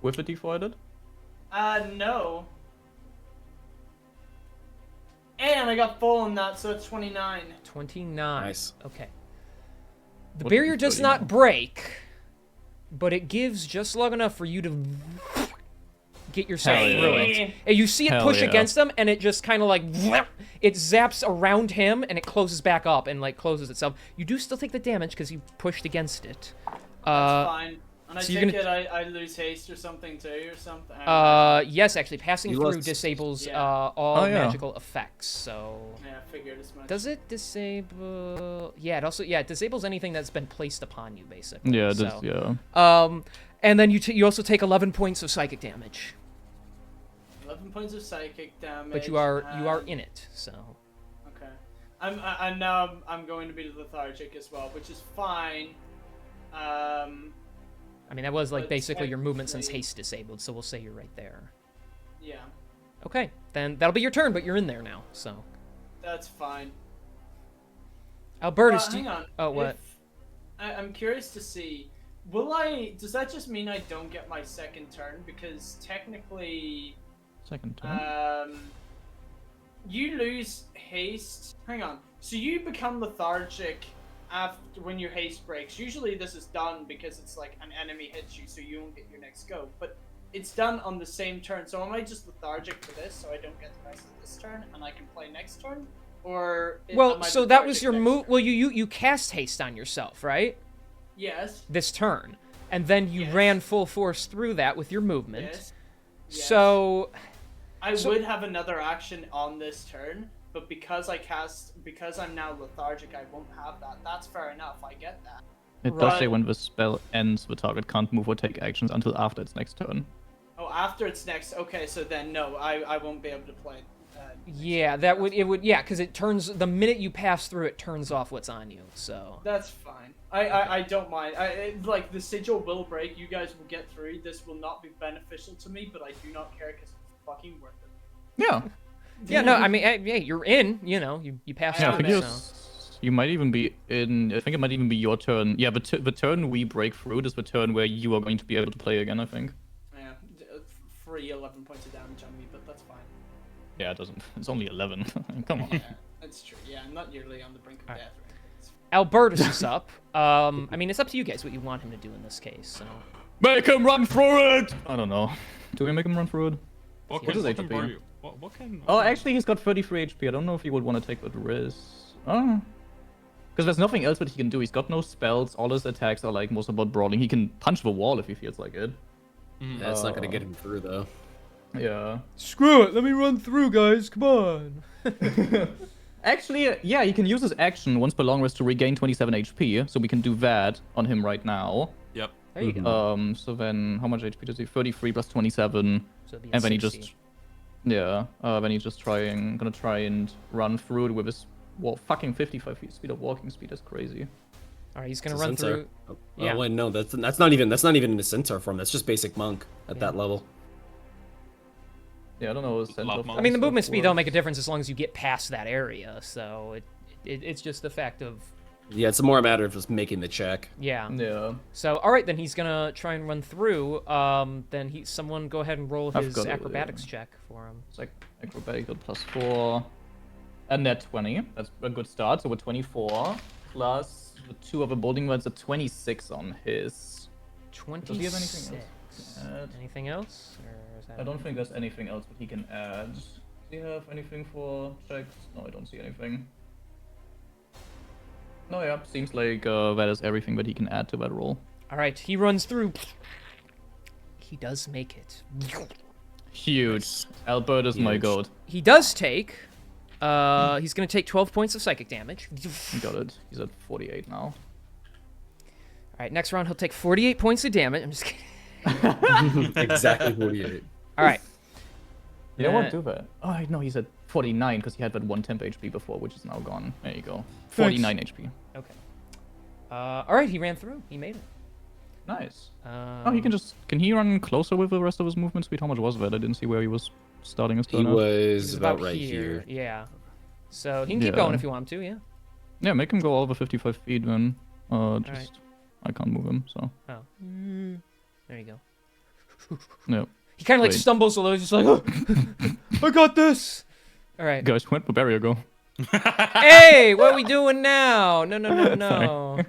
With the defaulted? No. And I got full on that, so it's 29. 29. Nice. Okay. The What barrier is does 29? not break, but it gives just long enough for you to get yourself Hell yeah. through it. And you see it Hell push yeah. against him, and it just kind of it zaps around him, and it closes back up and closes itself. You do still take the damage because you pushed against it. That's fine. And I So you're take gonna- it I lose haste or something too, or something. Yes, actually, passing You through lost- disables Yeah. all Oh, yeah. magical effects. So Yeah, I figured as much. does it disable? Yeah, it disables anything that's been placed upon you, basically. Yeah, so. this, yeah. And then you also take 11 points of psychic damage, 11 points of psychic damage. but you are and- in it. So Okay. I'm now I'm going to be lethargic as well, which is fine. I mean that was like But basically your movement since technically- haste disabled. So we'll say you're right there. Yeah, Okay, then that'll be your turn, but you're in there now. So that's fine. Albertus, But do hang you... on. Oh, what? I'm curious to see. Does that just mean I don't get my second turn? Because technically, Second turn. you lose haste. Hang on. So you become lethargic after when your haste breaks. Usually this is done because it's like an enemy hits you, so you won't get your next go. But it's done on the same turn. So am I just lethargic for this, so I don't get the rest of this turn, and I can play next turn? Or Well, am I so that was lethargic your next move. turn? Well, you cast haste on yourself, right? Yes. This turn, and then you Yes. ran full force through that with your movement. Yes. Yes. So I So- would have another action on this turn, but because I'm now lethargic, I won't have that. That's fair enough. I get that. It does say right. when the spell ends, the target can't move or take actions until after its next turn. Oh, after it's next. Okay, so then no, I won't be able to play. yeah, because it turns the minute you pass through, it turns off what's on you. So That's fine. I don't mind. Like the sigil will break. You guys will get through. This will not be beneficial to me, but I do not care because it's fucking worth it. Yeah. yeah, no, I mean, hey, you're in. You know, you pass Yeah, I through. think So. you might even be in. I think it might even be your turn. Yeah, the turn we break through is the turn where you are going to be able to play again, I think. Yeah, free 11 points of damage on me, but that's fine. Yeah, it doesn't. It's only 11. Come on. Yeah, that's true. Yeah, I'm not nearly on the brink of death. Right? Albertus is up. I mean, it's up to you guys what you want him to do in this case. So Make him run through it! I don't know. Do we make him run through it? What What can, is what can HP? Bro- what can? Oh, actually, he's got 33 HP. I don't know if he would want to take that risk. Oh. Because there's nothing else that he can do. He's got no spells. All his attacks are like most about brawling. He can punch the wall if he feels like it. That's not gonna get him through though. Yeah. screw it. Let me run through, guys. Come on. Actually, yeah, he can use his action once per long rest to regain 27 HP. So we can do that on him right now. Yep. There you go. So then, how much HP does he? 33 plus 27. So it'd be a And then he 60. just, yeah, then he's just gonna try and run through it with his fucking 55 feet speed of walking speed. That's crazy. All right, he's gonna It's a run centaur. through. Oh, Yeah. wait, no, that's not even in the centaur form. That's just basic monk at that level. Yeah, I don't know. I mean, the movement speed don't make a difference as long as you get past that area. So it's just the fact of Yeah, it's more a matter of just making the check. yeah. Yeah. So all right, then he's gonna try and run through. Then someone go ahead and roll I've his got it, acrobatics yeah. check for him. It's like acrobatic got +4. And net 20. That's a good start. So we're 24. Plus the 2 of a building that's a 26 on his. 26. Does he have anything else to add? Anything else? Or is that I don't think there's anything else that he can add. Does he have anything for checks? No, I don't see anything. No, yeah, seems like that is everything that he can add to that roll. All right, he runs through. He does make it. Huge. Albert is my Huge. goat. He does take. He's gonna take 12 points of psychic damage. He got it. He's at 48 now. All right, next round he'll take 48 points of damage. I'm just kidding. Exactly 48. All right. You know Uh, what? Do that. Oh, no, he's at 49 because he had that 1 temp HP before, which is now gone. There you go. 49 HP. Okay. All right, he ran through. He made it. Nice. Oh, he can just. Can he run closer with the rest of his movement speed? How much was that? I didn't see where he was starting his He turn. out. was He's about right here. Yeah. So he can keep Yeah. going if you want him to. Yeah. Yeah, make him go over 55 feet then. Just. right. I can't move him, so. Oh. There you go. Yeah. He kind of like Wait. stumbles a little. He's just like, oh, I got this. All right. Guys, where'd the barrier go? Hey, what are we doing now? No.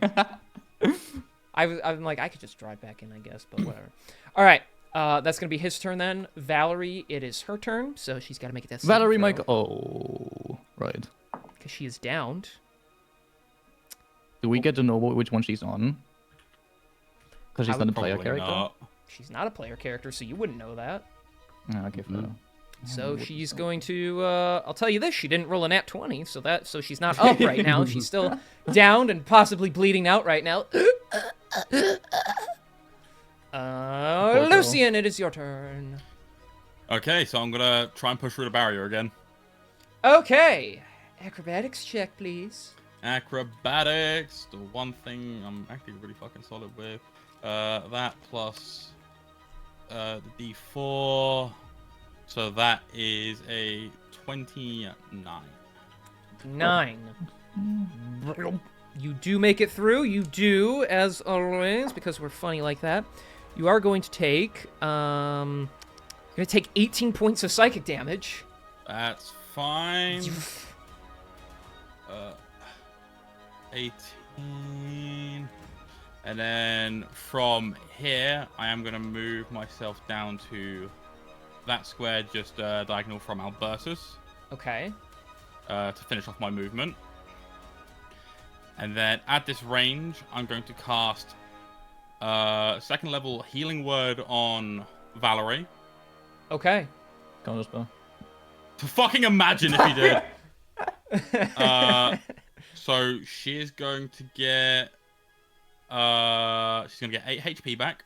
I'm like, I could just drive back in, I guess, but whatever. All right. That's gonna be his turn then. Valerie, it is her turn, so she's got to make it that. Valerie, Mike. Oh, right. Because she is downed. Do we get to know which one she's on? Because she's I not a would player Probably character. not. She's not a player character, so you wouldn't know that. Oh, okay, fair. So she's going to. I'll tell you this: she didn't roll a nat 20, so she's not up right now. She's still downed and possibly bleeding out right now. Lucian, it is your turn. Okay, so I'm gonna try and push through the barrier again. Okay, acrobatics check, please. Acrobatics, the one thing I'm actually really fucking solid with. That plus the D4. So that is a 29. 9. You do make it through. You do, as always, because we're funny like that. You are going to take, you're going to take 18 points of psychic damage. That's fine. 18. And then from here, I am going to move myself down to that square just diagonal from Albertus Okay. to finish off my movement. And then at this range, I'm going to cast second level healing word on Valerie. Okay. Counter spell. To fucking imagine if he did. So she is going to get she's gonna get 8 HP back.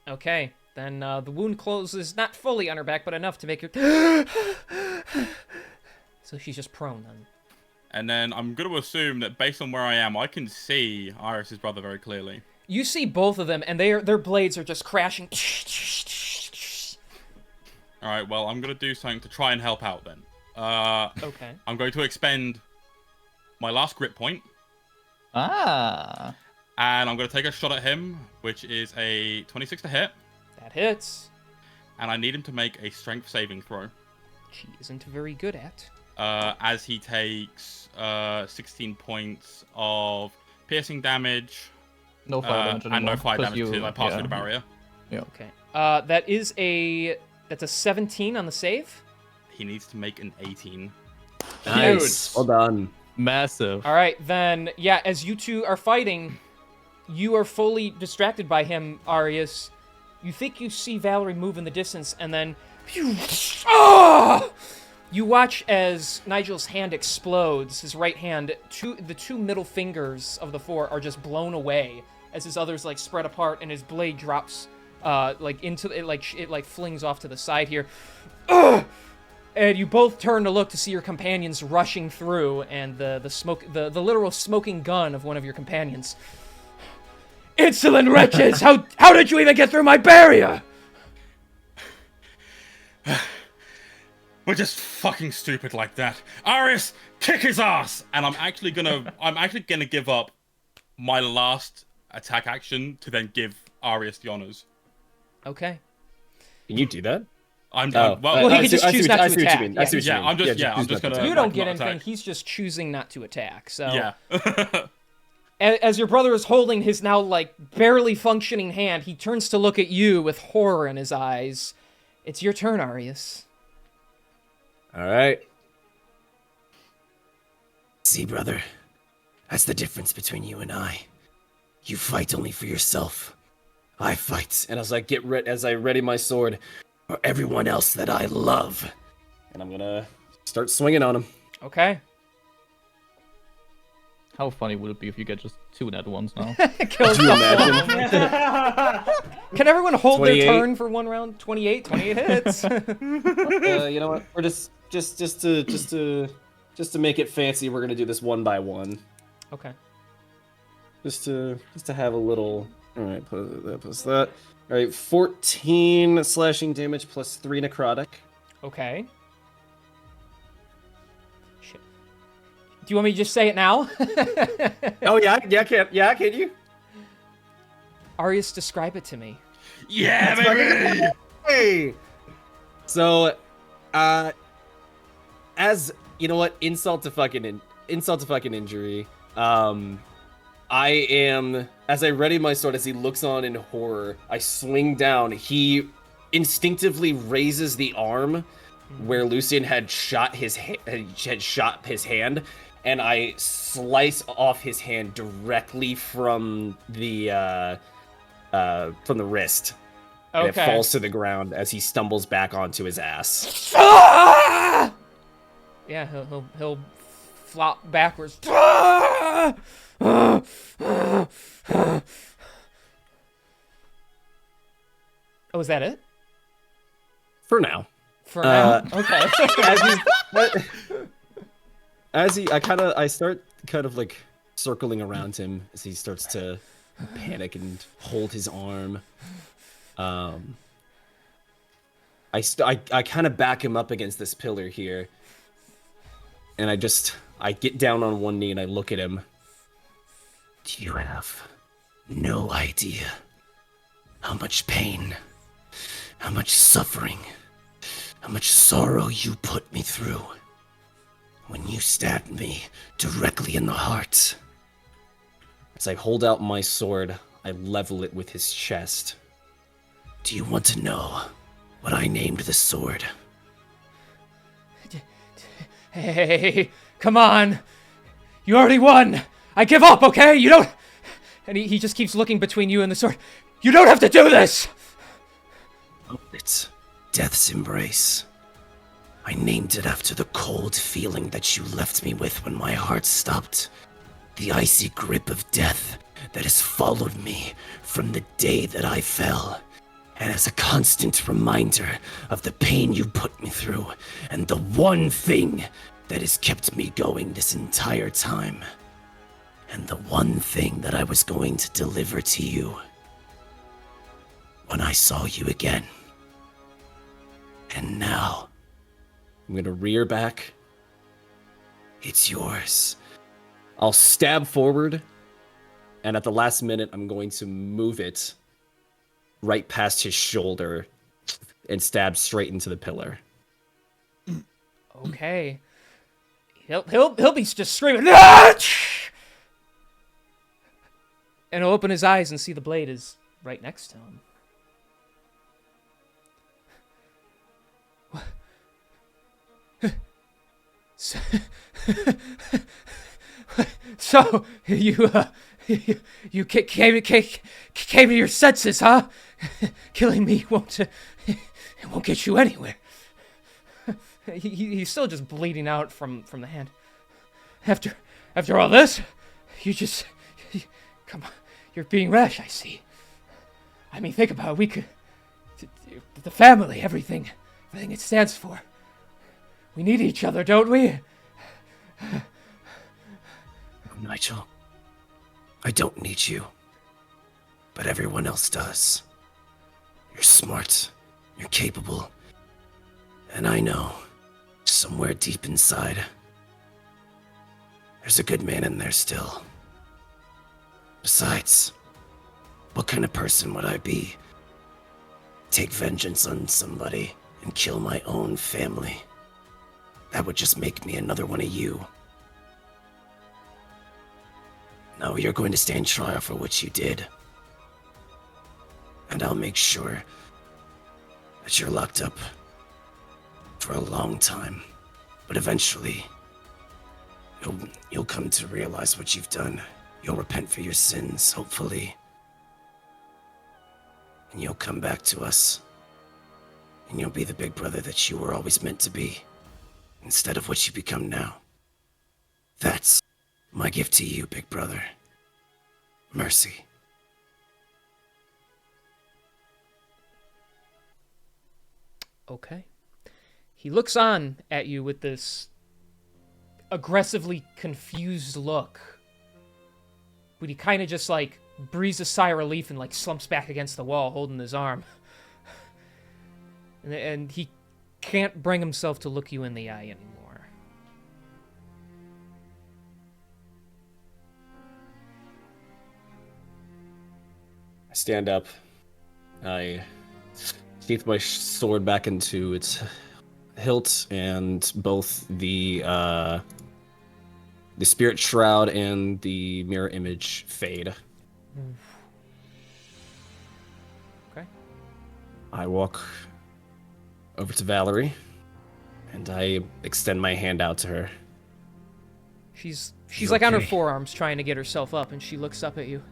Okay. Then the wound closes not fully on her back, but enough to make her. So she's just prone then. And then I'm going to assume that based on where I am, I can see Iris's brother very clearly. You see both of them, and their blades are just crashing. Alright, well, I'm going to do something to try and help out then. Okay. I'm going to expend my last grip point, Ah. and I'm going to take a shot at him, which is a 26 to hit, That hits. and I need him to make a strength saving throw. She isn't very good at. As he takes 16 points of piercing damage, No fire damage anymore. and no fire 'cause damage to I pass through the barrier. Okay. That's a 17 on the save. He needs to make an 18. Nice. Well done. Massive. All right, then, yeah, as you two are fighting, you are fully distracted by him, Arius. You think you see Valerie move in the distance, and then... You watch as Nigel's hand explodes, his right hand. The two middle fingers of the 4 are just blown away as his others, like, spread apart, and his blade drops, into... It flings off to the side here. And you both turn to look to see your companions rushing through, and the smoke, the literal smoking gun of one of your companions. Insolent wretches! How did you even get through my barrier? We're just fucking stupid like that. Arius, kick his ass! And I'm actually gonna give up my last attack action to then give Arius the honors. Okay. Can you do that? Well, he could just choose not to attack. I'm just gonna. You don't get not anything. attack. He's just choosing not to attack. So Yeah. as your brother is holding his now like barely functioning hand, he turns to look at you with horror in his eyes. It's your turn, Arius. All right. See, brother, that's the difference between you and I. You fight only for yourself. I fight, and as I ready my sword for everyone else that I love, and I'm gonna start swinging on him. Okay. How funny would it be if you get just 2 nat ones now? Kills Could you them. imagine? Can everyone hold 28. their turn for one round? 28 hits. You know what? We're just to make it fancy. We're gonna do this one by one. Okay. Just to have a little. All right, plus that. All right, 14 slashing damage plus 3 necrotic. Okay. Shit. Do you want me to just say it now? Oh yeah, can you? Arius, describe it to me. Yeah, baby. Hey. So, as you know, what insult to fucking injury. I am, as I ready my sword, as he looks on in horror, I swing down. He instinctively raises the arm where Lucian had shot his hand, and I slice off his hand directly from the from the wrist. And it Okay. falls to the ground as he stumbles back onto his ass. Yeah, he'll flop backwards. Oh, is that it? For now. For now? Okay. I start kind of like circling around him as he starts to panic and hold his arm. I kind of back him up against this pillar here, and I get down on one knee and I look at him. Do you have no idea how much pain, how much suffering, how much sorrow you put me through when you stabbed me directly in the heart? As I hold out my sword, I level it with his chest. Do you want to know what I named the sword? Hey, come on. You already won. I give up, okay? You don't... And he just keeps looking between you and the sword. You don't have to do this! Oh, it's Death's Embrace. I named it after the cold feeling that you left me with when my heart stopped. The icy grip of death that has followed me from the day that I fell. And as a constant reminder of the pain you put me through, and the one thing that has kept me going this entire time. And the one thing that I was going to deliver to you when I saw you again. And now, I'm gonna rear back. It's yours. I'll stab forward, and at the last minute, I'm going to move it right past his shoulder and stab straight into the pillar. Okay. He'll be just screaming, "Ah!" And he'll open his eyes and see the blade is right next to him. So you came to your senses, huh? Killing me won't get you anywhere. He's still just bleeding out from the hand. After all this, come on, you're being rash. I see. I mean, think about it. We could, the family, everything it stands for. We need each other, don't we? Nigel, I don't need you, but everyone else does. You're smart, you're capable, and I know, somewhere deep inside, there's a good man in there still. Besides, what kind of person would I be? Take vengeance on somebody and kill my own family. That would just make me another one of you. No, you're going to stand trial for what you did. And I'll make sure that you're locked up for a long time. But eventually, you'll come to realize what you've done. You'll repent for your sins, hopefully. And you'll come back to us. And you'll be the big brother that you were always meant to be, instead of what you become now. That's my gift to you, big brother. Mercy. Okay. He looks on at you with this aggressively confused look. But he kind of just, like, breathes a sigh of relief and, like, slumps back against the wall, holding his arm. And he can't bring himself to look you in the eye anymore. I stand up. I sheath my sword back into its hilt, and both the spirit shroud and the mirror image fade. Okay. I walk over to Valerie, and I extend my hand out to her. She's You like on her okay? forearms trying to get herself up, and she looks up at you.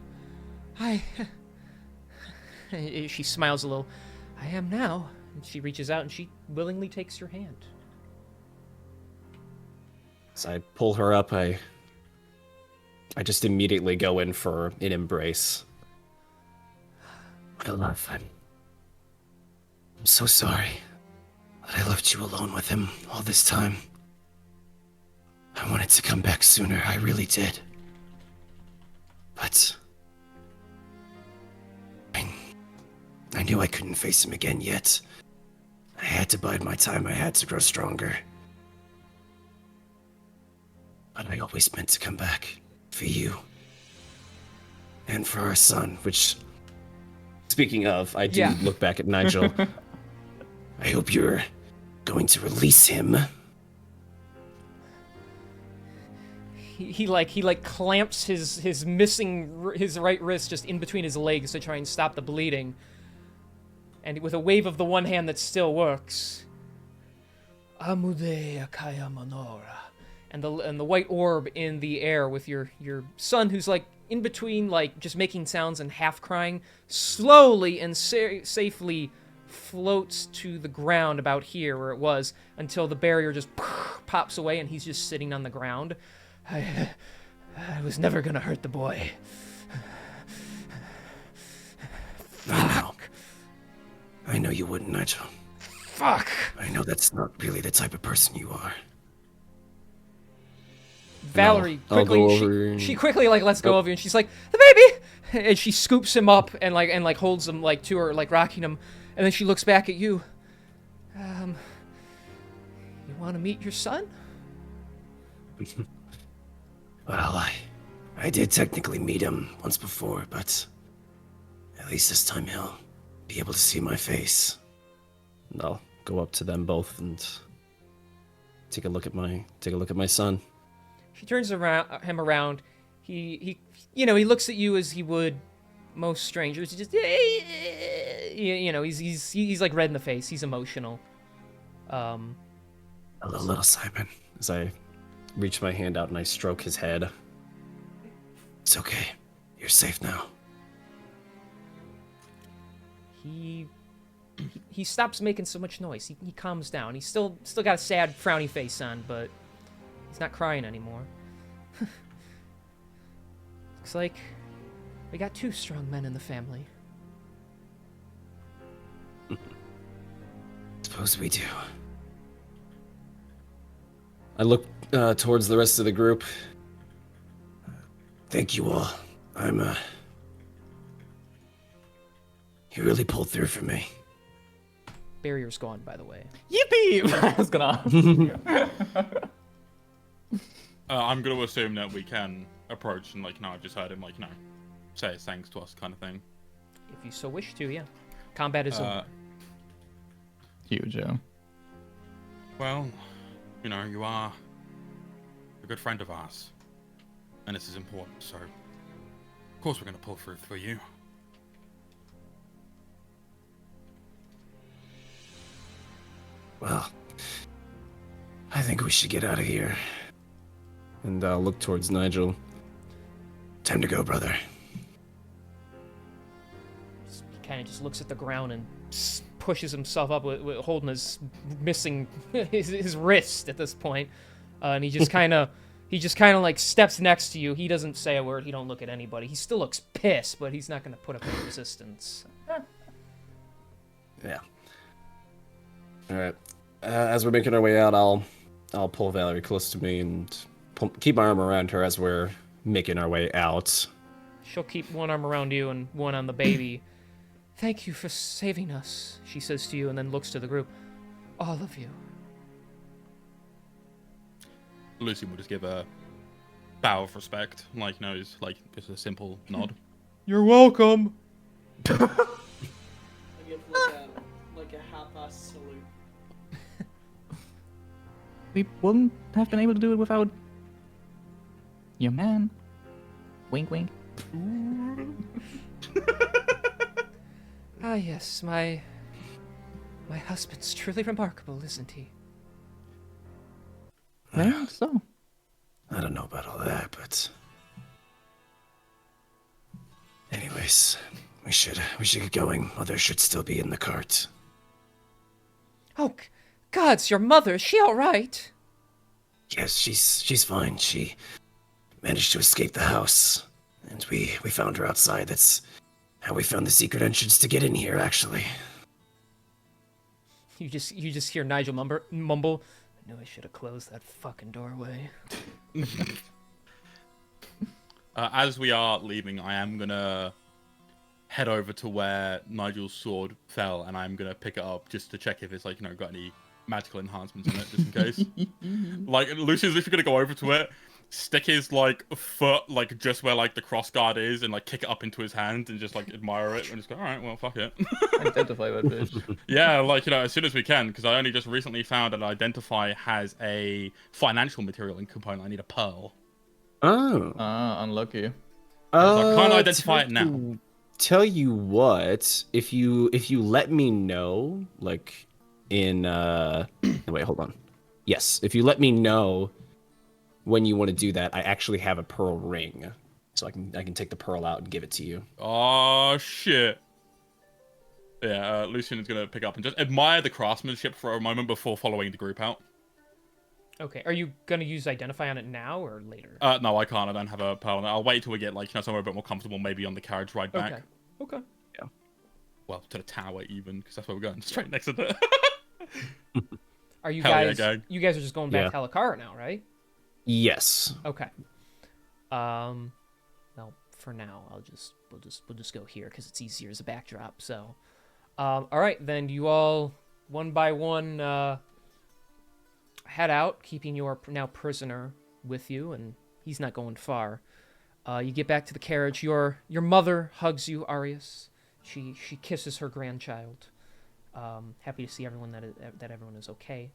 She smiles a little. I am now. And she reaches out and she willingly takes your hand. As I pull her up, I just immediately go in for an embrace. My love, I'm so sorry that I left you alone with him all this time. I wanted to come back sooner, I really did. But I knew I couldn't face him again yet. I had to bide my time, I had to grow stronger. But I always meant to come back for you. And for our son, which, speaking of, I do look back at Nigel. I hope you're going to release him. He clamps his right wrist just in between his legs to try and stop the bleeding. And with a wave of the one hand that still works, Amude Akaya Manora, and the white orb in the air with your son, who's like in between, like just making sounds and half crying, slowly and safely floats to the ground about here where it was, until the barrier just pops away and he's just sitting on the ground. I was never gonna hurt the boy. I know you wouldn't, Nigel. Fuck. I know that's not really the type of person you are. Valerie I'll go quickly, over she quickly like lets go of you, and she's like, the baby, and she scoops him up and holds him like to her, like rocking him, and then she looks back at you. You want to meet your son? Well, I did technically meet him once before, but at least this time he'll be able to see my face. And I'll go up to them both and take a look at my son. She turns him around. He he looks at you as he would most strangers. He just he's like red in the face. He's emotional. Hello, little Simon. As I reach my hand out and I stroke his head. It's okay. You're safe now. He stops making so much noise. He calms down. He's still got a sad, frowny face on, but he's not crying anymore. Looks like we got two strong men in the family. Suppose we do. I look towards the rest of the group. Thank you all. You really pulled through for me. Barrier's gone, by the way. Yippee! I was gonna. I'm gonna assume that we can approach and I've just heard him say his thanks to us kind of thing. If you so wish to, yeah. Combat is over. Huge, yeah. Well, you are a good friend of ours, and this is important. So, of course, we're gonna pull through for you. Well, I think we should get out of here. And I'll look towards Nigel. Time to go, brother. He kind of just looks at the ground and pushes himself up with holding his missing his wrist at this point. And he just kind of like steps next to you. He doesn't say a word. He don't look at anybody. He still looks pissed, but he's not going to put up any resistance. Yeah. All right. As we're making our way out, I'll pull Valerie close to me and keep my arm around her as we're making our way out. She'll keep one arm around you and one on the baby. Thank you for saving us, she says to you, and then looks to the group. All of you. Lucy will just give a bow of respect, just a simple nod. You're welcome. I give like a half-ass salute. We wouldn't have been able to do it without your man. Wink, wink. Ah, yes, my husband's truly remarkable, isn't he? Well, so. I don't know about all that, but anyways, We should get going. Mother should still be in the cart. Oh, gods, your mother, is she all right? Yes, she's fine. She managed to escape the house, and we found her outside. That's how we found the secret entrance to get in here, actually. You just hear Nigel mumble. I knew I should have closed that fucking doorway. As we are leaving, I am gonna head over to where Nigel's sword fell, and I'm gonna pick it up just to check if it's like, got any magical enhancements in it, just in case. Like, Lucian's literally gonna go over to it, stick his like foot like just where like the cross guard is, and like kick it up into his hand and just like admire it, and just go, all right, well, fuck it. Identify that bitch. Yeah, like, as soon as we can, because I only just recently found that Identify has a financial material in component. I need a pearl. Oh. Unlucky. I can't identify it now. Tell you what, if you let me know, like in wait, hold on. Yes, if you let me know when you want to do that, I actually have a pearl ring, so I can take the pearl out and give it to you. Oh shit. Yeah, Lucian is gonna pick up and just admire the craftsmanship for a moment before following the group out. Okay, are you gonna use Identify on it now or later? No, I can't. I don't have a pearl on it. I'll wait till we get like somewhere a bit more comfortable, maybe on the carriage ride back. Okay. Yeah. Well, to the tower even, because that's where we're going. Straight next to the. Are you Hell yeah, guys? gang. You guys are just going back Yeah. to Halakara now, right? Yes. Okay. Well, for now, we'll just go here because it's easier as a backdrop. So, all right, then you all one by one head out, keeping your now prisoner with you, and he's not going far. You get back to the carriage. Your mother hugs you, Arius. She kisses her grandchild. Happy to see everyone that everyone is okay.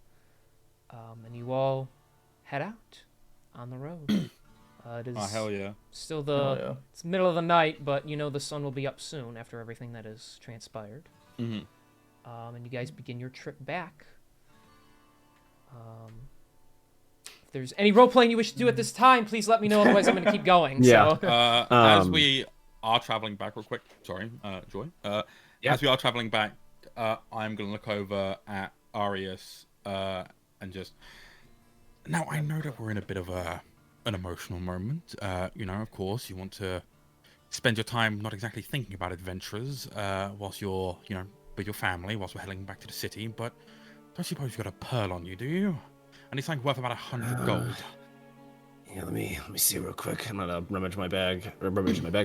And you all head out on the road. It is Oh hell yeah! still it's the middle of the night, but the sun will be up soon after everything that has transpired. Mm-hmm. And you guys begin your trip back. If there's any role playing you wish to do at this time, please let me know. Otherwise, I'm going to keep going. Yeah. So. As we are traveling back, real quick. Sorry, Joy. Yeah. As we are traveling back, I'm going to look over at Arius and just. Now I know that we're in a bit of an emotional moment. Of course, you want to spend your time not exactly thinking about adventures whilst you're, with your family, whilst we're heading back to the city. But don't suppose you've got a pearl on you, do you? And it's like worth about 100 gold. Yeah, let me see real quick. I'm gonna rummage my bag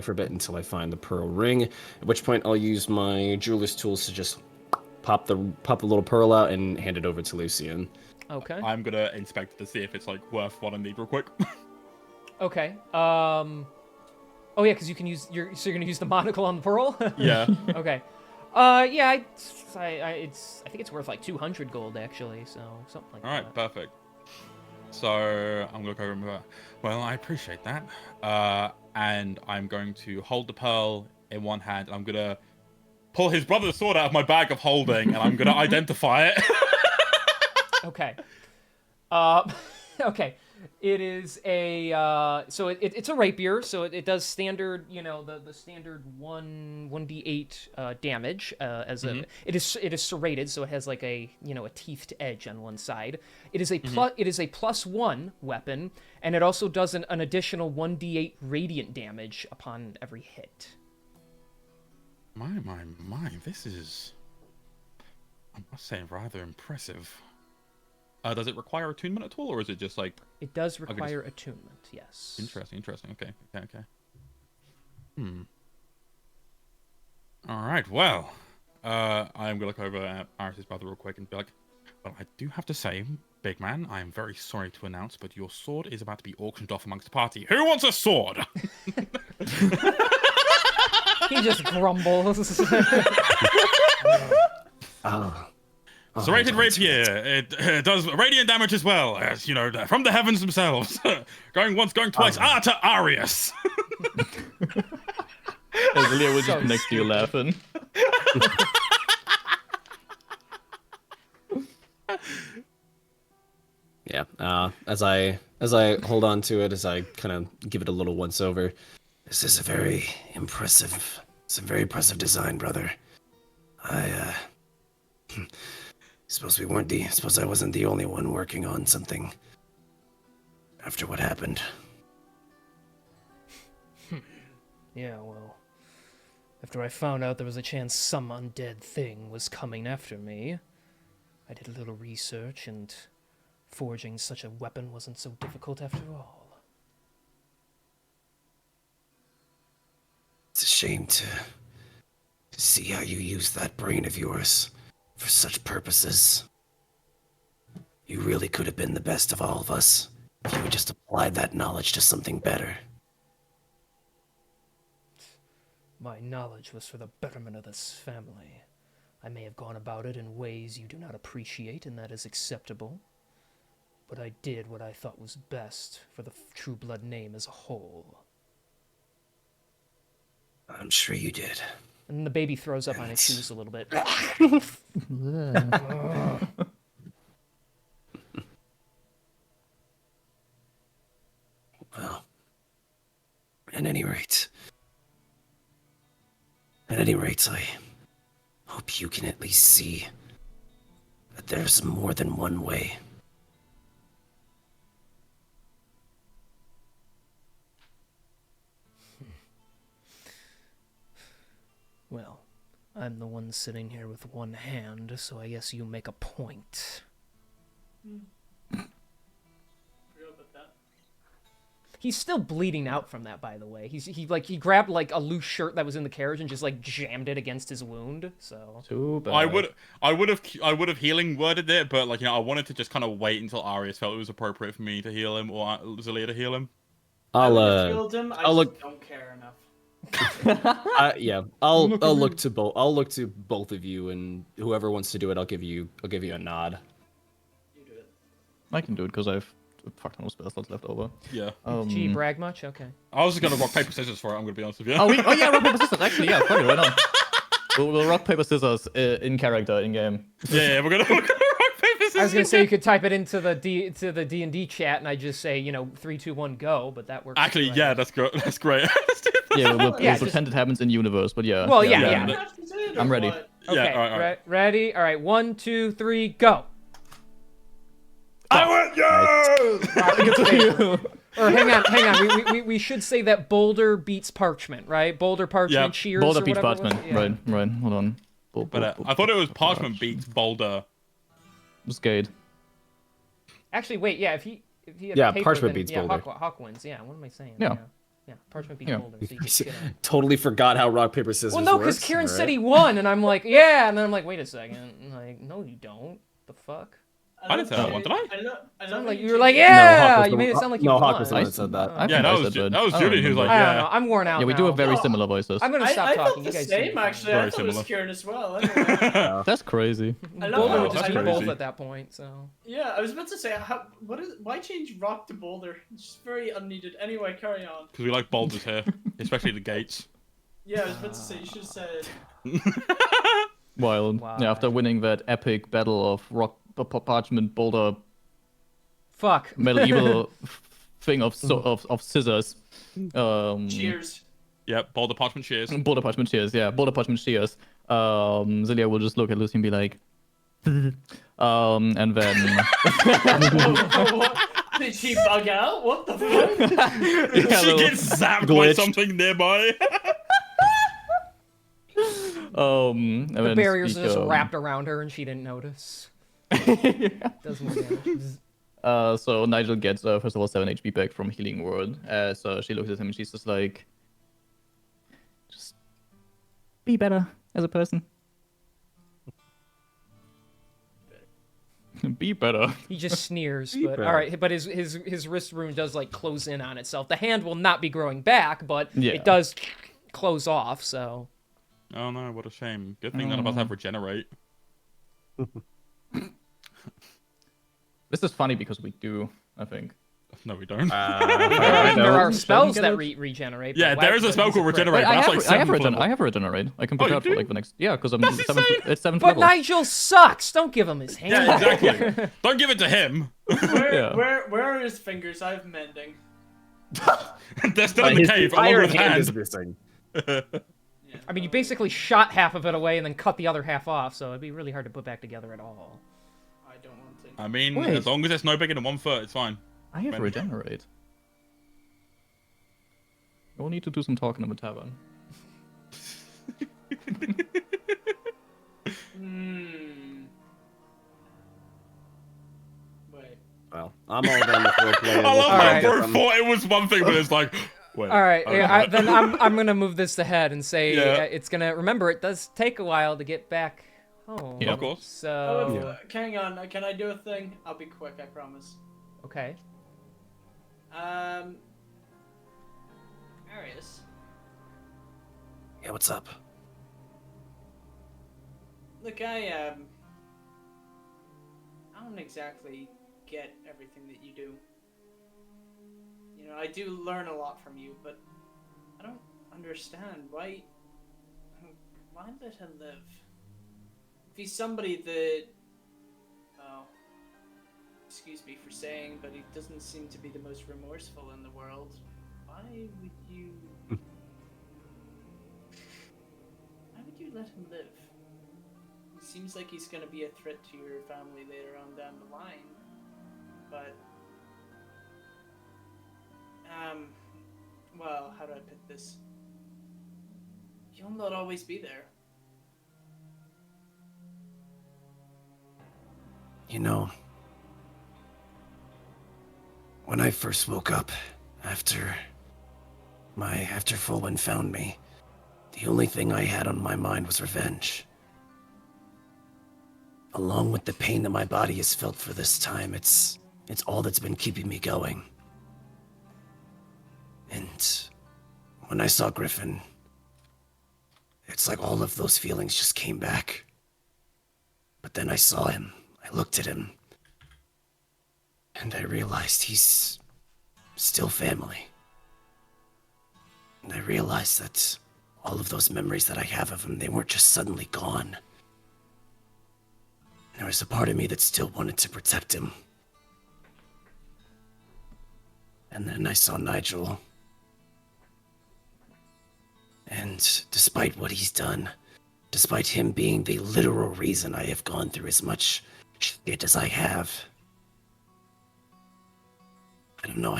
for a bit until I find the pearl ring. At which point I'll use my jeweler's tools to just pop the little pearl out and hand it over to Lucian. Okay. I'm gonna inspect it to see if it's like worth what I need real quick. Okay. Oh yeah, because you can use you're gonna use the monocle on the pearl. Yeah. Okay. Yeah, I think it's worth like 200 gold actually, so something like All that. right, perfect. So I'm gonna look over and go, well, I appreciate that. And I'm going to hold the pearl in one hand, and I'm gonna pull his brother's sword out of my bag of holding, and I'm gonna identify it. Okay. Okay. It is a so it's a rapier, so it does standard, the standard 1d8 damage as a it is serrated, so it has like a a teethed edge on one side. It is a +1 weapon, and it also does an additional 1d8 radiant damage upon every hit. My, this is, I must say, rather impressive. Does it require attunement at all, or is it just like... It does require attunement, yes. Interesting. Okay. Alright, well, I'm going to look over at Aris' brother real quick and be like, well, I do have to say, big man, I am very sorry to announce, but your sword is about to be auctioned off amongst the party. Who wants a sword? He just grumbles. Serrated rapier. It does radiant damage as well, as from the heavens themselves. Going once, going twice. To Arius. Leah was just next to you laughing. Yeah. As I hold on to it, as I kind of give it a little once over, this is a very impressive It's a very impressive design, brother. I suppose suppose I wasn't the only one working on something after what happened. Yeah, well, after I found out there was a chance some undead thing was coming after me, I did a little research, and forging such a weapon wasn't so difficult after all. It's a shame to see how you use that brain of yours for such purposes. You really could have been the best of all of us if you had just applied that knowledge to something better. My knowledge was for the betterment of this family. I may have gone about it in ways you do not appreciate, and that is acceptable. But I did what I thought was best for the True Blood name as a whole. I'm sure you did. And the baby throws up on his shoes a little bit. Well, at any rate, I hope you can at least see that there's more than one way. Well, I'm the one sitting here with one hand, so I guess you make a point. Forgot about that. He's still bleeding out from that, by the way. He grabbed like a loose shirt that was in the carriage and just like jammed it against his wound. So Too bad. I would have healing worded it, but like I wanted to just kind of wait until Arius felt it was appropriate for me to heal him or Zelia to heal him. I healed him, I I'll just look. don't care enough. I'll look to both of you, and whoever wants to do it, I'll give you a nod. You do it. I can do it because I've fuck no spell slots left over. Yeah. gee, brag much? Okay. I was just gonna rock paper scissors for it. I'm gonna be honest with you. Oh yeah, rock paper scissors. Actually, yeah, fuck it, right on. We'll rock paper scissors in character in game. Yeah, we're gonna rock paper scissors. I was gonna say you could type it into the D&D chat, and I just say 3, 2, 1, go. But that works. Actually, right. yeah, that's great. That's great. Yeah, we'll Yeah, pretend it happens in universe, but yeah. Well, yeah. You don't have to do it, or I'm ready. what? Okay. Yeah, all right. Ready? All right. 1, 2, 3, go. I went, yo! Or hang on. We should say that Boulder beats Parchment, right? Boulder, Parchment, Yep. Shears, Boulder or beats whatever it was. Parchment. Yeah. Right. Hold on. But I thought it was Parchment beats Boulder. Skate. Actually, wait. Yeah, if he had Yeah, paper, Parchment then, beats yeah, Boulder. Hawk wins. Yeah. What am I saying? Yeah. Yeah. Parchment beats Yeah. Boulder. So you get Totally forgot how rock paper scissors. Well, no, because works. Kieran All said right. he won, and I'm like, yeah, and then I'm like, wait a second, and like, no, you don't. The fuck? I didn't say that one, did I? I Sounded know like you you were like, No, Hawk yeah, was you the- made it sound like you no, won. Hawk was the one that said that. I Yeah, think that I was said that was I Judy don't who's like, remember. I don't know. yeah. I'm worn out. Yeah, we do now. have very Oh. similar voices. I'm gonna stop I talking. felt You the guys same, do. actually. Very I thought it was similar. Kieran as well. Anyway. That's crazy. I love Boulder how- would just that's be crazy. both at that point. So Yeah, I was about to say, why change rock to boulder? It's just very unneeded. Anyway, carry on. Because we like boulders here, especially the gates. Yeah, I was about to say, you should have said. Wild. Wow. Yeah, after winning that epic battle of rock parchment boulder fuck. medieval thing of scissors. Cheers. Yep, Boulder Parchment Shears. Boulder parchment shears. Yeah, boulder parchment shears. Zelia will just look at Lucy and be like, and then What? Did she bug out? What the fuck? Yeah, She little gets zapped by glitched. something nearby. and The then barriers speak, are just wrapped around her, and she didn't notice. Does more damage. So Nigel gets first of all 7 HP back from Healing Word as she looks at him and she's just like, just be better as a person. Be better. He just sneers, Be but better. all right. But his wrist rune does like close in on itself. The hand will not be growing back, but Yeah. it does close off. So Oh no, what a shame. Good thing none of us have regenerate. This is funny because we do, I think. No, we don't. there are Don't spells get that it? regenerate. Yeah, but there why- is a but spell he's called crit. regenerate. I That's have, like I have 7th level. I have regenerate. I can Oh, prepare you for do? like the next. Yeah, because I'm That's seventh. insane. It's 7th But level. Nigel sucks. Don't give him his hand. Yeah, exactly. Don't give it to him. Yeah. Where are his fingers? I have mending. They're still in the cave, along with hand hand. is missing. I I mean, you basically shot half of it away and then cut the other half off, so it'd be really hard to put back together at all. I don't want to. I mean, Wait. as long as it's no bigger than 1/3, it's fine. I have Maybe. regenerate. We'll need to do some talking in the tavern. Wait. Well, I'm all done with roleplay. I love Alright. that bro thought it was one thing, but it's like, wait. All right, I don't yeah, know. then I'm gonna move this ahead and say Yeah. it's gonna. Remember, it does take a while to get back home. Yeah. Of course. So Hang on, can I do a thing? I'll be quick, I promise. okay. Arius. Yeah, what's up? Look, I don't exactly get everything that you do. You know, I do learn a lot from you, but I don't understand why let him live? If he's somebody that, oh, excuse me for saying, but he doesn't seem to be the most remorseful in the world. Why would you let him live? He seems like he's gonna be a threat to your family later on down the line, but well, how do I put this? He'll not always be there. You know, when I first woke up after Fulwin found me, the only thing I had on my mind was revenge. Along with the pain that my body has felt for this time, it's all that's been keeping me going. And when I saw Griffin, it's like all of those feelings just came back. But then I saw him, I looked at him, and I realized he's still family. And I realized that all of those memories that I have of him, they weren't just suddenly gone. There was a part of me that still wanted to protect him. And then I saw Nigel. And despite what he's done, despite him being the literal reason I have gone through as much shit as I have, I don't know,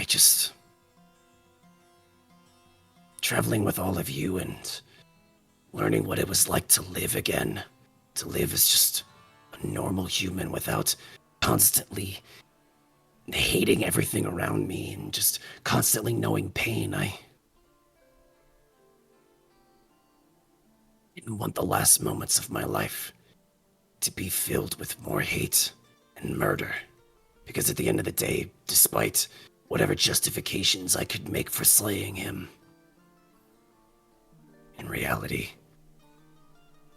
traveling with all of you and learning what it was like to live again, to live as just a normal human without constantly hating everything around me and just constantly knowing pain. I didn't want the last moments of my life to be filled with more hate and murder. Because at the end of the day, despite whatever justifications I could make for slaying him, in reality,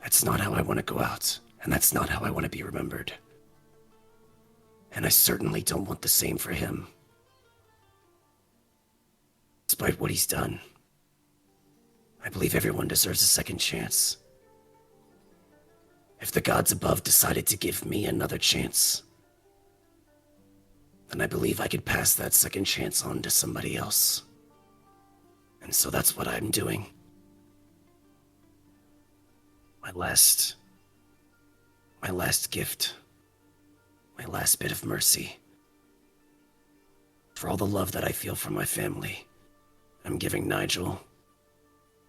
that's not how I want to go out, and that's not how I want to be remembered. And I certainly don't want the same for him. Despite what he's done, I believe everyone deserves a second chance. If the gods above decided to give me another chance, then I believe I could pass that second chance on to somebody else. And so that's what I'm doing. My last gift, my last bit of mercy. For all the love that I feel from my family, I'm giving Nigel,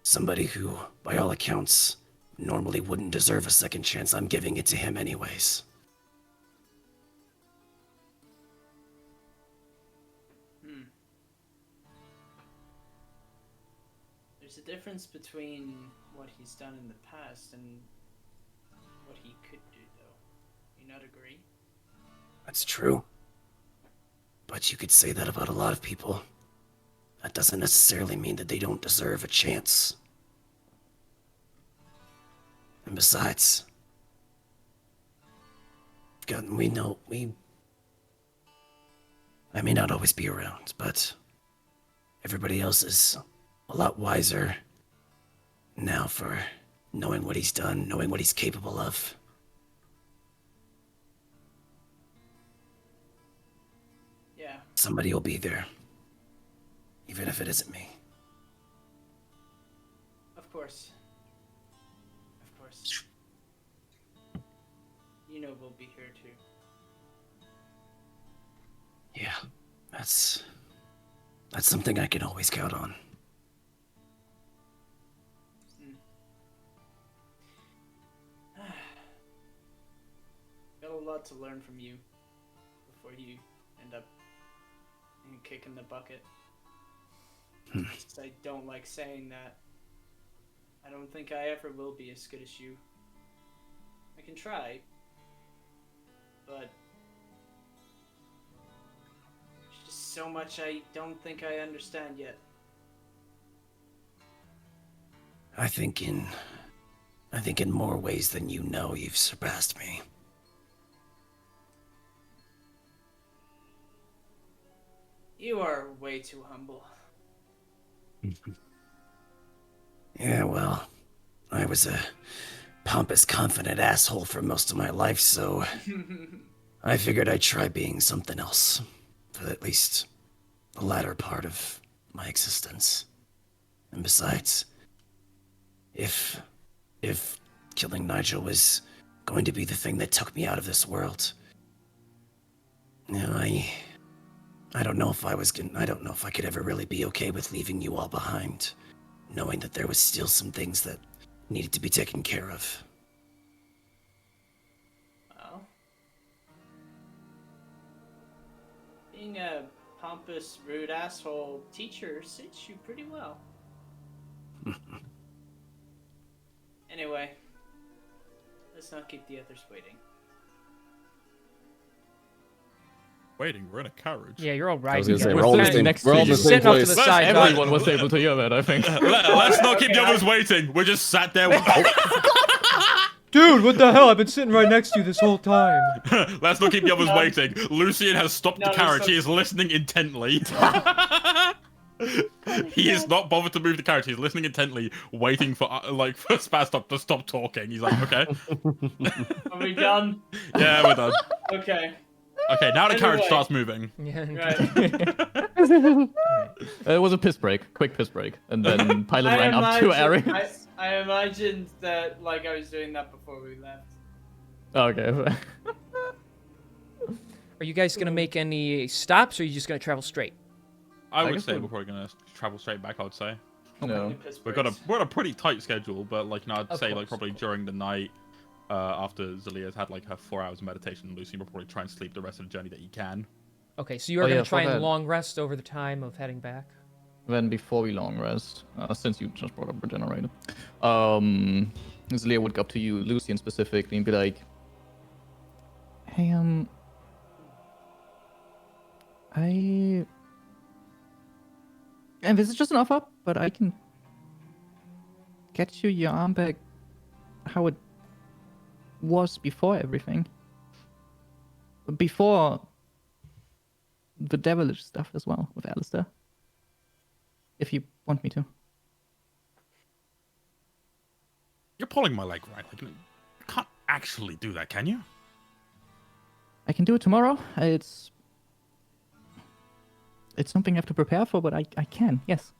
somebody who, by all accounts, normally wouldn't deserve a second chance. I'm giving it to him anyways. There's a difference between what he's done in the past and what he could do, though. You not agree? That's true. But you could say that about a lot of people. That doesn't necessarily mean that they don't deserve a chance. And besides, I may not always be around, but everybody else is a lot wiser now for knowing what he's done, knowing what he's capable of. Yeah. Somebody will be there, even if it isn't me. Of course. course. You know we'll be here too. Yeah, that's something I can always count on. Got a lot to learn from you before you end up kicking the bucket. I don't like saying that. I don't think I ever will be as good as you. I can try, but there's just so much I don't think I understand yet. I think in more ways than you know, you've surpassed me. You are way too humble. Yeah, well, I was a pompous, confident asshole for most of my life, so I figured I'd try being something else for at least the latter part of my existence. And besides, if killing Nigel was going to be the thing that took me out of this world, you know, I don't know if I don't know if I could ever really be okay with leaving you all behind, knowing that there was still some things that needed to be taken care of. Well, being a pompous, rude asshole teacher suits you pretty well. Anyway, let's not keep the others waiting. Waiting, we're in a carriage. Yeah, you're all right. I was gonna say, We're we're all in the sitting same, next we're all to in you. the same Sitting off to place. the side. Everyone was able to hear that, I think. Let's not keep the others waiting. We're just sat there. Dude, what the hell? I've been sitting right next to you this whole time. Let's not keep the others waiting. Lucian has stopped the No, carriage. so- He is listening intently. He is not bothered to move the carriage. He's listening intently, waiting for for Spazstop to stop talking. He's like, okay, Are we done? yeah, we're done. Okay. Okay, now the carriage Anyway. starts moving. Yeah. Right. It was a piss break, quick piss break, and then Pilot ran up to Ari. I imagined that like I was doing that before we left. Okay. Are you guys gonna make any stops, or are you just gonna travel straight? I would guess say we're- we're probably gonna travel straight back. I would say No. we're on a pretty tight schedule, but like I'd Of say course, probably of course. during the night, after Zalia's had like her 4 hours of meditation, Lucian will probably try and sleep the rest of the journey that he can. Okay, so you are Oh, gonna yeah, try for and that. long rest over the time of heading back. Then before we long rest, since you just brought up Regenerator, Zlia would go up to you, Lucian specifically, and be like, "Hey, and this is just an offer, but I can get you your arm back how it was before everything. Before the devilish stuff as well with Alistair. If you want me to." You're pulling my leg, right? Like, you can't actually do that, can you? I can do it tomorrow. It's something I have to prepare for, but I can, yes.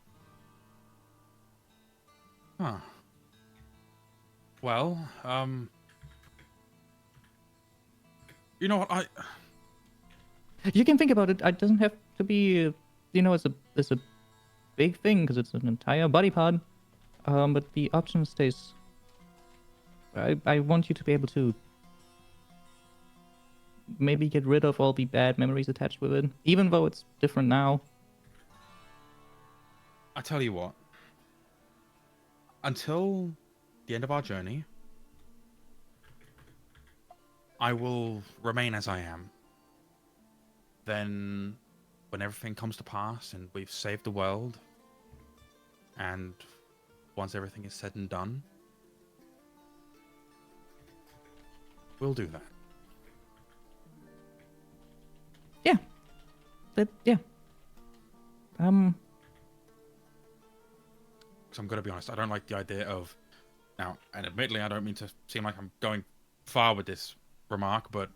Huh. Well, you know what? You can think about it. It doesn't have to be, it's a big thing because it's an entire body part. But the option stays. I want you to be able to maybe get rid of all the bad memories attached with it, even though it's different now. I tell you what. Until the end of our journey, I will remain as I am. Then, when everything comes to pass and we've saved the world, and once everything is said and done, we'll do that. Yeah. Because I'm going to be honest, I don't like the idea of... Now, and admittedly, I don't mean to seem like I'm going far with this remark, but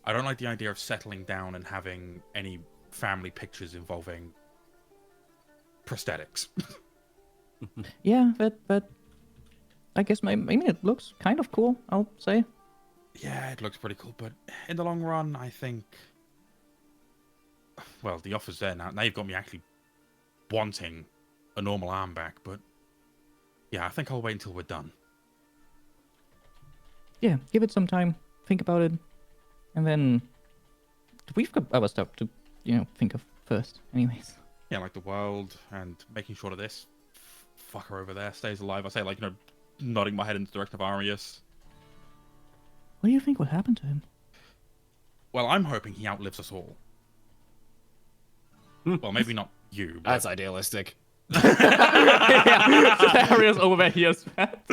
I don't like the idea of settling down and having any family pictures involving prosthetics. Yeah, but I guess maybe it looks kind of cool, I'll say. Yeah, it looks pretty cool, but in the long run, I think... Well, the offer's there now. Now you've got me actually wanting a normal arm back, but... Yeah, I think I'll wait until we're done. Yeah, give it some time. Think about it. And then... We've got other stuff to, think of first, anyways. Yeah, like the world and making sure that this fucker over there stays alive. I say, like, nodding my head in the direction of Arius. What do you think would happen to him? Well, I'm hoping he outlives us all. Well, maybe not you, but... That's idealistic. Arius over there hears that.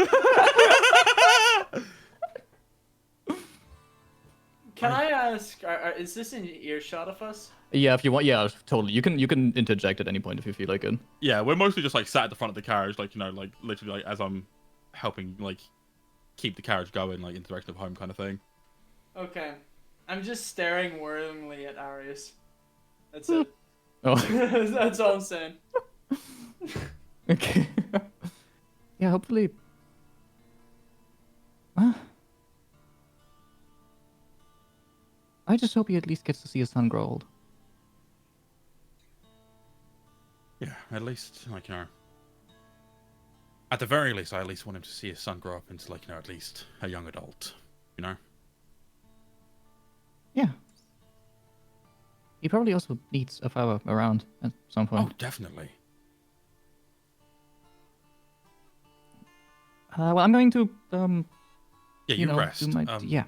Can I ask, is this in earshot of us? Yeah, if you want, yeah, totally. You can interject at any point if you feel like it. Yeah, we're mostly just, like, sat at the front of the carriage, like, like, literally, like, as I'm helping, like, keep the carriage going, like, in the direction of home kind of thing. Okay. I'm just staring worryingly at Arius. That's it. Oh. That's all I'm saying. Okay. Yeah, hopefully. Well, I just hope he at least gets to see his son grow old. Yeah, at least, like, at the very least, I at least want him to see his son grow up into, like, at least a young adult, Yeah. He probably also needs a father around at some Oh, point. definitely. Well, I'm going to, Yeah, you rest. do my, yeah.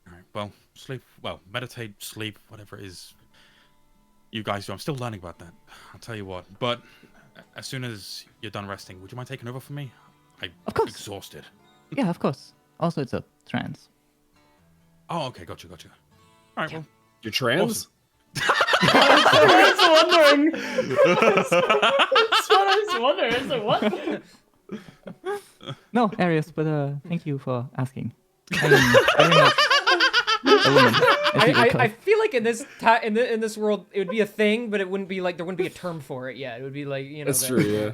Alright, well, sleep, meditate, sleep, whatever it is you guys do. I'm still learning about that. I'll tell you what. But as soon as you're done resting, would you mind taking over for me? I'm Of course. exhausted. Yeah, of course. Also, it's a trance. Oh, okay, gotcha. Alright, well. You're trans? I was wondering. That's what I was wondering. I was like, what? No, Arius, but thank you for asking. I am very much a woman. as you I recall. feel like in this in this world it would be a thing, but it wouldn't be like there wouldn't be a term for it yet. It would be like That's that- true, yeah.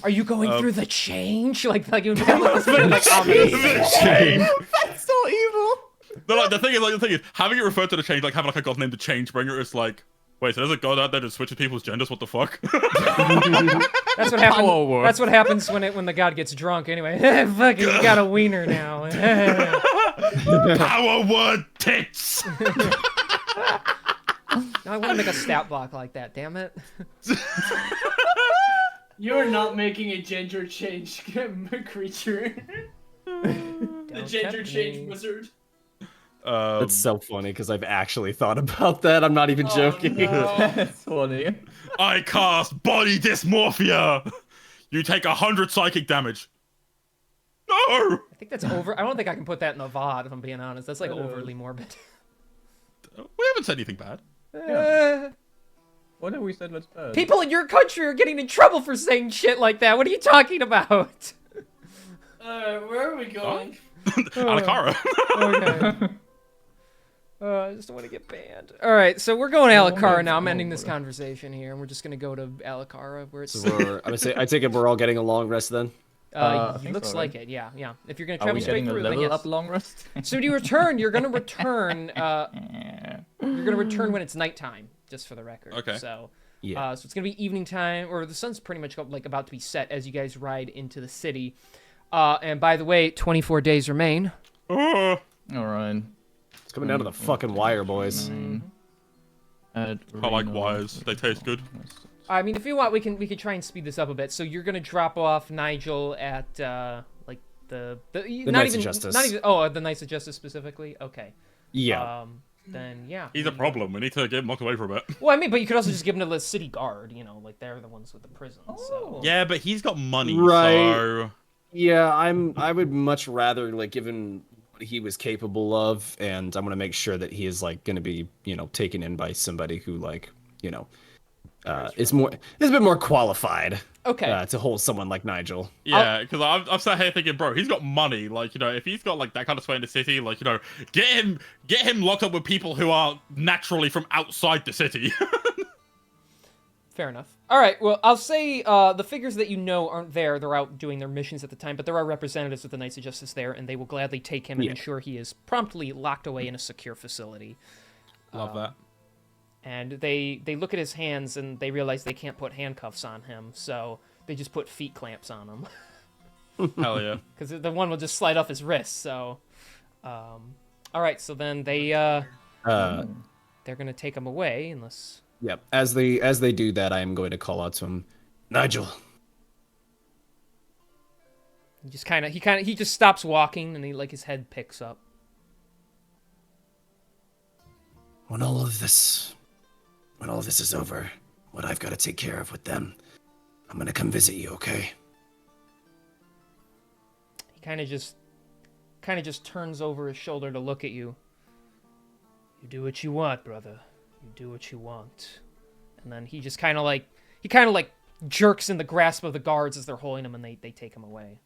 Are you going through the change? Like it would be like amazing. That's so evil. No, like, the thing is, having it referred to the change, like having like a god named the Changebringer, is like, wait, so there's a god out there that switches people's genders? What the fuck? That's what happens. Power word. That's what happens when the god gets drunk. Anyway, fucking you got a wiener now. Power word tits. Now I want to make a stat block like that. Damn it. You're not making a gender change creature. The gender change wizard. That's so funny because I've actually thought about that. I'm not even joking. No. That's funny. I cast body dysmorphia. You take 100 psychic damage. No. I think that's over. I don't think I can put that in the VOD. If I'm being honest, that's like overly morbid. We haven't said anything bad. What have we said? That's bad. People in your country are getting in trouble for saying shit like that. What are you talking about? Where are we going? Alakara. Okay. I just don't want to get banned. All right, so we're going to Alakara now. I'm ending this conversation here, and we're just going to go to Alakara, where it's. So I take it we're all getting a long rest then? I think looks so, like right? it. Yeah. If you're going to Are travel we straight getting a through, then level yes. up long rest? So do you return? You're going to return. You're going to return when it's nighttime, just for the record. Okay. So. Yeah. So it's gonna be evening time, or the sun's pretty much like about to be set as you guys ride into the city. And by the way, 24 days remain. All right. It's coming down to the fucking wire, boys. I like wires. They taste good. I mean, if you want, we can try and speed this up a bit. So you're gonna drop off Nigel at like the Knights of Justice. Not even the Knights of Justice specifically. Okay. Yeah. Then yeah. He's a problem. We need to get him locked away for a bit. Well, I mean, but you could also just give him to the city guard. Like they're the ones with the prison. So. Yeah, but he's got money, Right. so... Yeah, I would much rather like given what he was capable of, and I'm gonna make sure that he is like gonna be, taken in by somebody who like, is a bit more qualified. Okay. To hold someone like Nigel. Yeah, because I'm sat here thinking, bro, he's got money. Like, if he's got like that kind of sway in the city, like, get him locked up with people who are naturally from outside the city. Fair enough. All right. Well, I'll say the figures that you know aren't there. They're out doing their missions at the time, but there are representatives of the Knights of Justice there, and they will gladly take him and ensure he is promptly locked away in a secure facility. Love that. And they look at his hands, and they realize they can't put handcuffs on him, so they just put feet clamps on him. Hell yeah. Because the one will just slide off his wrist, so... all right, so then they're going to take him away, unless... Yep. As they do that, I am going to call out to him, Nigel. He just stops walking, and his head picks up. When all of this is over, what I've got to take care of with them, I'm gonna come visit you, okay? He kind of just turns over his shoulder to look at you. You do what you want, brother. You do what you want. And then he just kind of jerks in the grasp of the guards as they're holding him, and they take him away.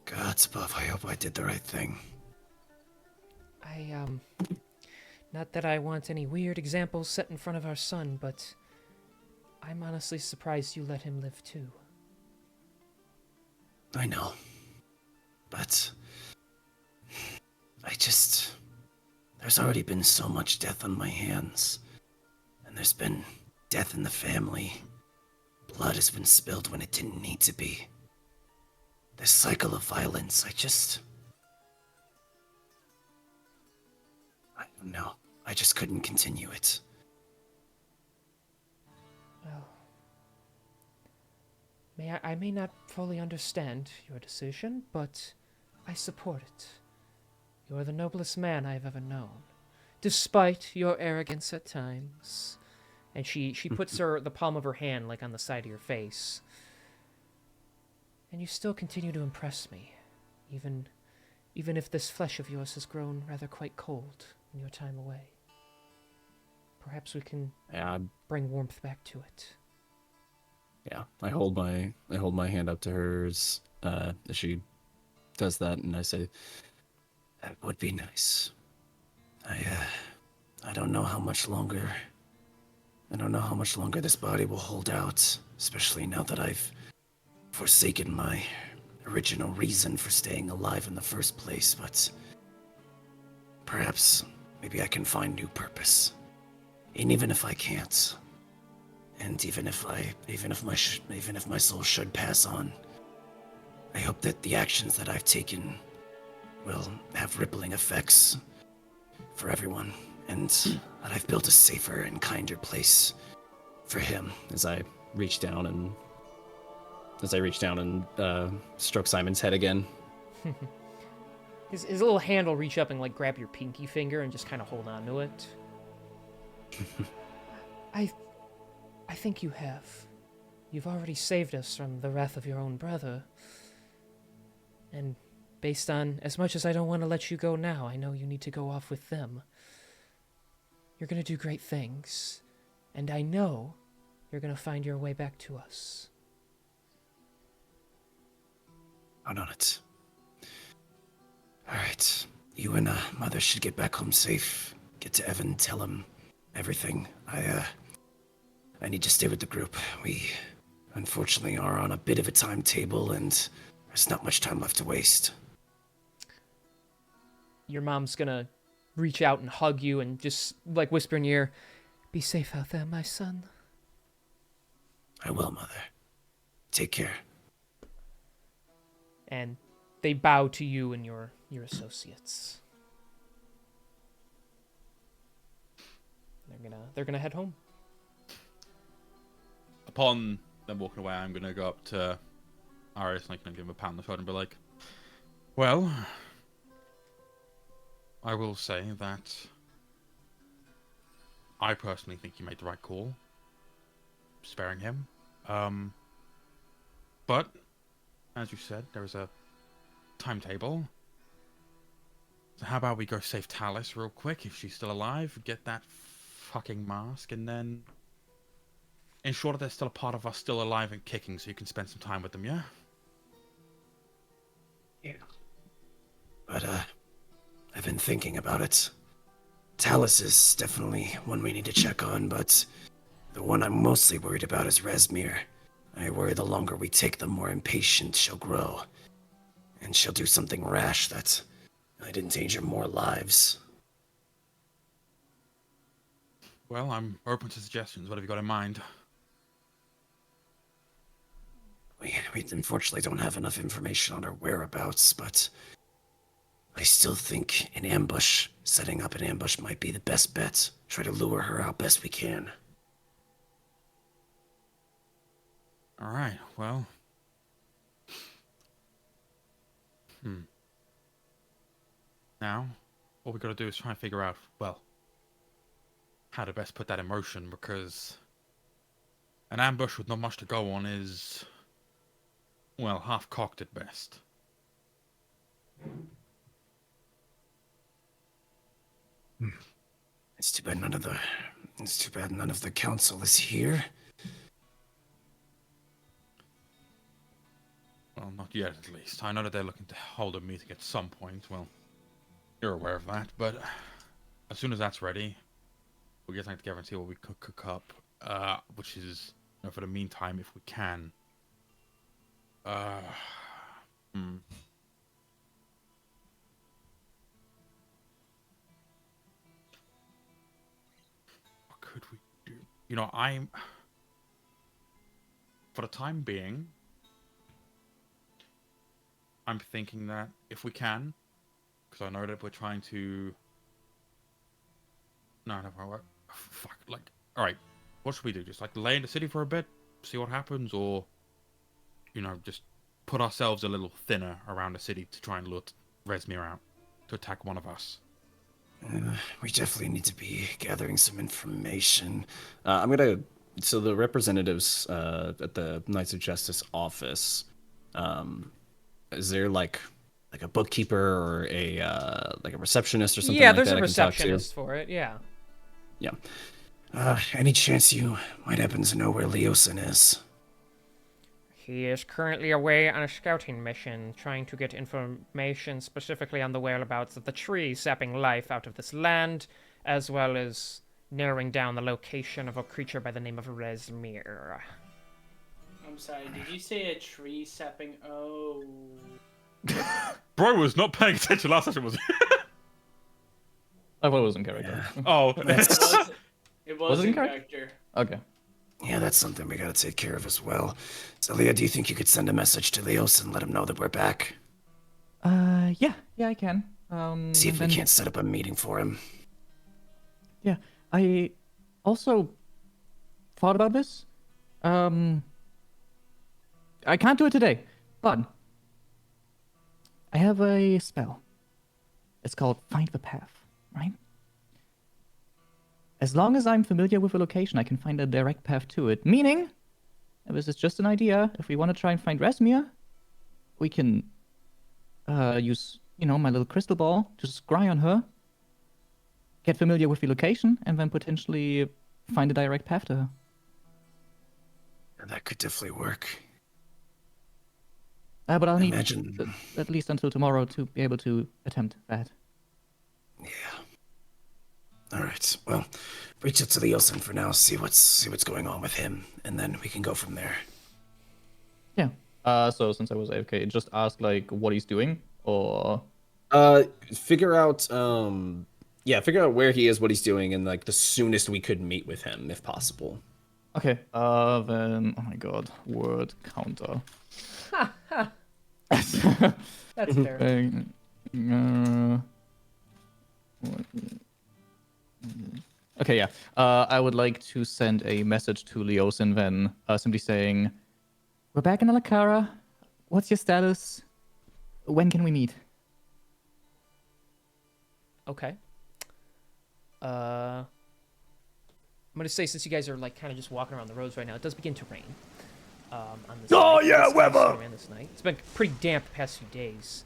Gods above, I hope I did the right thing. Not that I want any weird examples set in front of our son, but I'm honestly surprised you let him live too. I know. But there's already been so much death on my hands. And there's been death in the family. Blood has been spilled when it didn't need to be. This cycle of violence, I don't know. I just couldn't continue it. Well, I may not fully understand your decision, but I support it. You are the noblest man I've ever known, despite your arrogance at times. And she puts the palm of her hand on the side of your face. And you still continue to impress me, even if this flesh of yours has grown rather quite cold in your time away. Perhaps we can bring warmth back to it. Yeah, I hold my hand up to hers as she does that, and I say, That would be nice. I don't know how much longer. I don't know how much longer this body will hold out, especially now that I've forsaken my original reason for staying alive in the first place, but perhaps maybe I can find new purpose. And even if I can't, and even if my soul should pass on, I hope that the actions that I've taken will have rippling effects for everyone, and that I've built a safer and kinder place for him. As I reach down and stroke Simon's head again. His little hand will reach up and grab your pinky finger and just kind of hold on to it. I think you have. You've already saved us from the wrath of your own brother. And based on as much as I don't want to let you go now, I know you need to go off with them. You're going to do great things. And I know you're going to find your way back to us. Count on it. Alright. You and Mother should get back home safe. Get to Evan, tell him everything. I need to stay with the group. We, unfortunately, are on a bit of a timetable, and there's not much time left to waste. Your mom's gonna reach out and hug you and just, whisper in your ear, "Be safe out there, my son." I will, Mother. Take care. And they bow to you and your associates. They're gonna head home. Upon them walking away, I'm gonna go up to Aris and give him a pat on the shoulder and be like, "Well, I will say that I personally think you made the right call, sparing him. But as you said, there is a timetable. So how about we go save Talus real quick if she's still alive, get that fucking mask, and then ensure that there's still a part of us still alive and kicking so you can spend some time with them, yeah?" Yeah. But, I've been thinking about it. Talus is definitely one we need to check on, but the one I'm mostly worried about is Rezmir. I worry the longer we take, the more impatient she'll grow. And she'll do something rash that might endanger more lives. Well, I'm open to suggestions. What have you got in mind? We unfortunately don't have enough information on her whereabouts, but I still think an ambush, setting up an ambush might be the best bet. Try to lure her out best we can. All right. Well. Now, what we got to do is try and figure out, well, how to best put that in motion, because an ambush with not much to go on is, well, half-cocked at best. It's too bad none of the council is here. Well, not yet, at least. I know that they're looking to hold a meeting at some point. Well, you're aware of that, but as soon as that's ready, we'll get something together and see what we could cook up, which is, you know, for the meantime, if we can. What could we do? You know, for the time being, I'm thinking that if we can, because I know that we're trying to... No, fuck, like, alright, what should we do? Just, like, lay in the city for a bit, see what happens, or, you know, just put ourselves a little thinner around the city to try and lure Rezmir out to attack one of us? We definitely need to be gathering some information. So the representatives at the Knights of Justice office, is there like a bookkeeper or a receptionist or something Yeah, like there's that a I can talk to? receptionist for it, yeah. Yeah. Any chance you might happen to know where Leosin is? He is currently away on a scouting mission, trying to get information specifically on the whereabouts of the tree sapping life out of this land, as well as narrowing down the location of a creature by the name of Rezmir. I'm sorry, did you say a tree sapping? Oh. Bro was not paying attention last session, was he? I thought it was in character. Oh. It was it in in character? character. Okay. Yeah, that's something we gotta take care of as well. Zelia, do you think you could send a message to Leos and let him know that we're back? Yeah, I can. See if we then- can't set up a meeting for him. Yeah, I also thought about this. I can't do it today, but I have a spell. It's called Find the Path, right? As long as I'm familiar with a location, I can find a direct path to it. Meaning, and this is just an idea, if we want to try and find Rezmir, we can use, my little crystal ball to scry on her, get familiar with the location, and then potentially find a direct path to her. That could definitely work. But I'll need Imagine- at least until tomorrow to be able to attempt that. Yeah. All right. Well, reach out to Leosin for now. See what's going on with him, and then we can go from there. Yeah. So since I was AFK, just ask what he's doing, or Figure out where he is, what he's doing, and the soonest we could meet with him, if possible. okay. Then oh my god, word counter. That's fair. Okay, yeah. I would like to send a message to Leosin then, simply saying, "We're back in Alakara. What's your status? When can we meet?" Okay. I'm gonna say, since you guys are kind of just walking around the roads right now, it does begin to rain. On this Oh, night. yeah, This weather! rain this night. It's been pretty damp the past few days.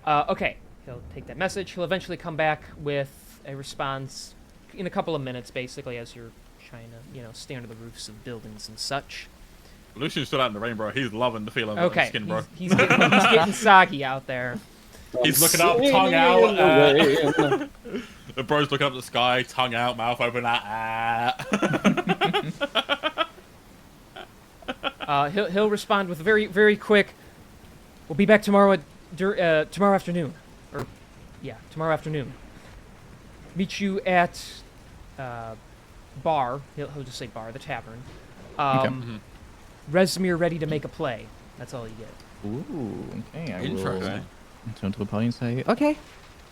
Okay, he'll take that message. He'll eventually come back with a response in a couple of minutes, basically, as you're trying to, stay under the roofs of buildings and such. Lucian stood out in the rain, bro. He's loving the feel of Okay, skin, bro. he's getting soggy out there. He's looking up, tongue out. The bro's looking up at the sky, tongue out, mouth open. He'll respond with a very, very quick. We'll be back tomorrow tomorrow afternoon, tomorrow afternoon. Meet you at bar. He'll just say bar, the tavern. Rezmir ready to make a play. That's all you get. Ooh, okay. I will Interesting. turn to the party and say, okay,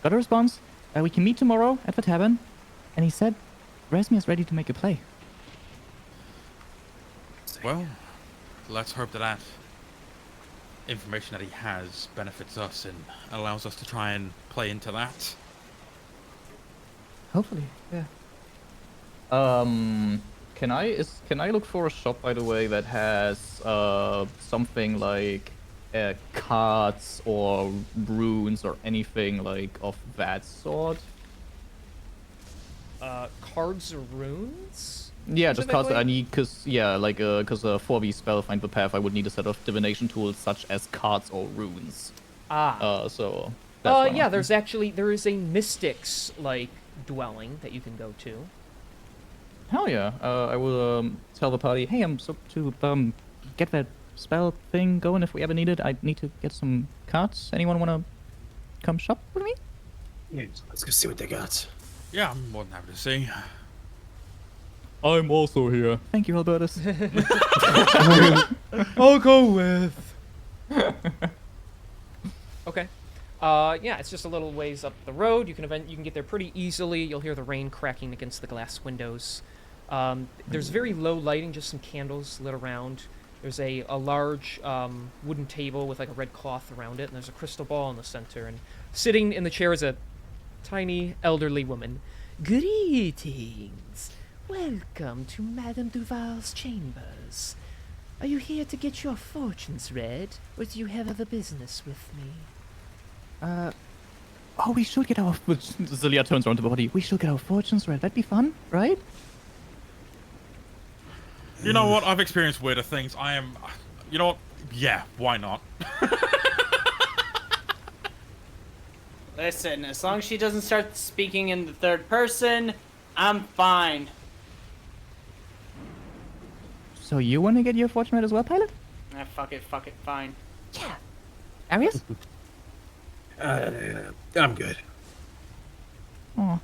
got a response. We can meet tomorrow at the tavern. And he said, Rezmir is ready to make a play. Well, let's hope that information that he has benefits us and allows us to try and play into that. Hopefully, yeah. Can I look for a shop, by the way, that has something like cards or runes or anything like of that sort? Cards or runes? Yeah, just cards that I Specifically? need, because for the spell Find the Path, I would need a set of divination tools such as cards or runes. So. That's what Yeah. I'm- There is a mystics dwelling that you can go to. Hell yeah. I will tell the party, hey, to get that spell thing going if we ever need it, I need to get some cards. Anyone want to come shop with me? Let's go see what they got. Yeah, I'm more than happy to see. I'm also here. Thank you, Albertus. I'll go with. Okay. Yeah, it's just a little ways up the road. You can get there pretty easily. You'll hear the rain cracking against the glass windows. There's very low lighting, just some candles lit around. There's a large wooden table with a red cloth around it, and there's a crystal ball in the center. And sitting in the chair is a tiny elderly woman. Greetings. Welcome to Madame Duval's chambers. Are you here to get your fortunes read, or do you have other business with me? We should get our... Zelia turns around to the body. We should get our fortunes read. That'd be fun, right? You know what? I've experienced weirder things. You know what? Yeah, why not? Listen, as long as she doesn't start speaking in the third person, I'm fine. So you want to get your fortune read as well, Pilot? Fuck it, fine. Yeah. Arius? I'm good. Oh.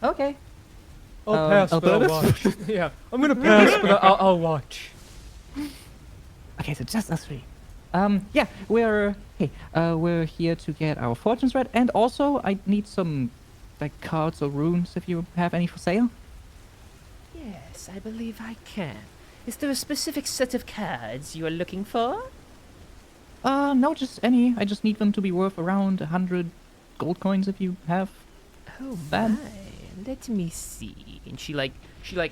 Okay. I'll pass, but I'll Albertus? watch. Yeah, I'm gonna pass, but I'll watch. Okay, so just us three. Yeah, we're here to get our fortunes read, and also I need some cards or runes if you have any for sale. Yes, I believe I can. Is there a specific set of cards you are looking for? No, just any. I just need them to be worth around 100 gold coins if you have. Oh Bad. my, let me see. And she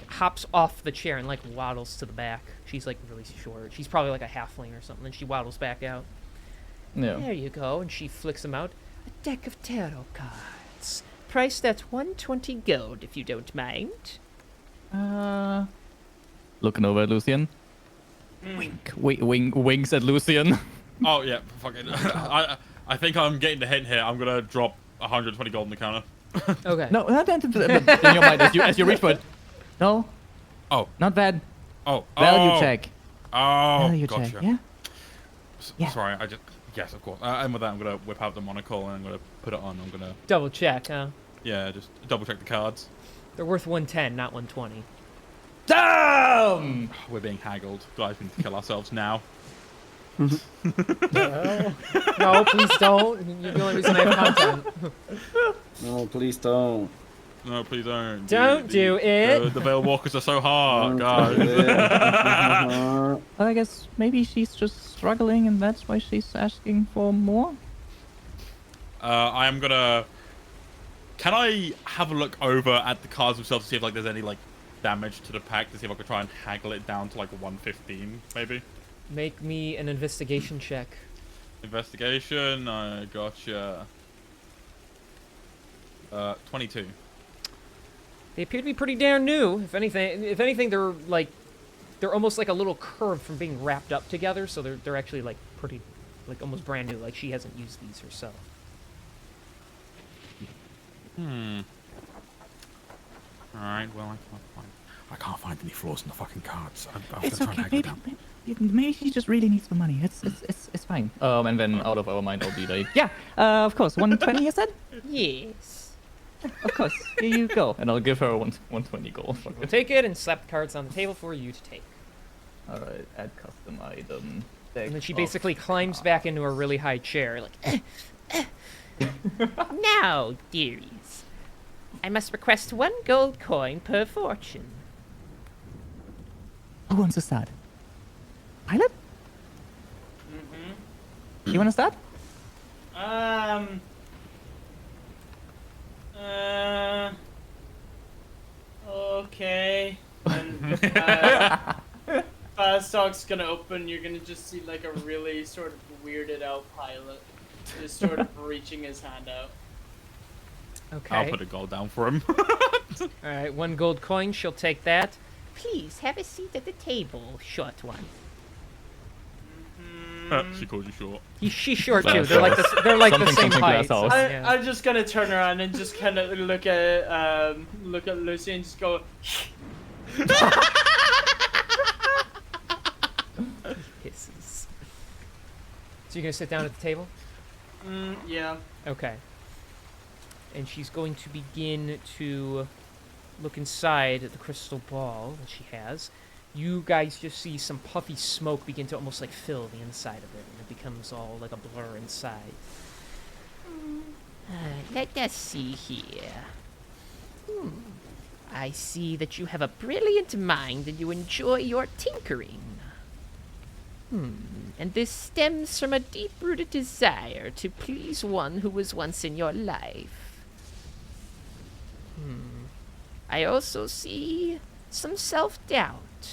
hops off the chair and waddles to the back. She's really short. She's probably a halfling or something. And she waddles back out. No. There you go. And she flicks them out. A deck of tarot cards, priced at 120 gold, if you don't mind. Looking over at Lucian. Wink. Winks at Lucian. Oh yeah, fuck it. I think I'm getting the hint here. I'm gonna drop 120 gold in the counter. Okay. No, not that. In your mind, as you reach for it. No. Oh. Not bad. Oh. Value check. Oh. Value Gotcha. check. Yeah. Yeah. Sorry, yes, of course. And with that, I'm gonna whip out the monocle and I'm gonna put it on. I'm gonna Double check, huh? just double check the cards. They're worth 110, not 120. Damn! We're being haggled. Guys, we need to kill ourselves now. No, please don't. You're the only reason I have content. No, please don't. No, please don't. Don't do it. The Veil Walkers are so hard, Don't do guys. it. I guess maybe she's just struggling, and that's why she's asking for more. I am gonna. Can I have a look over at the cards themselves to see if there's any damage to the pack to see if I could try and haggle it down to 115 maybe? Make me an investigation check. Investigation. I gotcha. 22. They appear to be pretty darn new. If anything, they're almost like a little curve from being wrapped up together. So they're actually pretty like almost brand new, like she hasn't used these herself. Alright, well, I can't find any flaws in the fucking cards. I'm It's gonna try okay. and haggle Maybe, maybe he just really needs the money. It's fine. And then out of our mind, I'll be like, yeah, of course, 120. You said? Yes. Of course. Here you go. And I'll give her 120 gold. We'll take it and slap the cards on the table for you to take. All right. Add custom item. Deck And then she of basically climbs back into a really high chair, like. Now, dearies, I must request 1 gold coin per fortune. Who wants to start? Pilot? Mm-hmm. You want to start? Okay. And Fast Talk's gonna open. You're gonna just see like a really sort of weirded out pilot, just sort of reaching his hand out. Okay. I'll put a gold down for him. All right, 1 gold coin. She'll take that. Please have a seat at the table, short one. She called you short. She's short too. They're like the they're like the Something, same something height. glass so, house. yeah. I'm just gonna turn around and just kind of look at Lucy and just go. Hisses. So you're gonna sit down at the table? Yeah. Okay. And she's going to begin to look inside the crystal ball that she has. You guys just see some puffy smoke begin to almost like fill the inside of it, and it becomes all like a blur inside. Let us see here. I see that you have a brilliant mind and you enjoy your tinkering. And this stems from a deep-rooted desire to please one who was once in your life. I also see some self-doubt,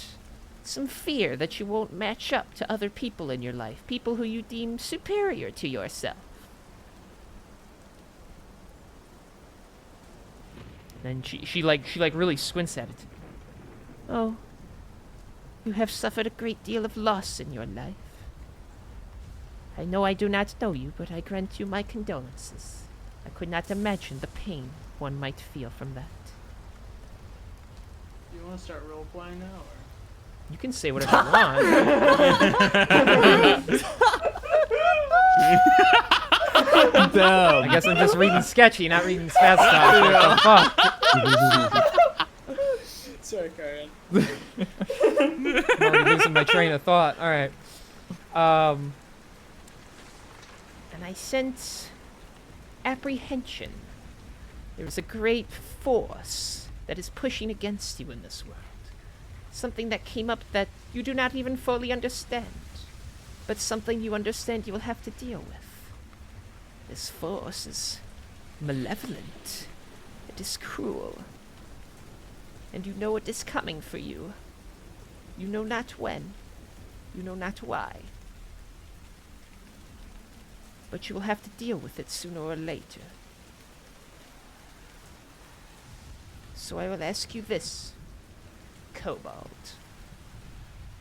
some fear that you won't match up to other people in your life, people who you deem superior to yourself. Then she really squints at it. Oh, you have suffered a great deal of loss in your life. I know I do not know you, but I grant you my condolences. I could not imagine the pain one might feel from that. Do you want to start role playing now, or? You can say whatever you want. Damn. I guess I'm just reading sketchy, not reading fast stuff. What the fuck? Sorry, Karen. I'm already losing my train of thought. All right. And I sense apprehension. There is a great force that is pushing against you in this world. Something that came up that you do not even fully understand, but something you understand you will have to deal with. This force is malevolent. It is cruel. And you know it is coming for you. You know not when. You know not why. But you will have to deal with it sooner or later. So I will ask you this, Kobold.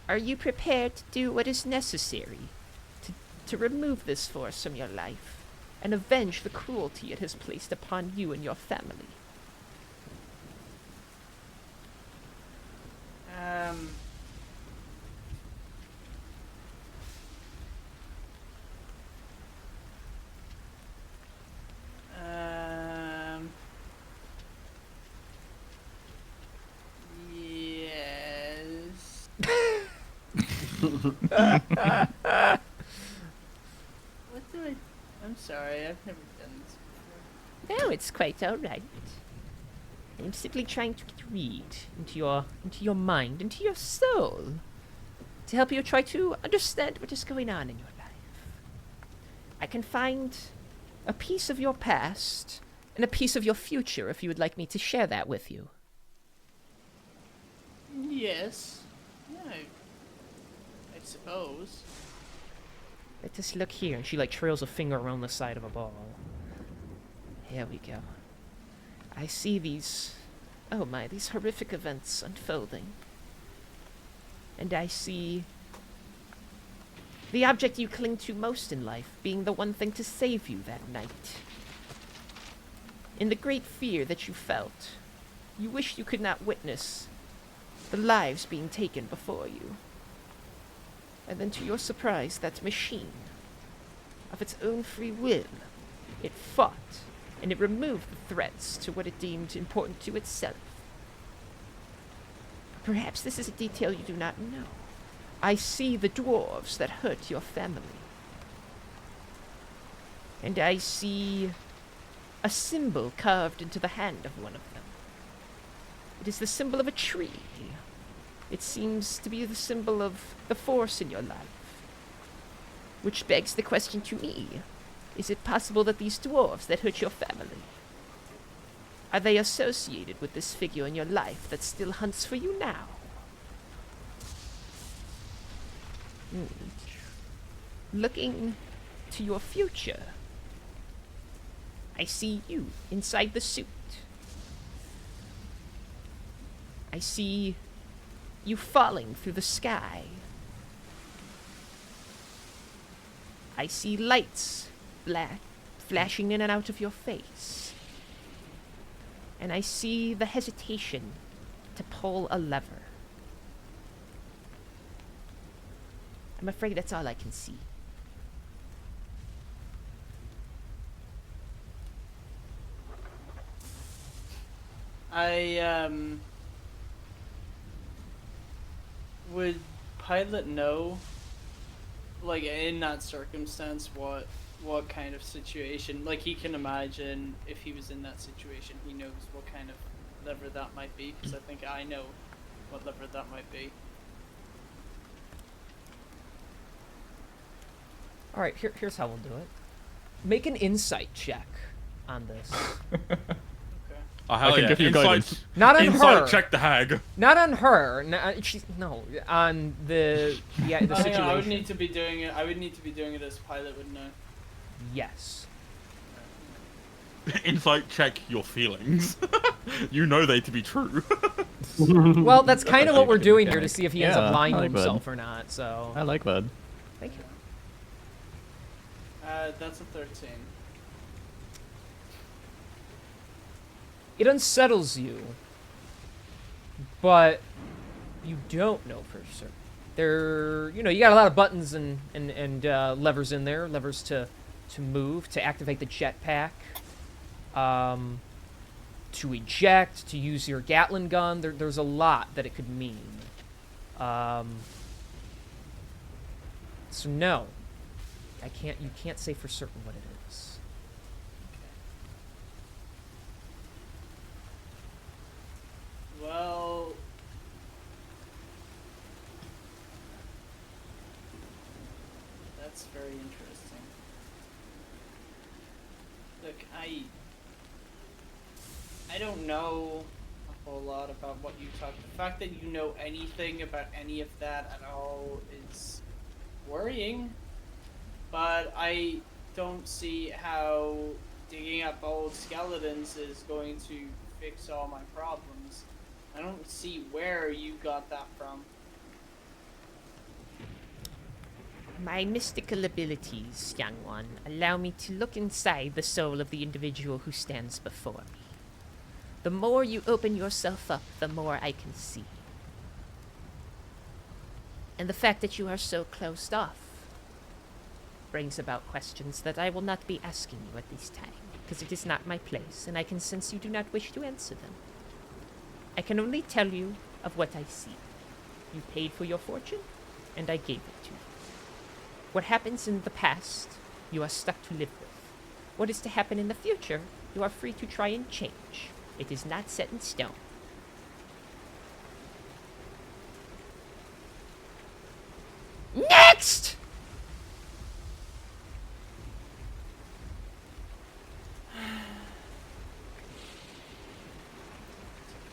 Are you prepared to do what is necessary to remove this force from your life and avenge the cruelty it has placed upon you and your family? Yes. What do I? I'm sorry, I've never done this before. No, it's quite all right. I'm simply trying to read into your mind, into your soul, to help you try to understand what is going on in your life. I can find a piece of your past and a piece of your future if you would like me to share that with you. Yes. Yeah, I suppose. Let us look here. And she like trails a finger around the side of a ball. Here we go. I see these, oh my, these horrific events unfolding. And I see The object you cling to most in life being the one thing to save you that night. In the great fear that you felt, you wished you could not witness the lives being taken before you. And then to your surprise, that machine, of its own free will, it fought, and it removed the threats to what it deemed important to itself. Perhaps this is a detail you do not know. I see the dwarves that hurt your family. And I see a symbol carved into the hand of one of them. It is the symbol of a tree. It seems to be the symbol of the force in your life. Which begs the question to me, is it possible that these dwarves that hurt your family, are they associated with this figure in your life that still hunts for you now? Looking to your future, I see you inside the suit. I see you falling through the sky. I see lights flashing in and out of your face. And I see the hesitation to pull a lever. I'm afraid that's all I can see. Would Pilot know, like, in that circumstance, what kind of situation, like, he can imagine if he was in that situation, he knows what kind of lever that might be, because I think I know what lever that might be. Alright, here's how we'll do it. Make an insight check on this. Oh, hell I can yeah. give you guidance. Not on Insight her. check the hag. Not on her. On the situation. I would need to be doing it. I would need to be doing it as Pilot, wouldn't I? Yes. Insight check your feelings. You know they to be true. Well, that's kind of what we're doing here to mechanic. see if he ends up Yeah, lying I to like that. himself or not. So. I like that. Thank you. That's a 13. It unsettles you, but you don't know for certain. You got a lot of buttons and levers in there, levers to move, to activate the jetpack, to eject, to use your Gatling gun. There's a lot that it could mean. So no, you can't say for certain what it is. Well, that's very interesting. Look, I don't know a whole lot about what you talked. The fact that you know anything about any of that at all is worrying, but I don't see how digging up old skeletons is going to fix all my problems. I don't see where you got that from. My mystical abilities, young one, allow me to look inside the soul of the individual who stands before me. The more you open yourself up, the more I can see. And the fact that you are so closed off brings about questions that I will not be asking you at this time, because it is not my place, and I can sense you do not wish to answer them. I can only tell you of what I see. You paid for your fortune, and I gave it to you. What happens in the past, you are stuck to live with. What is to happen in the future, you are free to try and change. It is not set in stone. Next!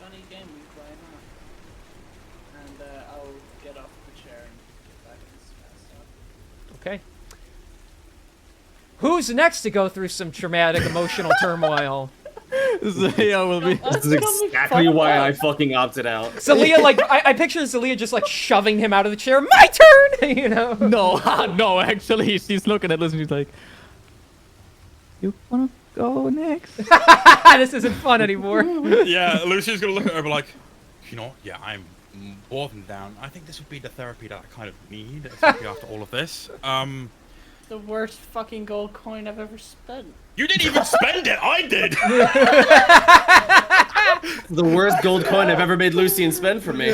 Funny game we play, huh? And I'll get off the chair and get back into stuff. Okay. Who's next to go through some traumatic emotional turmoil? Zelia will be. This is exactly why I fucking opted out. Zelia, like, I picture Zelia just like shoving him out of the chair. My turn, you know. No, actually, she's looking at Lucian. She's like, "You wanna go next?" This isn't fun anymore. Yeah, Lucian's gonna look at her and be like, you know, yeah, I'm more than down. I think this would be the therapy that I kind of need, especially after all of this. The worst fucking gold coin I've ever spent. You didn't even spend it. I did. The worst gold coin I've ever made Lucian spend for me.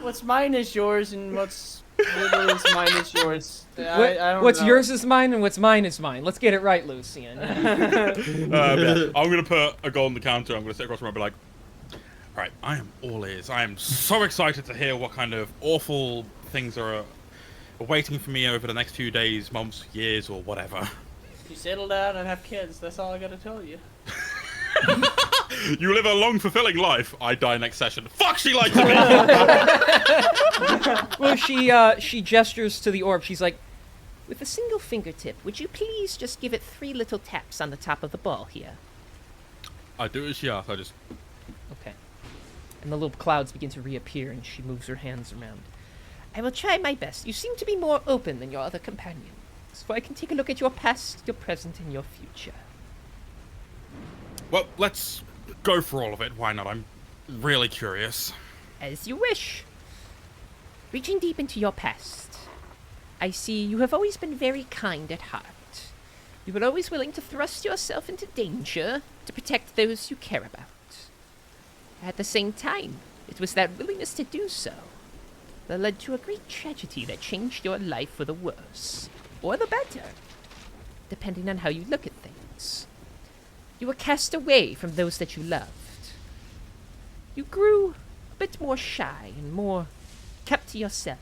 What's mine is yours, and what's little is mine is yours. I don't What's know. yours is mine, and what's mine is mine. Let's get it right, Lucian. Yeah, I'm gonna put a goal on the counter. I'm gonna sit across from her and be like, all right, I am all ears. I am so excited to hear what kind of awful things are awaiting for me over the next few days, months, years, or whatever. You settle down and have kids. That's all I gotta tell you. You live a long, fulfilling life. I die next session. Fuck, she likes me. Well, she gestures to the orb. She's like, with a single fingertip, would you please just give it 3 little taps on the top of the ball here? I do as she asks. I just. Okay. And the little clouds begin to reappear, and she moves her hands around. I will try my best. You seem to be more open than your other companions, so I can take a look at your past, your present, and your future. Well, let's go for all of it. Why not? I'm really curious. As you wish. Reaching deep into your past, I see you have always been very kind at heart. You were always willing to thrust yourself into danger to protect those you care about. At the same time, it was that willingness to do so that led to a great tragedy that changed your life for the worse, or the better, depending on how you look at things. You were cast away from those that you loved. You grew a bit more shy and more kept to yourself.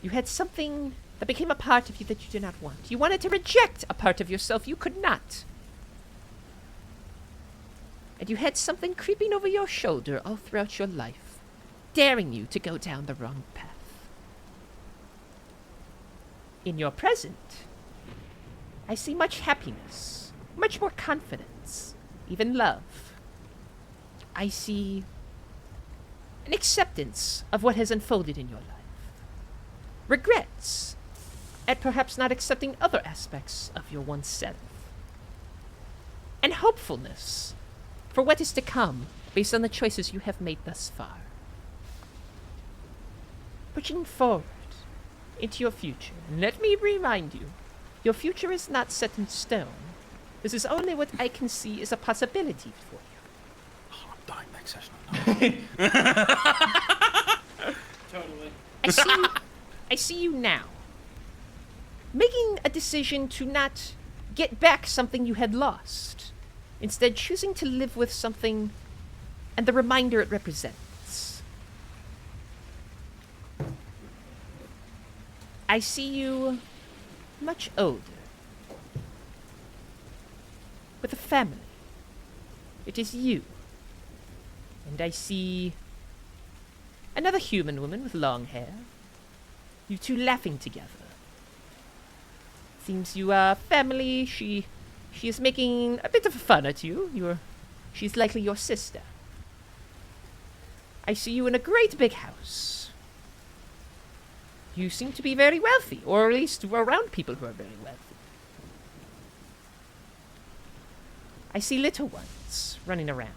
You had something that became a part of you that you did not want. You wanted to reject a part of yourself you could not. And you had something creeping over your shoulder all throughout your life, daring you to go down the wrong path. In your present, I see much happiness, much more confidence, even love. I see an acceptance of what has unfolded in your life. Regrets at perhaps not accepting other aspects of your once self. And hopefulness for what is to come based on the choices you have made thus far. Pushing forward into your future, and let me remind you, your future is not set in stone. This is only what I can see as a possibility for you. Oh, I'm dying next session. Totally. I see you now. Making a decision to not get back something you had lost. Instead, choosing to live with something and the reminder it represents. I see you much older. With a family. It is you. And I see another human woman with long hair. You two laughing together. Seems you are family. She is making a bit of fun at you. She's likely your sister. I see you in a great big house. You seem to be very wealthy, or at least around people who are very wealthy. I see little ones running around.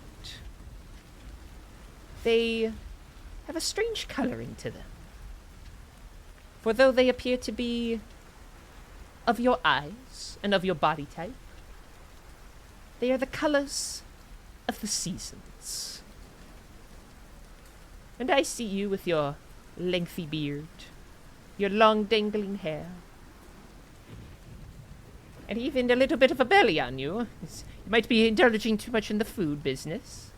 They have a strange coloring to them. For though they appear to be of your eyes and of your body type, they are the colors of the seasons. And I see you with your lengthy beard, your long dangling hair, and even a little bit of a belly on you. You might be indulging too much in the food business.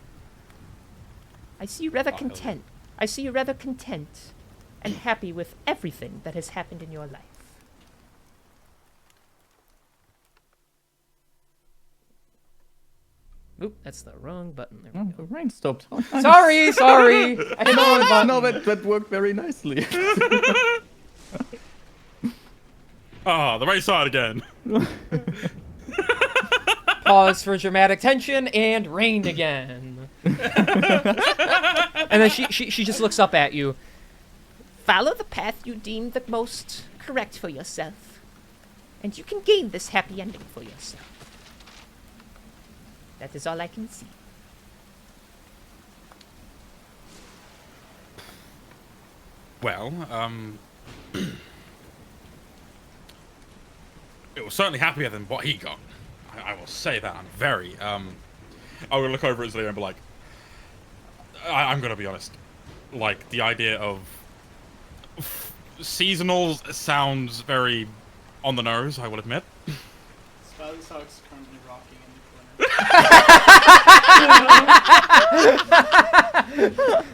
I see you rather content. I see you rather content and happy with everything that has happened in your life. Oop, that's the wrong button. There we Oh, go. the rain stopped. Oh, nice. Sorry. I hit the wrong button. No, that worked very nicely. Ah, the right side again. Pause for dramatic tension and rain again. And then she just looks up at you. Follow the path you deem the most correct for yourself, and you can gain this happy ending for yourself. That is all I can see. Well, it was certainly happier than what he got. I will say that. I'm very, I will look over at Zelia and be like, I'm gonna be honest. Like, the idea of seasonals sounds very on the nose, I will admit. Spazzock's currently rocking in the corner.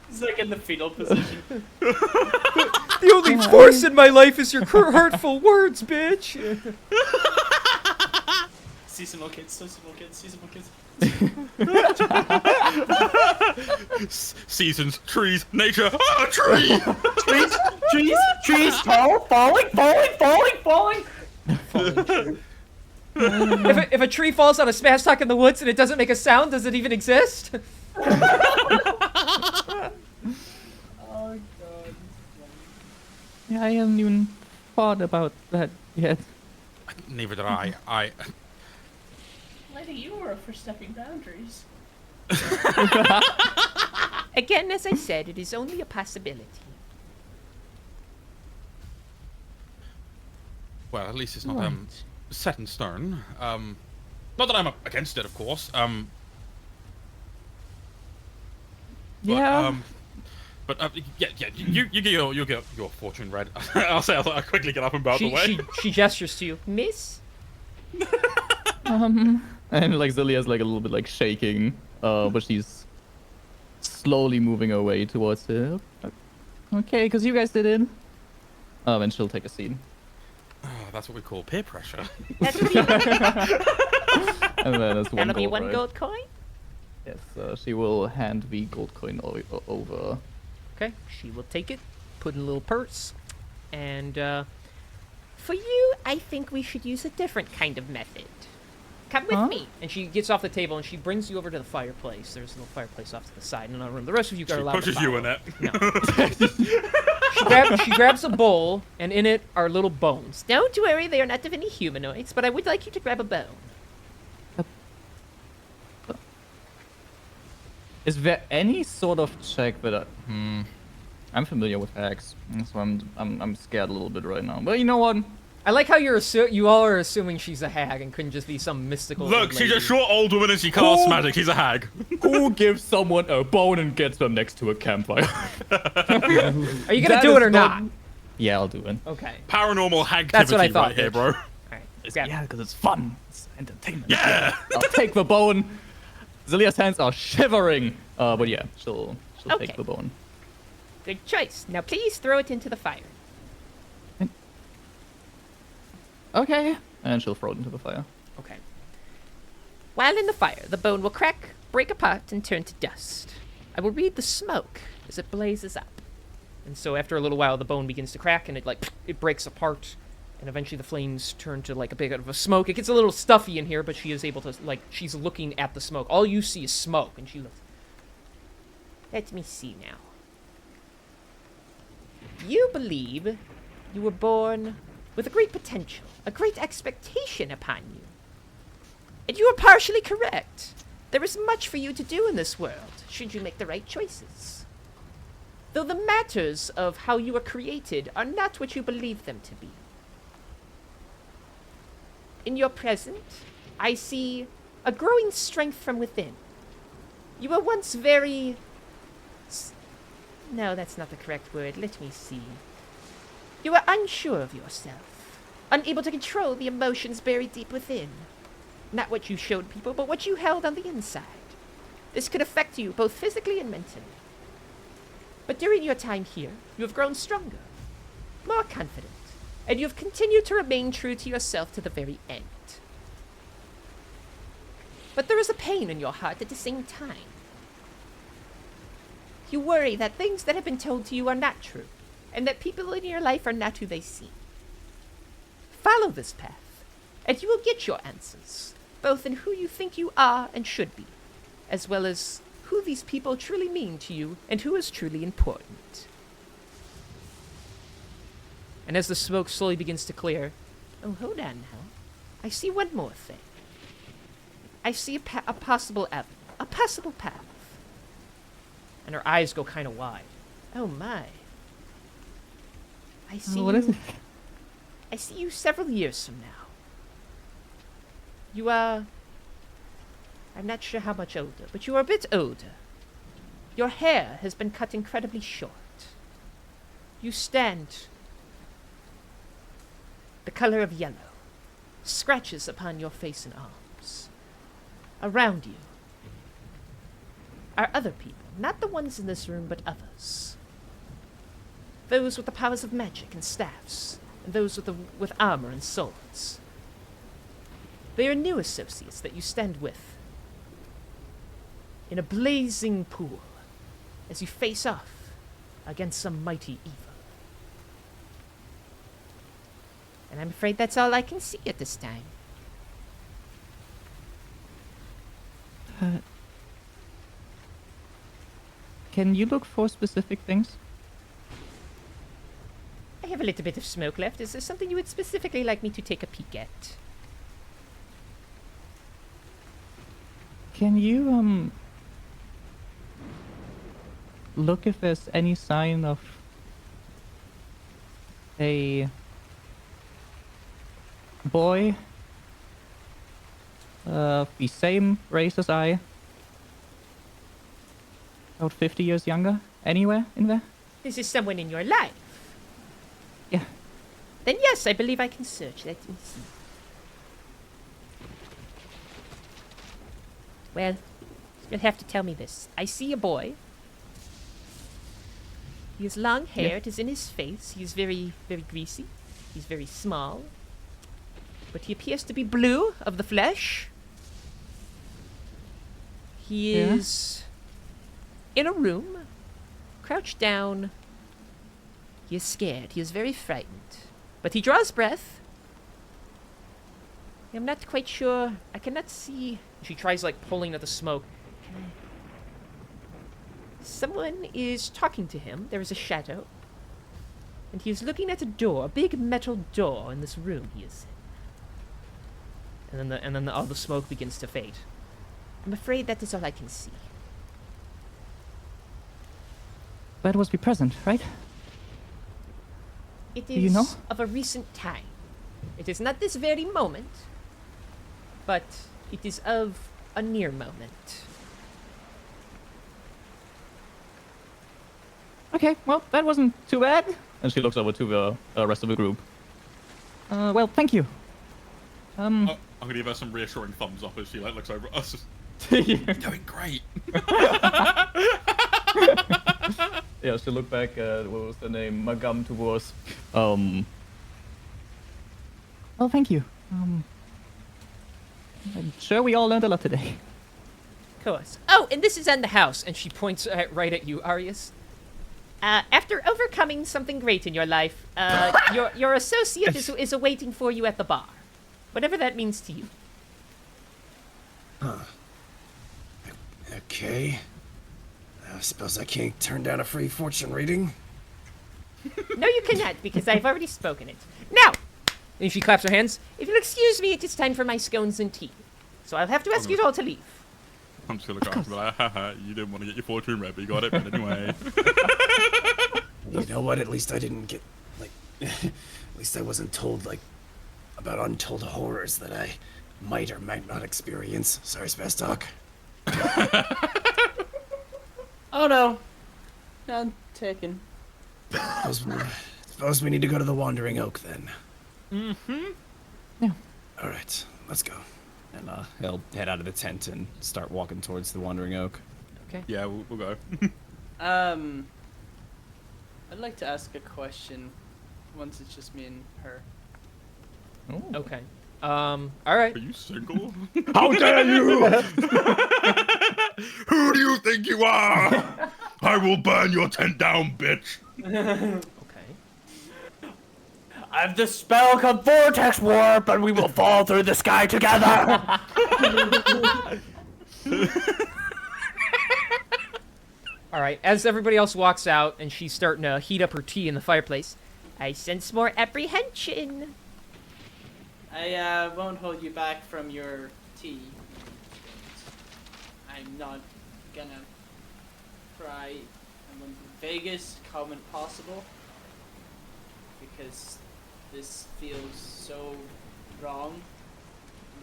He's like in the fetal position. The only force in my life is your hurtful words, bitch. Seasonal kids, seasonal kids, seasonal kids. Seasons, trees, nature. Ah, tree! trees, tall, falling. If a tree falls on a smash talk in the woods and it doesn't make a sound, does it even exist? Oh god. Yeah, I haven't even thought about that yet. Neither did I. Lady, you were for stepping boundaries. Again, as I said, it is only a possibility. Well, at least it's not Right. set in stone. Not that I'm against it, of course. Yeah. But yeah. You get your fortune read. I'll quickly get up and bow the way. She gestures to you. Miss? And like Zelia's like a little bit like shaking, but she's slowly moving her way towards it. Okay, because you guys did it. And she'll take a seat. Oh, that's what we call peer pressure. That'll be, And then it's one that'll be gold, one right? gold coin? Yes, she will hand the gold coin over. Okay, she will take it, put in a little purse, and For you, I think we should use a different kind of method. Come with me. and she gets off the table and she brings you over to the fireplace. There's a little fireplace off to the side in another room. The rest of you are She allowed to pushes you in follow. it. She grabs a bowl, and in it are little bones. Don't worry, they are not of any humanoids, but I would like you to grab a bone. Is there any sort of check that I'm familiar with hacks, so I'm scared a little bit right now. But you know what? I like how you all are assuming she's a hag and couldn't just be some mystical. Look, old she's a lady. short old woman and she casts Who- magic. She's a hag. Who gives someone a bone and gets them next to a campfire? Are you gonna That do is it or not? Yeah, I'll do it. Okay. Paranormal hag That's what I activity thought, right here, bitch. bro. All right. Grab it. Yeah, because it's fun. It's entertainment. Yeah. I'll take the bone. Zelia's hands are shivering. But yeah, she'll Okay. take the bone. Good choice. Now please throw it into the fire. Okay. And she'll throw it into the fire. Okay. While in the fire, the bone will crack, break apart, and turn to dust. I will read the smoke as it blazes up. And so after a little while, the bone begins to crack, and it breaks apart, and eventually the flames turn to like a bit of a smoke. It gets a little stuffy in here, but she is able to she's looking at the smoke. All you see is smoke, and she looks. Let me see now. You believe you were born with a great potential, a great expectation upon you. And you are partially correct. There is much for you to do in this world, should you make the right choices. Though the matters of how you are created are not what you believe them to be. In your present, I see a growing strength from within. You were once very... No, that's not the correct word. Let me see. You were unsure of yourself, unable to control the emotions buried deep within. Not what you showed people, but what you held on the inside. This could affect you both physically and mentally. But during your time here, you have grown stronger, more confident, and you have continued to remain true to yourself to the very end. But there is a pain in your heart at the same time. You worry that things that have been told to you are not true, and that people in your life are not who they seem. Follow this path, and you will get your answers, both in who you think you are and should be, as well as who these people truly mean to you and who is truly important. And as the smoke slowly begins to clear, Oh, hold on now. I see one more thing. I see a possible avenue, a possible path. and her eyes go kind of wide. Oh my. I see What you. is it? I see you several years from now. You are... I'm not sure how much older, but you are a bit older. Your hair has been cut incredibly short. You stand the color of yellow, scratches upon your face and arms. Around you are other people, not the ones in this room, but others. Those with the powers of magic and staffs, and those with armor and swords. They are new associates that you stand with in a blazing pool as you face off against some mighty evil. And I'm afraid that's all I can see at this time. Can you look for specific things? I have a little bit of smoke left. Is there something you would specifically like me to take a peek at? Can you, look if there's any sign of a boy, the same race as I, about 50 years younger, anywhere in there? This is someone in your life. Yeah. Then yes, I believe I can search. Let me see. Well, you'll have to tell me this. I see a boy. He has long hair. Yeah. It is in his face. He is very, very greasy. He's very small. But he appears to be blue of the flesh. He Yeah. is in a room, crouched down. He is scared. He is very frightened. But he draws breath. I'm not quite sure. I cannot see. She tries like pulling at the smoke. Someone is talking to him. There is a shadow. And he is looking at a door, a big metal door in this room he is in. And then all the smoke begins to fade. I'm afraid that is all I can see. That was be present, right? It Do you is know? of a recent time. It is not this very moment, but it is of a near moment. Okay, well, that wasn't too bad. And she looks over to the rest of the group. Well, thank you. I'm gonna give her some reassuring thumbs up as she like looks over at us. You're doing great. Yeah, she'll look back at, what was the name? Magam towards. Well, thank you. I'm sure we all learned a lot today. Of course. Oh, and this is on the house. And she points right at you, Arius. After overcoming something great in your life, your associate is awaiting for you at the bar. Whatever that means to you. Okay. I suppose I can't turn down a free fortune reading. No, you cannot, because I've already spoken it. Now, And she claps her hands. if you'll excuse me, it is time for my scones and tea. So I'll have to ask you all to leave. I'm just gonna look around and be like, haha, you didn't want to get your fortune read, but you got it but anyway. You know what? At least I didn't get, like, at least I wasn't told, like, about untold horrors that I might or might not experience. Sorry, Spastok. Oh no. None taken. Suppose we need to go to the Wandering Oak then. Mm-hmm. Yeah. All right, let's go. And he'll head out of the tent and start walking towards the Wandering Oak. Okay. Yeah, we'll go. I'd like to ask a question once it's just me and her. Okay. All right. Are you single? How dare you! Who do you think you are? I will burn your tent down, bitch. Okay. I have the spell called Vortex Warp, and we will fall through the sky together. All right, as everybody else walks out and she's starting to heat up her tea in the fireplace, I sense more apprehension. I won't hold you back from your tea. I'm not gonna try and win Vegas, calm and possible, because this feels so wrong.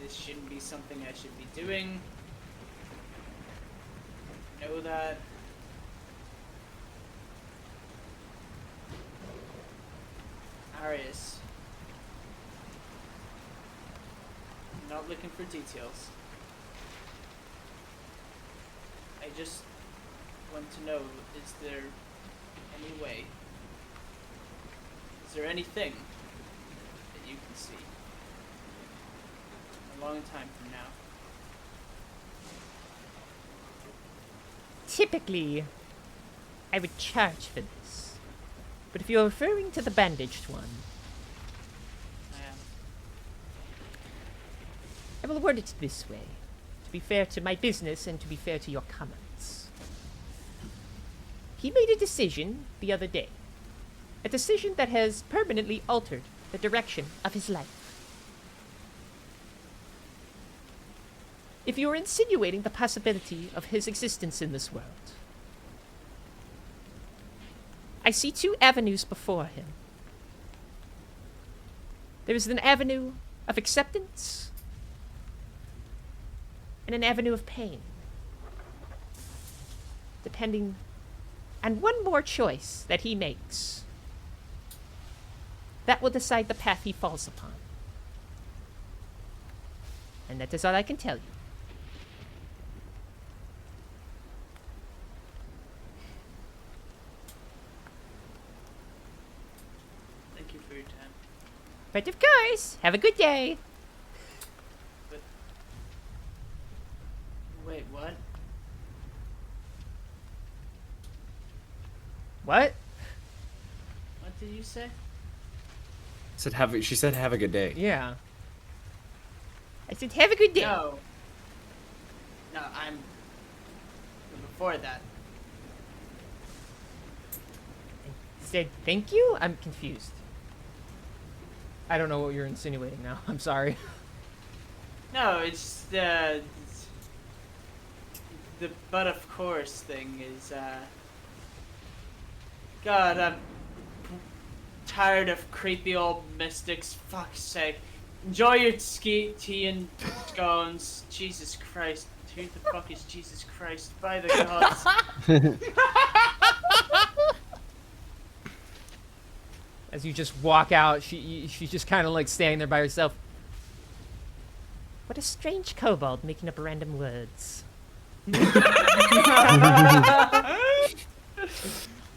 This shouldn't be something I should be doing. I know that. Arius. I'm not looking for details. I just want to know, is there any way? Is there anything that you can see? A long time from now. Typically, I would charge for this. But if you're referring to the bandaged one, I am. I will word it this way, to be fair to my business and to be fair to your comments. He made a decision the other day. A decision that has permanently altered the direction of his life. If you're insinuating the possibility of his existence in this world, I see two avenues before him. There is an avenue of acceptance and an avenue of pain. Depending on one more choice that he makes, that will decide the path he falls upon. And that is all I can tell you. Thank you for your time. But of course, have a good day. Wait, what? what? What did you say? She said have a good day. Yeah. I said, have a good day. No. No, I'm before that. Said thank you? I'm confused. I don't know what you're insinuating now. I'm sorry. No, it's the but of course thing is God, I'm tired of creepy old mystics. Fuck's sake. Enjoy your tea and scones. Jesus Christ. Who the fuck is Jesus Christ? By the gods. As you just walk out, she's just kind of like standing there by herself. What a strange kobold making up random words.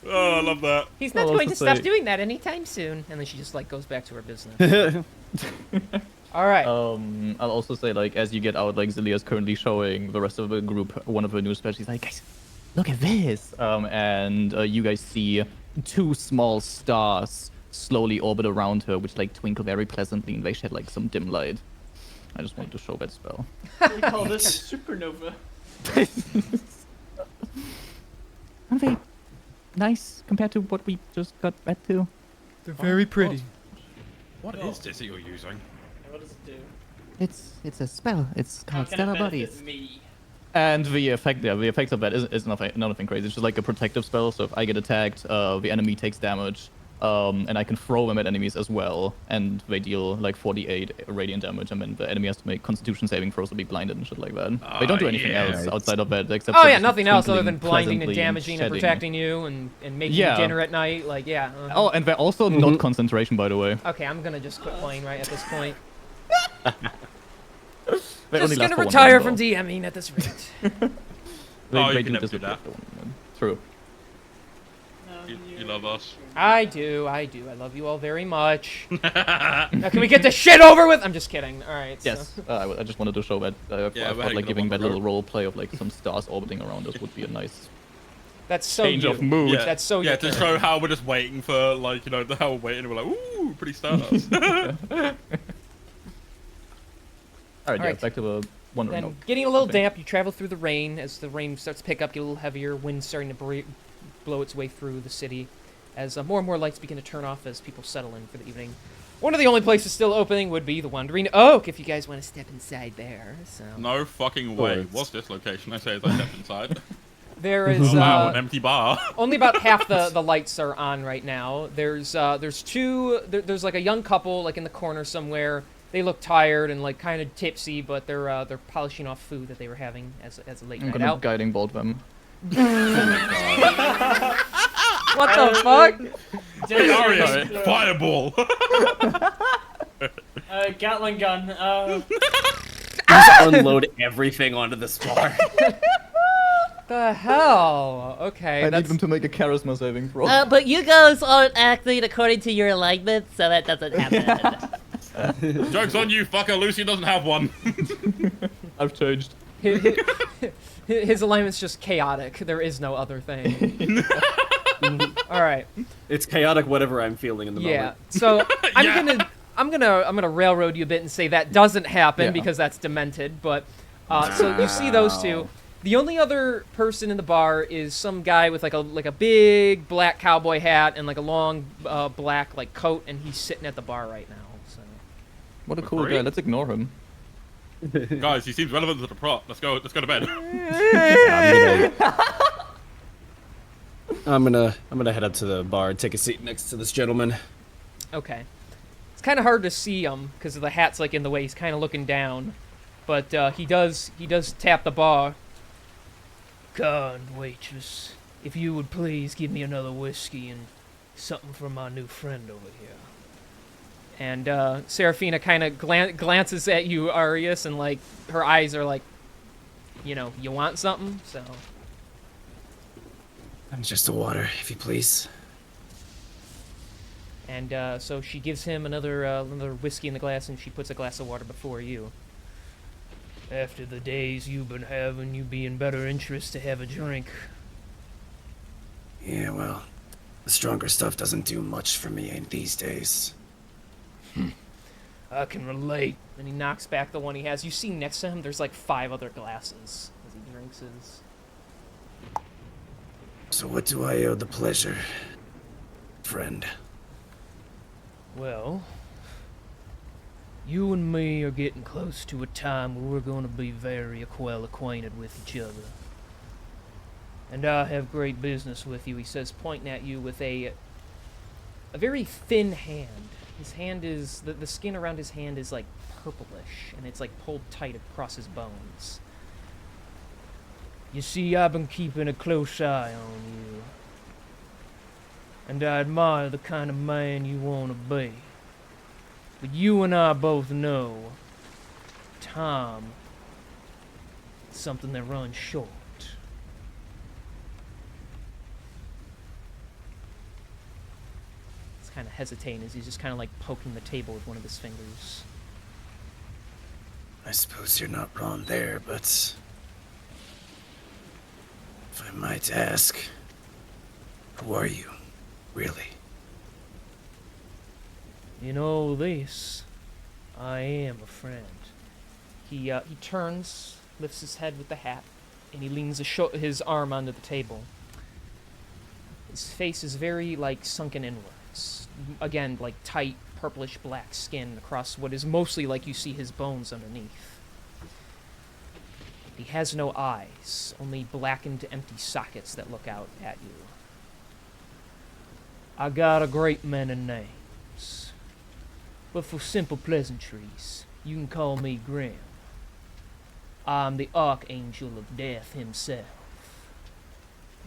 Oh, I love that. He's Well, not going to also stop say- doing that anytime soon. And then she just like goes back to her business. All right. I'll also say, like, as you get out, like, Zilia's currently showing the rest of the group one of her new spells. She's like, guys, look at this. And you guys see two small stars slowly orbit around her, which, like, twinkle very pleasantly, and they shed, like, some dim light. I just wanted to show that spell. We call this a supernova. Aren't they nice compared to what we just got back to? They're very pretty. What is this that you're using? What does it do? It's a spell. It's How called can it Stellar benefit Bodies. me? And the effect of that is nothing crazy. It's just like a protective spell. So if I get attacked, the enemy takes damage, and I can throw them at enemies as well, and they deal like 48 radiant damage, and then the enemy has to make Constitution saving throws to be blinded and shit like that. They don't do anything else outside of that, except Oh for yeah, just nothing else other than twinkling blinding and pleasantly damaging and shedding. protecting you and making Yeah. you dinner at night. Like yeah. Oh, and they're also not concentration, by the way. Okay, I'm gonna just quit playing right at this point. They only Just last gonna for 1 retire minute, from though. DMing at this rate. Oh, you They can never do disappear that. after 1 minute. True. No, You love us. I do. I love you all very much. Now can we get this shit over with? I'm just kidding. All right. so- Yes, I just wanted to show that. Yeah, I we're thought heading like up giving on the that little road. role play of like some stars orbiting around us would be a nice That's so change you. of mood. Yeah, That's so yeah, you. to show how we're just waiting for, like, you know, how we're waiting, and we're like, ooh, pretty stars. Alright, yeah, Alright. back to the wandering Then, note. getting a little Okay. damp, you travel through the rain. As the rain starts to pick up, get a little heavier. Wind starting to blow its way through the city. As more and more lights begin to turn off as people settle in for the evening. One of the only places still opening would be the Wandering Oak, if you guys want to step inside there. So No fucking way. Course. What's this location? I say as I step inside. there is Oh, wow, an empty bar. only about half the lights are on right now. There's there's like a young couple like in the corner somewhere. They look tired and like kind of tipsy, but they're polishing off food that they were having as a late I'm night gonna out. guiding bolt them. What the fuck? Darius, fireball. Gatling gun. Just unload everything onto the spar. The hell? Okay, I that's need them to make a charisma saving throw. But you guys aren't acting according to your alignment, so that doesn't happen. Joke's on you, fucker. Lucy doesn't have one. I've changed. his alignment's just chaotic. There is no other thing. All right. It's chaotic, whatever I'm feeling in the Yeah. moment. So Yeah. I'm gonna railroad you a bit and say that doesn't happen Yeah. because that's demented. But so you see those two. The only other person in the bar is some guy with like a big black cowboy hat and like a long black like coat, and he's sitting at the bar right now. So What a cool Great. guy. Let's ignore him. Guys, he seems relevant to the plot. Let's go to bed. I'm gonna head up to the bar and take a seat next to this gentleman. okay, it's kind of hard to see him because the hat's like in the way. He's kind of looking down, but he does tap the bar. Kind waitress, if you would please give me another whiskey and something for my new friend over here. And Seraphina kind of glances at you, Arius, and like her eyes are like, you know, you want something? So Just a water, if you please. and so she gives him another whiskey in the glass, and she puts a glass of water before you. After the days you've been having, you'd be in better interest to have a drink. Yeah, well, the stronger stuff doesn't do much for me these days. I can relate. And he knocks back the one he has. You see next to him, there's like 5 other glasses as he drinks his. So what do I owe the pleasure, friend? Well, you and me are getting close to a time where we're going to be very well acquainted with each other. And I have great business with you, he says, pointing at you with a very thin hand. His hand is, the skin around his hand is like purplish, and it's like pulled tight across his bones. You see, I've been keeping a close eye on you. And I admire the kind of man you want to be. But you and I both know time is something that runs short. He's kind of hesitating as he's just kind of like poking the table with one of his fingers. I suppose you're not wrong there, but if I might ask, who are you, really? In all this, I am a friend. He turns, lifts his head with the hat, and he leans his arm onto the table. His face is very, like, sunken inwards. Again, like, tight, purplish black skin across what is mostly like you see his bones underneath. He has no eyes, only blackened, empty sockets that look out at you. I got a great many names. But for simple pleasantries, you can call me Grim. I'm the Archangel of Death himself.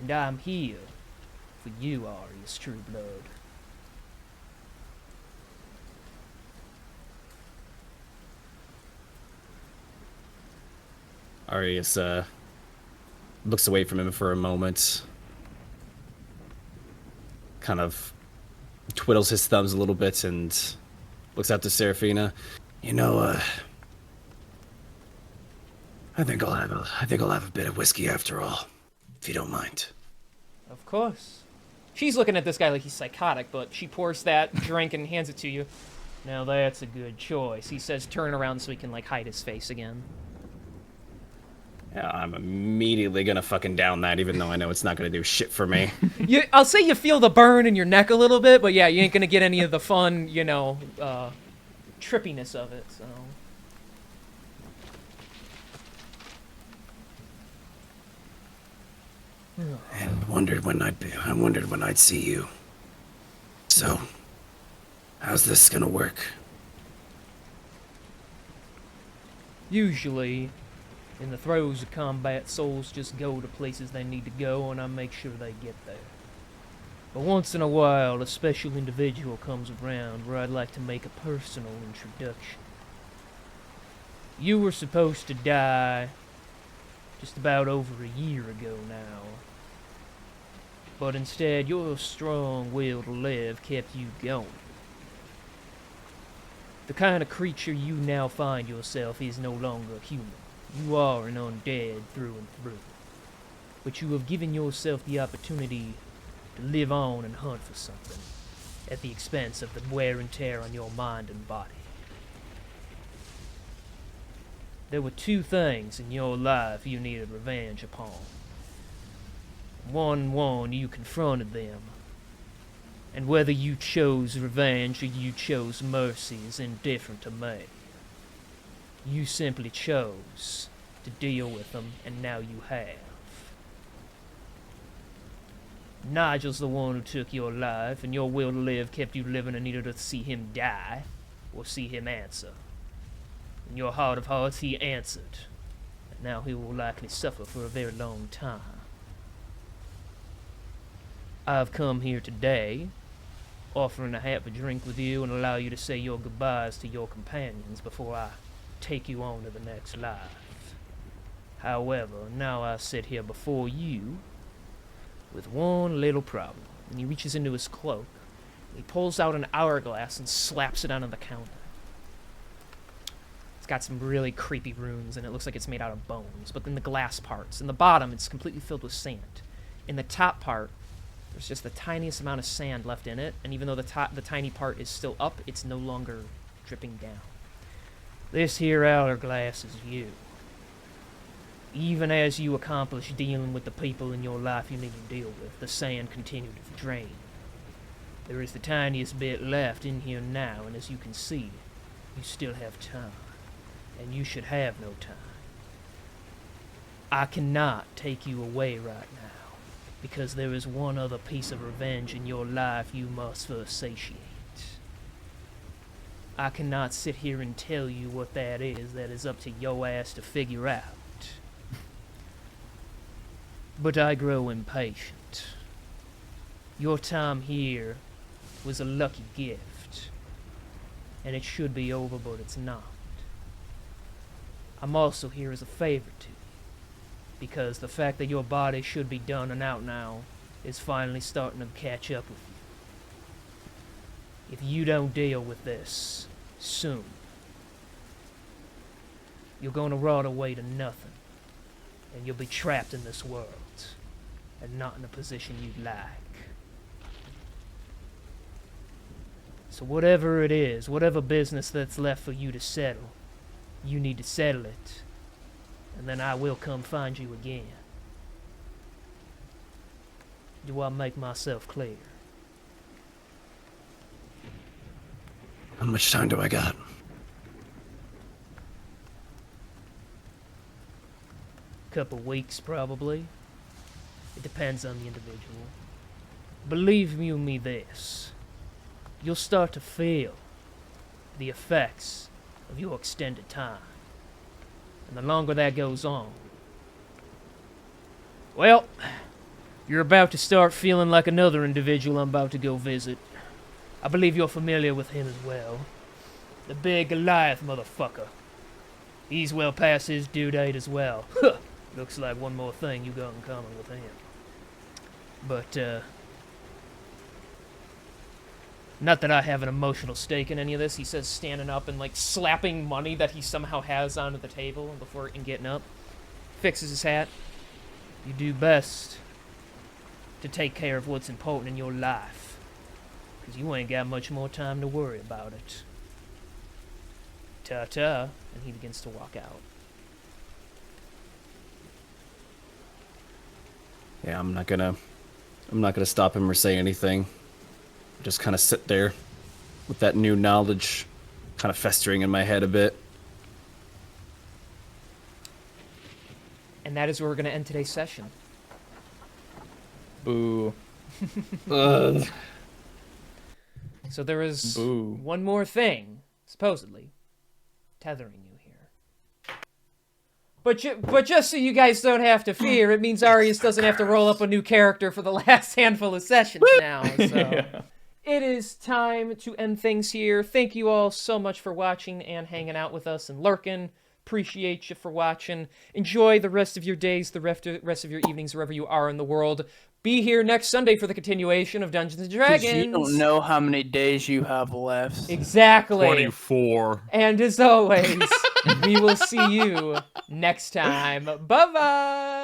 And I'm here for you, Arius Trueblood. Arius looks away from him for a moment, kind of twiddles his thumbs a little bit, and looks out to Seraphina. You know, I think I'll have a bit of whiskey after all, if you don't mind. Of course. She's looking at this guy like he's psychotic, but she pours that drink and hands it to you. Now that's a good choice. He says turn around so he can, like, hide his face again. Yeah, I'm immediately gonna fucking down that, even though I know it's not gonna do shit for me. I'll say you feel the burn in your neck a little bit, but yeah, you ain't gonna get any of the fun, you know, trippiness of it, so... And I wondered when I'd see you. So, how's this gonna work? Usually, in the throes of combat, souls just go to places they need to go, and I make sure they get there. But once in a while, a special individual comes around where I'd like to make a personal introduction. You were supposed to die just about over a year ago now. But instead, your strong will to live kept you going. The kind of creature you now find yourself is no longer human. You are an undead through and through. But you have given yourself the opportunity to live on and hunt for something, at the expense of the wear and tear on your mind and body. There were two things in your life you needed revenge upon. One, you confronted them. And whether you chose revenge or you chose mercy is indifferent to me. You simply chose to deal with them, and now you have. Nigel's the one who took your life, and your will to live kept you living and needed to see him die, or see him answer. In your heart of hearts, he answered, and now he will likely suffer for a very long time. I've come here today, offering to have a drink with you and allow you to say your goodbyes to your companions before I take you on to the next life. However, now I sit here before you with one little problem. And he reaches into his cloak, he pulls out an hourglass and slaps it onto the counter. It's got some really creepy runes, and it looks like it's made out of bones, but then the glass parts. In the bottom, it's completely filled with sand. In the top part, there's just the tiniest amount of sand left in it, and even though the tiny part is still up, it's no longer dripping down. This here hourglass is you. Even as you accomplish dealing with the people in your life you need to deal with, the sand continued to drain. There is the tiniest bit left in here now, and as you can see, you still have time. And you should have no time. I cannot take you away right now, because there is one other piece of revenge in your life you must first satiate. I cannot sit here and tell you what that is up to your ass to figure out. But I grow impatient. Your time here was a lucky gift, and it should be over, but it's not. I'm also here as a favor to you, because the fact that your body should be done and out now is finally starting to catch up with you. If you don't deal with this soon, you're going to rot away to nothing, and you'll be trapped in this world, and not in a position you'd like. So whatever it is, whatever business that's left for you to settle, you need to settle it, and then I will come find you again. Do I make myself clear? How much time do I got? Couple weeks, probably. It depends on the individual. Believe you me this, you'll start to feel the effects of your extended time. And the longer that goes on, well, you're about to start feeling like another individual I'm about to go visit. I believe you're familiar with him as well. The big Goliath motherfucker. He's well past his due date as well. Looks like one more thing you got in common with him. But, not that I have an emotional stake in any of this, he says, standing up and, like, slapping money that he somehow has onto the table before and getting up. Fixes his hat. You do best to take care of what's important in your life. Because you ain't got much more time to worry about it. Ta-ta. And he begins to walk out. Yeah, I'm not gonna stop him or say anything. Just kind of sit there with that new knowledge kind of festering in my head a bit. And that is where we're going to end today's session. Boo. So there is Boo. one more thing, supposedly, tethering you here. But just so you guys don't have to fear, it means Arius doesn't have to roll up a new character for the last handful of sessions now. So Yeah. it is time to end things here. Thank you all so much for watching and hanging out with us and lurking. Appreciate you for watching. Enjoy the rest of your days, the rest of your evenings, wherever you are in the world. Be here next Sunday for the continuation of Dungeons and Dragons. You don't know how many days you have left. Exactly. 24. And as always, we will see you next time. Bye-bye.